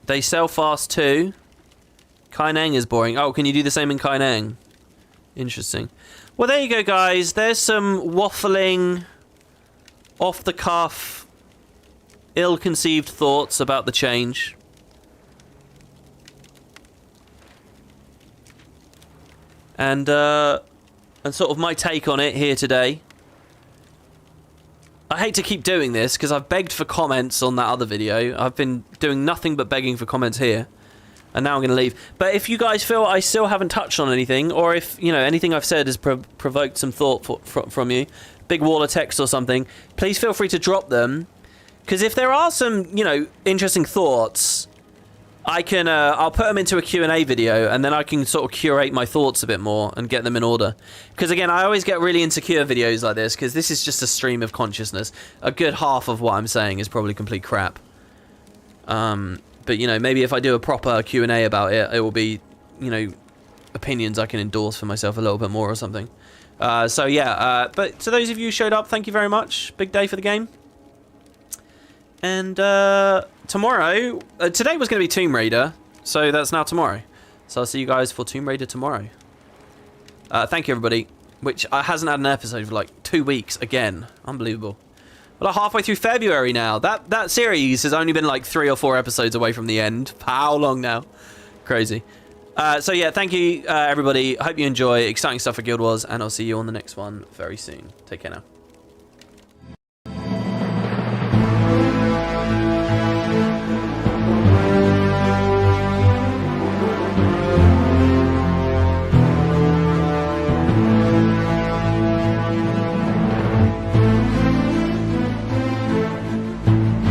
[SPEAKER 1] They sell fast too. Kaineng is boring. Oh, can you do the same in Kaineng? Interesting. Well, there you go, guys. There's some waffling, off-the-cuff, ill-conceived thoughts about the change. And sort of my take on it here today. I hate to keep doing this because I've begged for comments on that other video. I've been doing nothing but begging for comments here. And now I'm going to leave. But if you guys feel I still haven't touched on anything, or if, you know, anything I've said has provoked some thought from you, big wall of text or something, please feel free to drop them. Because if there are some, you know, interesting thoughts, I can, I'll put them into a Q&A video, and then I can sort of curate my thoughts a bit more and get them in order. Because again, I always get really insecure videos like this, because this is just a stream of consciousness. A good half of what I'm saying is probably complete crap. But, you know, maybe if I do a proper Q&A about it, it will be, you know, opinions I can endorse for myself a little bit more or something. So, yeah. But to those of you who showed up, thank you very much. Big day for the game. And tomorrow... today was going to be Tomb Raider, so that's now tomorrow. So I'll see you guys for Tomb Raider tomorrow. Thank you, everybody. Which hasn't had an episode for, like, 2 weeks again. Unbelievable. Well, halfway through February now. That series has only been like 3 or 4 episodes away from the end. How long now? Crazy. So yeah, thank you, everybody. I hope you enjoy. Exciting stuff for Guild Wars, and I'll see you on the next one very soon. Take care now.